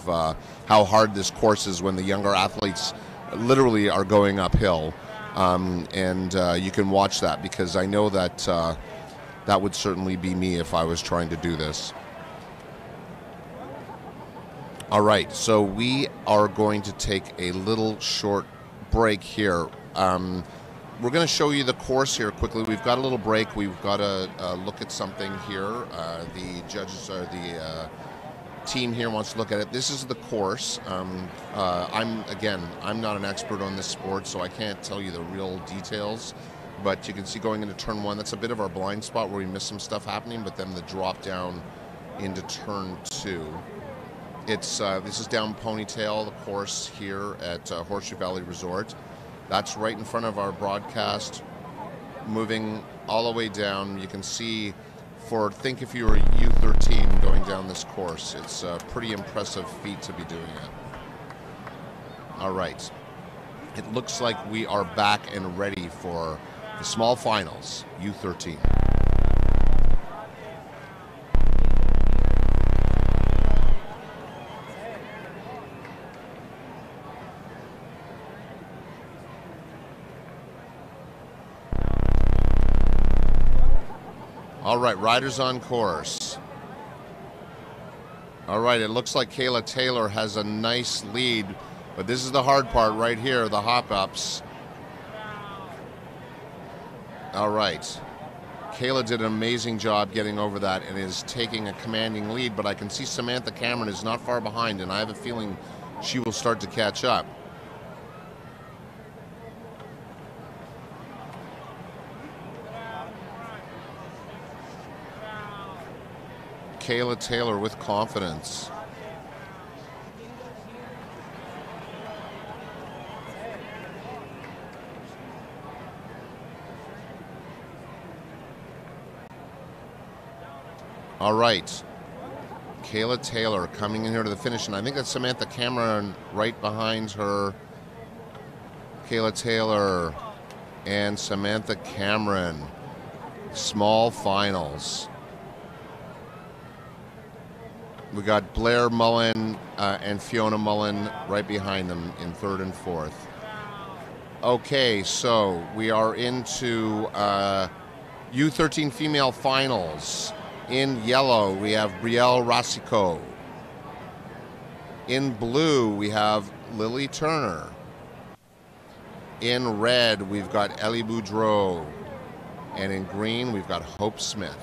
Speaker 3: how hard this course is when the younger athletes literally are going uphill. And you can watch that, because I know that that would certainly be me if I was trying to do this. All right, so we are going to take a little short break here. We're going to show you the course here quickly. We've got a little break. We've got to look at something here. The judges, or the team here wants to look at it. This is the course. I'm not an expert on this sport, so I can't tell you the real details. But you can see going into turn one, that's a bit of our blind spot where we miss some stuff happening, but then the drop down into turn two. This is down Ponytail, the course here at Horseshoe Valley Resort. That's right in front of our broadcast, moving all the way down. You can see, think if you were U13 going down this course. It's a pretty impressive feat to be doing it. All right. It looks like we are back and ready for the small finals, U13. All right, riders on course. All right, it looks like Kayla Taylor has a nice lead, but this is the hard part right here, the hop-ups. All right. Kayla did an amazing job getting over that and is taking a commanding lead, but I can see Samantha Cameron is not far behind, and I have a feeling she will start to catch up. Kayla Taylor with confidence. All right. Kayla Taylor coming in here to the finish, and I think that's Samantha Cameron right behind her. Kayla Taylor and Samantha Cameron. Small finals. We got Blair Mullen and Fiona Mullen right behind them in third and fourth. Okay, so we are into U13 female finals. In yellow, we have Brielle Rosico. In blue, we have Lily Turner. In red, we've got Ellie Boudreau. And in green, we've got Hope Smith.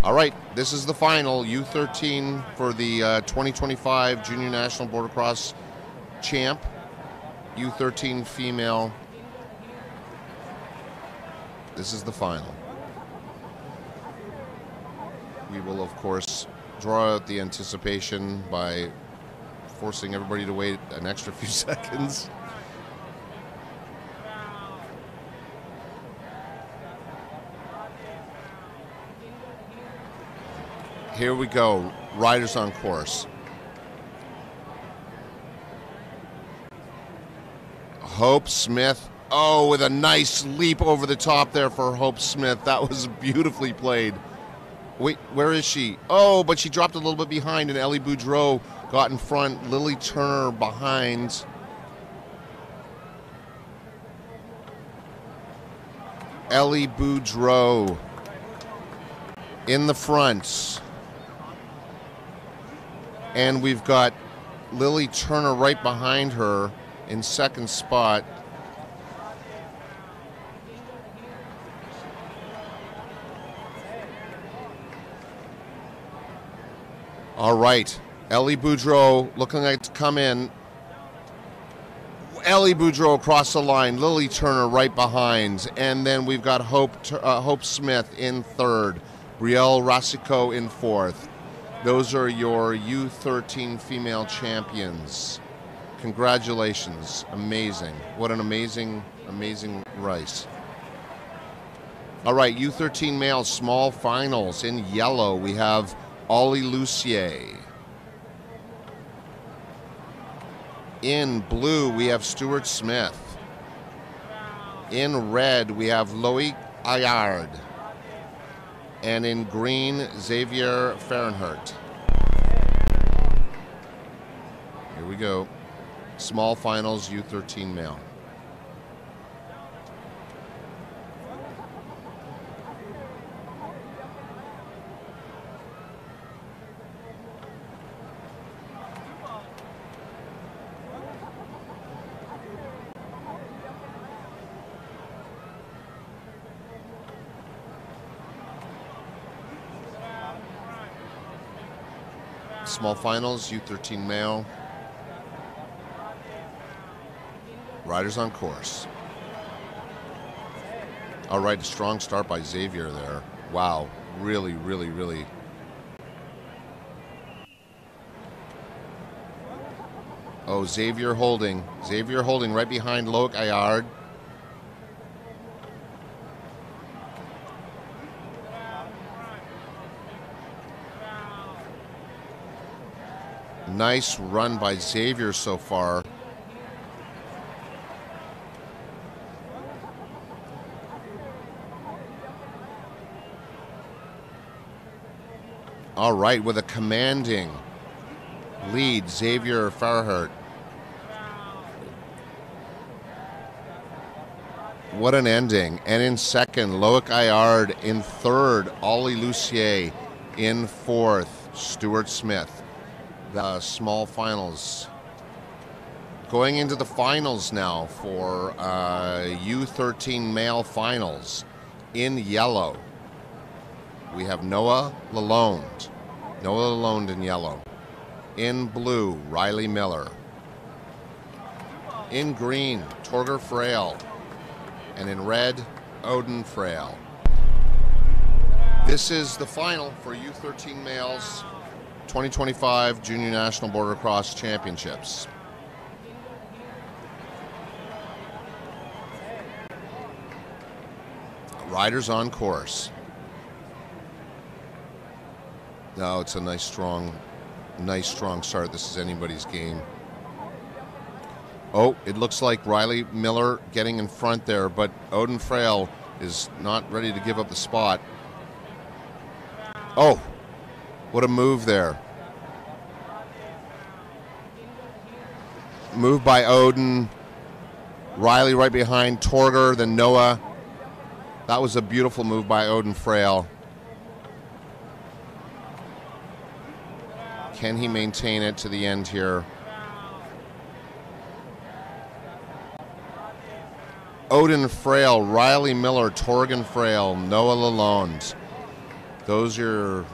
Speaker 3: All right, this is the final, U13 for the 2025 Junior National Border Cross champ, U13 female. This is the final. We will, of course, draw out the anticipation by forcing everybody to wait an extra few seconds. Here we go, riders on course. Hope Smith, oh, with a nice leap over the top there for Hope Smith. That was beautifully played. Wait, where is she? Oh, but she dropped a little bit behind, and Ellie Boudreau got in front. Lily Turner behind. Ellie Boudreau in the front. And we've got Lily Turner right behind her in second spot. All right, Ellie Boudreau looking like to come in. Ellie Boudreau across the line, Lily Turner right behind, and then we've got Hope Smith in third. Brielle Rasico in fourth. Those are your U13 female champions. Congratulations. Amazing. What an amazing, amazing race. All right, U13 male small finals. In yellow, we have Ollie Lucier. In blue, we have Stuart Smith. In red, we have Loic Ayard. And in green, Xavier Fahrenheit. Here we go. Small finals, U13 male. Small finals, U13 male. Riders on course. All right, a strong start by Xavier there. Wow, really, really, really. Oh, Xavier holding. Xavier holding right behind Loic Ayard. Nice run by Xavier so far. All right, with a commanding lead, Xavier Fahrenheit. What an ending. And in second, Loic Ayard. In third, Ollie Lucier. In fourth, Stuart Smith. The small finals. Going into the finals now for U13 male finals. In yellow, we have Noah Lalonde. Noah Lalonde in yellow. In blue, Riley Miller. In green, Torger Frail. And in red, Odin Frail. This is the final for U13 males 2025 Junior National Border Cross Championships. Riders on course. No, it's a nice strong start. This is anybody's game. Oh, it looks like Riley Miller getting in front there, but Odin Frail is not ready to give up the spot. Oh, what a move there. Move by Odin. Riley right behind Torger, then Noah. That was a beautiful move by Odin Frail. Can he maintain it to the end here? Odin Frail, Riley Miller, Torgan Frail, Noah Lalonde. Those are your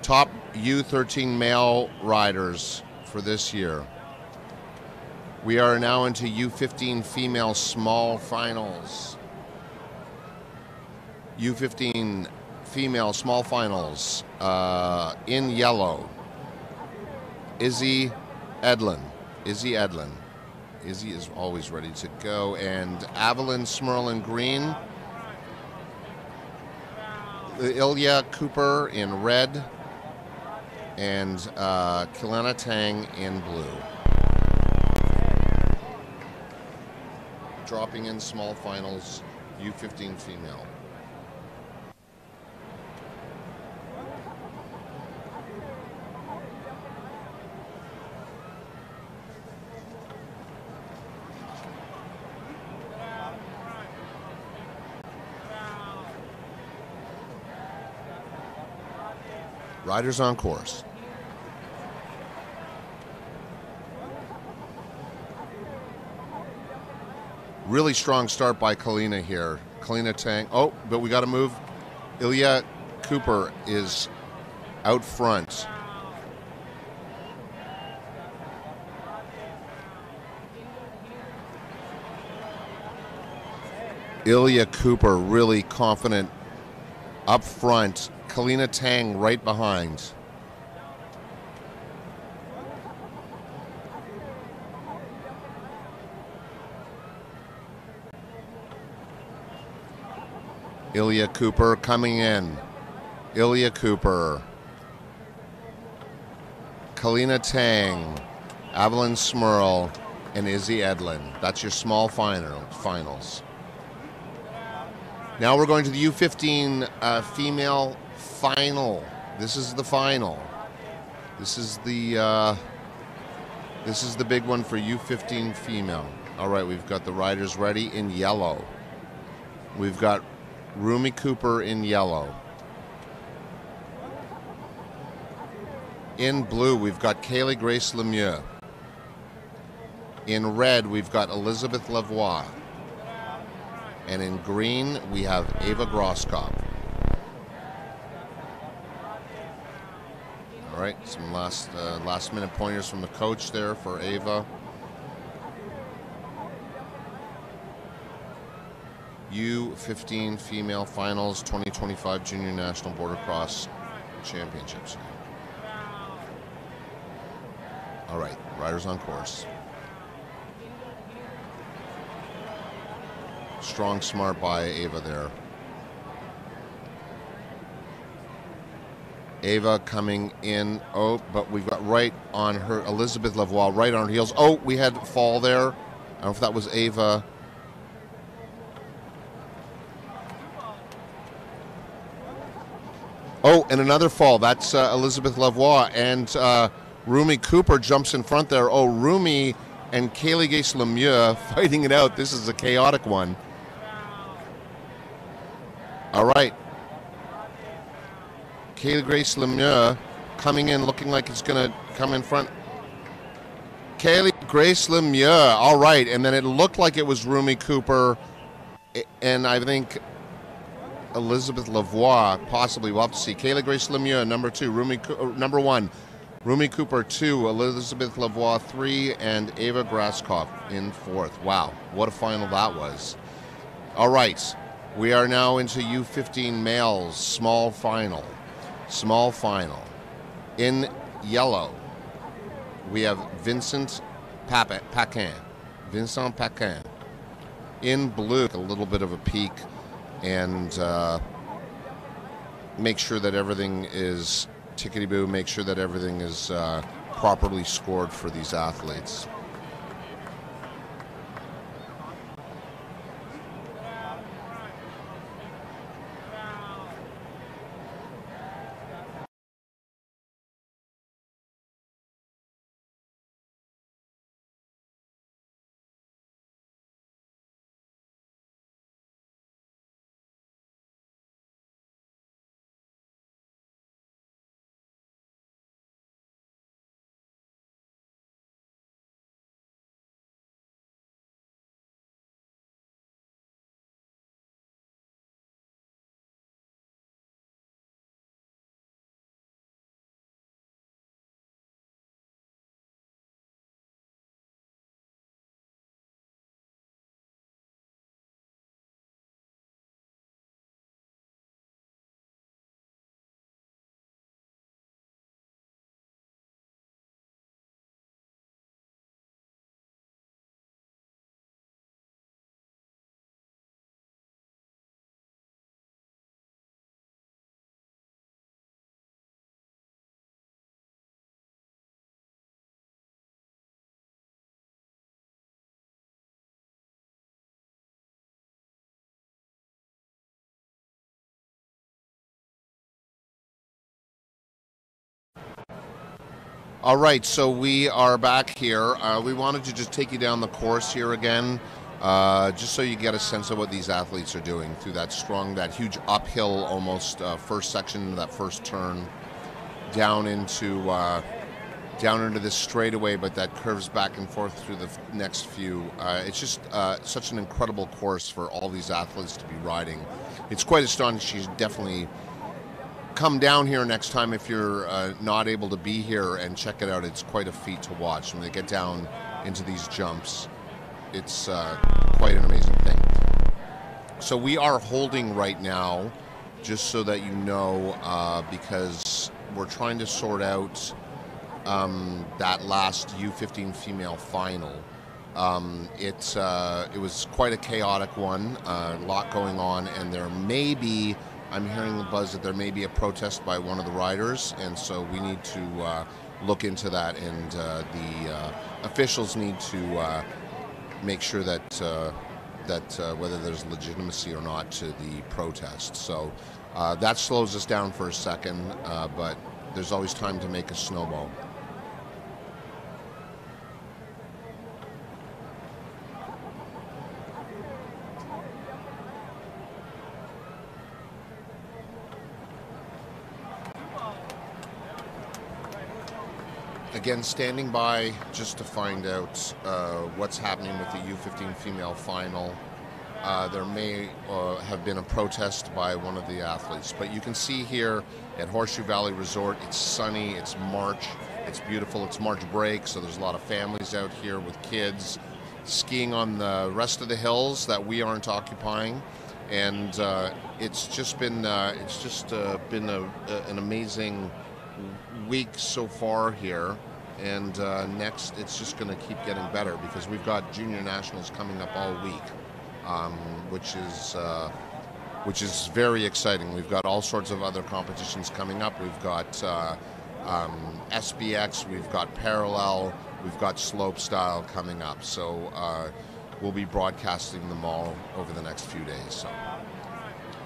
Speaker 3: top U13 male riders for this year. We are now into U15 female small finals. U15 female small finals. In yellow, Izzy Edlin. Izzy Edlin. Izzy is always ready to go. And Evelyn Smurl in green. Ilya Cooper in red. And Kilana Tang in blue. Dropping in small finals, U15 female. Riders on course. Really strong start by Kalina here. Kalina Tang. Oh, but we got to move. Ilya Cooper is out front. Ilya Cooper really confident up front. Kalina Tang right behind. Ilya Cooper coming in. Ilya Cooper. Kalina Tang. Evelyn Smurl. And Izzy Edlin. That's your small finals. Now we're going to the U15 female final. This is the final. This is the big one for U15 female. All right, we've got the riders ready in yellow. We've got Rumi Cooper in yellow. In blue, we've got Kaylee Grace Lemieux. In red, we've got Elizabeth Lavoie. And in green, we have Ava Grosskopf. All right, some last minute pointers from the coach there for Ava. U15 Female Finals 2025 Junior National Border Cross Championships. All right, riders on course. Strong smart by Ava there. Ava coming in. Oh, but we've got right on her, Elizabeth Lavoie, right on her heels. Oh, we had fall there. I don't know if that was Ava. Oh, and another fall. That's Elizabeth Lavoie. And Rumi Cooper jumps in front there. Oh, Rumi and Kaylee Grace Lemieux fighting it out. This is a chaotic one. All right. Kaylee Grace Lemieux coming in, looking like it's going to come in front. Kaylee Grace Lemieux. All right. And then it looked like it was Rumi Cooper. And I think Elizabeth Lavoie, possibly. We'll have to see. Kaylee Grace Lemieux, number 2. Number 1. Rumi Cooper, 2. Elizabeth Lavoie, 3. And Ava Grosskopf in 4th. Wow. What a final that was. All right. We are now into U15 males, small final. Small final. In yellow, we have Vincent Paquin. Vincent Paquin. In blue, a little bit of a peak, and make sure that everything is tickety-boo, make sure that everything is properly scored for these athletes. All right, so we are back here. We wanted to just take you down the course here again, just so you get a sense of what these athletes are doing through that huge uphill almost first section, that first turn, down into this straightaway, but that curves back and forth through the next few. It's just such an incredible course for all these athletes to be riding. It's quite astonishing. She's definitely come down here next time if you're not able to be here and check it out. It's quite a feat to watch. When they get down into these jumps, it's quite an amazing thing. So we are holding right now just so that you know, because we're trying to sort out that last U15 female final. It was quite a chaotic one, a lot going on, and there may be, I'm hearing the buzz that there may be a protest by one of the riders, and so we need to look into that, and the officials need to make sure that whether there's legitimacy or not to the protest. So that slows us down for a second, but there's always time to make a snowball. Again, standing by just to find out what's happening with the U15 female final. There may have been a protest by one of the athletes, but you can see here at Horseshoe Valley Resort, it's sunny, it's March, it's beautiful, it's March break, so there's a lot of families out here with kids skiing on the rest of the hills that we aren't occupying, and it's just been an amazing week so far here. And next, it's just going to keep getting better because we've got junior nationals coming up all week, which is very exciting. We've got all sorts of other competitions coming up. We've got SBX, we've got parallel, we've got slopestyle coming up. So we'll be broadcasting them all over the next few days. So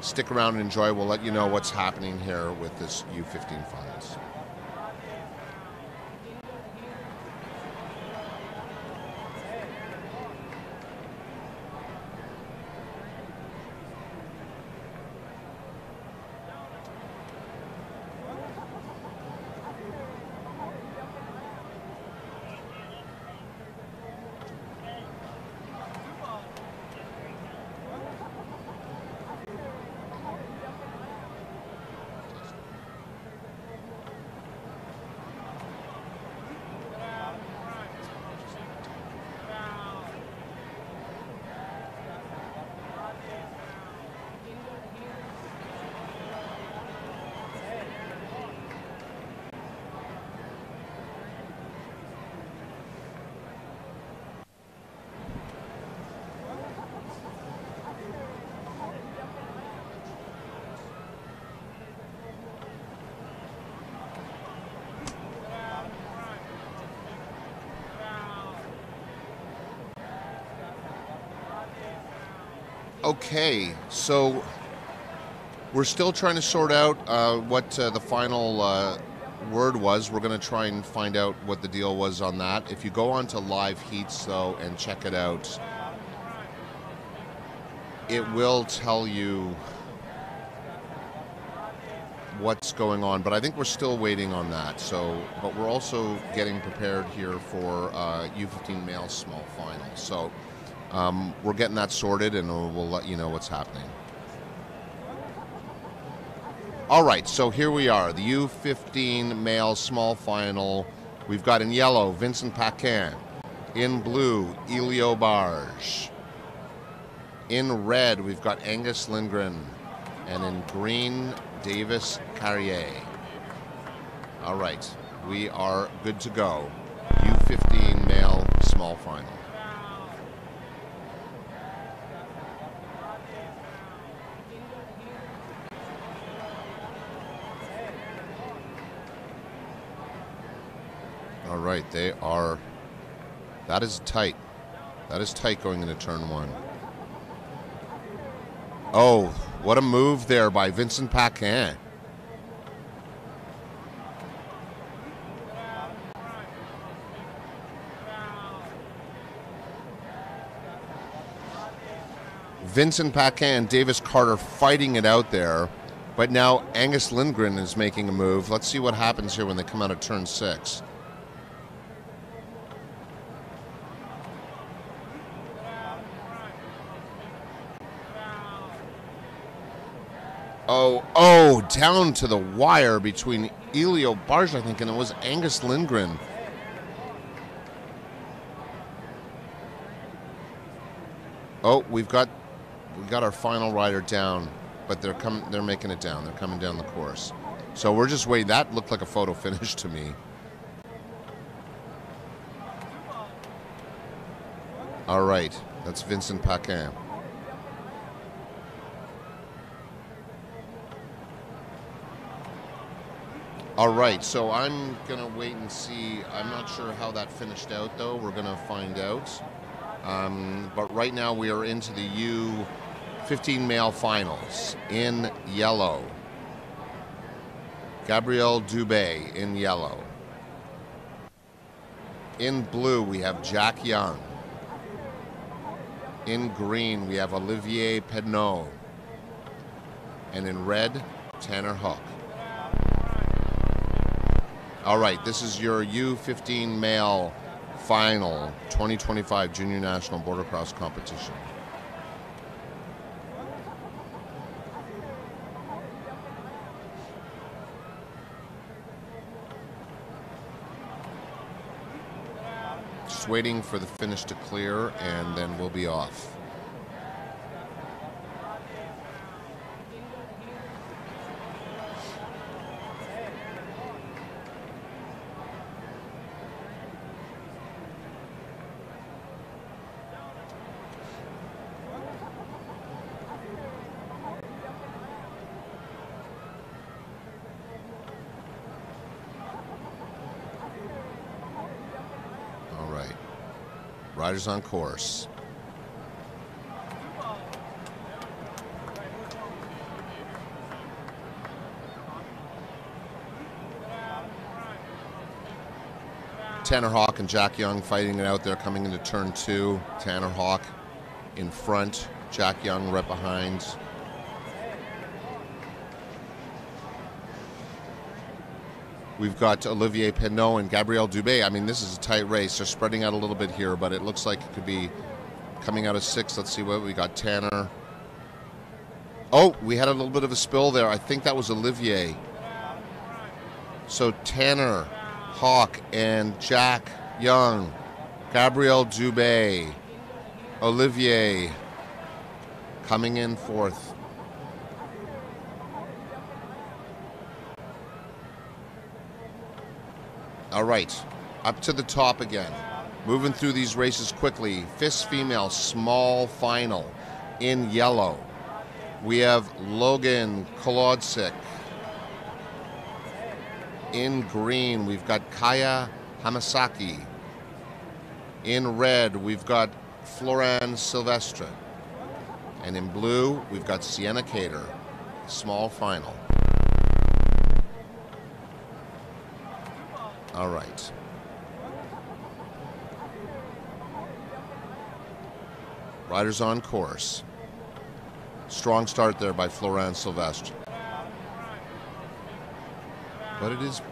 Speaker 3: stick around and enjoy. We'll let you know what's happening here with this U15 finals. Okay, so we're still trying to sort out what the final word was. We're going to try and find out what the deal was on that. If you go on to Live Heats, though, and check it out, it will tell you what's going on. But I think we're still waiting on that. So, but we're also getting prepared here for U15 male small final. So we're getting that sorted, and we'll let you know what's happening. All right, so here we are, the U15 male small final. We've got in yellow, Vincent Paquin. In blue, Elio Barge. In red, we've got Angus Lindgren. And in green, Davis Carrier. All right, we are good to go. U15 male small final. All right, they are, that is tight. That is tight going into turn one. Oh, what a move there by Vincent Paquin. Vincent Paquin and Davis Carter fighting it out there, but now Angus Lindgren is making a move. Let's see what happens here when they come out of turn 6. Oh, down to the wire between Elio Barge, I think, and it was Angus Lindgren. Oh, we got our final rider down. but they're making it down. They're coming down the course. So we're just waiting. That looked like a photo finish to me. All right, that's Vincent Paquin. All right, so I'm gonna wait and see. I'm not sure how that finished out, though. We're gonna find out. But right now we are into the U15 male finals. In yellow, Gabriel Dubé in yellow. In blue, we have Jack Young. In green, we have Olivier Pedneau. And in red, Tanner Hook. All right, this is your U15 male final 2025 Junior National Border Cross competition. Just waiting for the finish to clear, and then we'll be off. Riders on course. Tanner Hawk and Jack Young fighting it out there coming into turn 2. Tanner Hawk in front, Jack Young right behind. We've got Olivier Pedneau and Gabriel Dubé. I mean, this is a tight race. They're spreading out a little bit here, but it looks like it could be coming out of 6. Let's see what we got. Tanner. Oh, we had a little bit of a spill there. I think that was Olivier. So Tanner, Hawk, and Jack Young. Gabriel Dubé. Olivier coming in 4th. All right, up to the top again. Moving through these races quickly. FIS female small final in yellow. We have Logan Kolodzik. In green, we've got Kaya Hamasaki. In red, we've got Florence Silvestre. And in blue, we've got Sienna Cater. Small final. All right. Riders on course. Strong start there by Florence Silvestre. But it is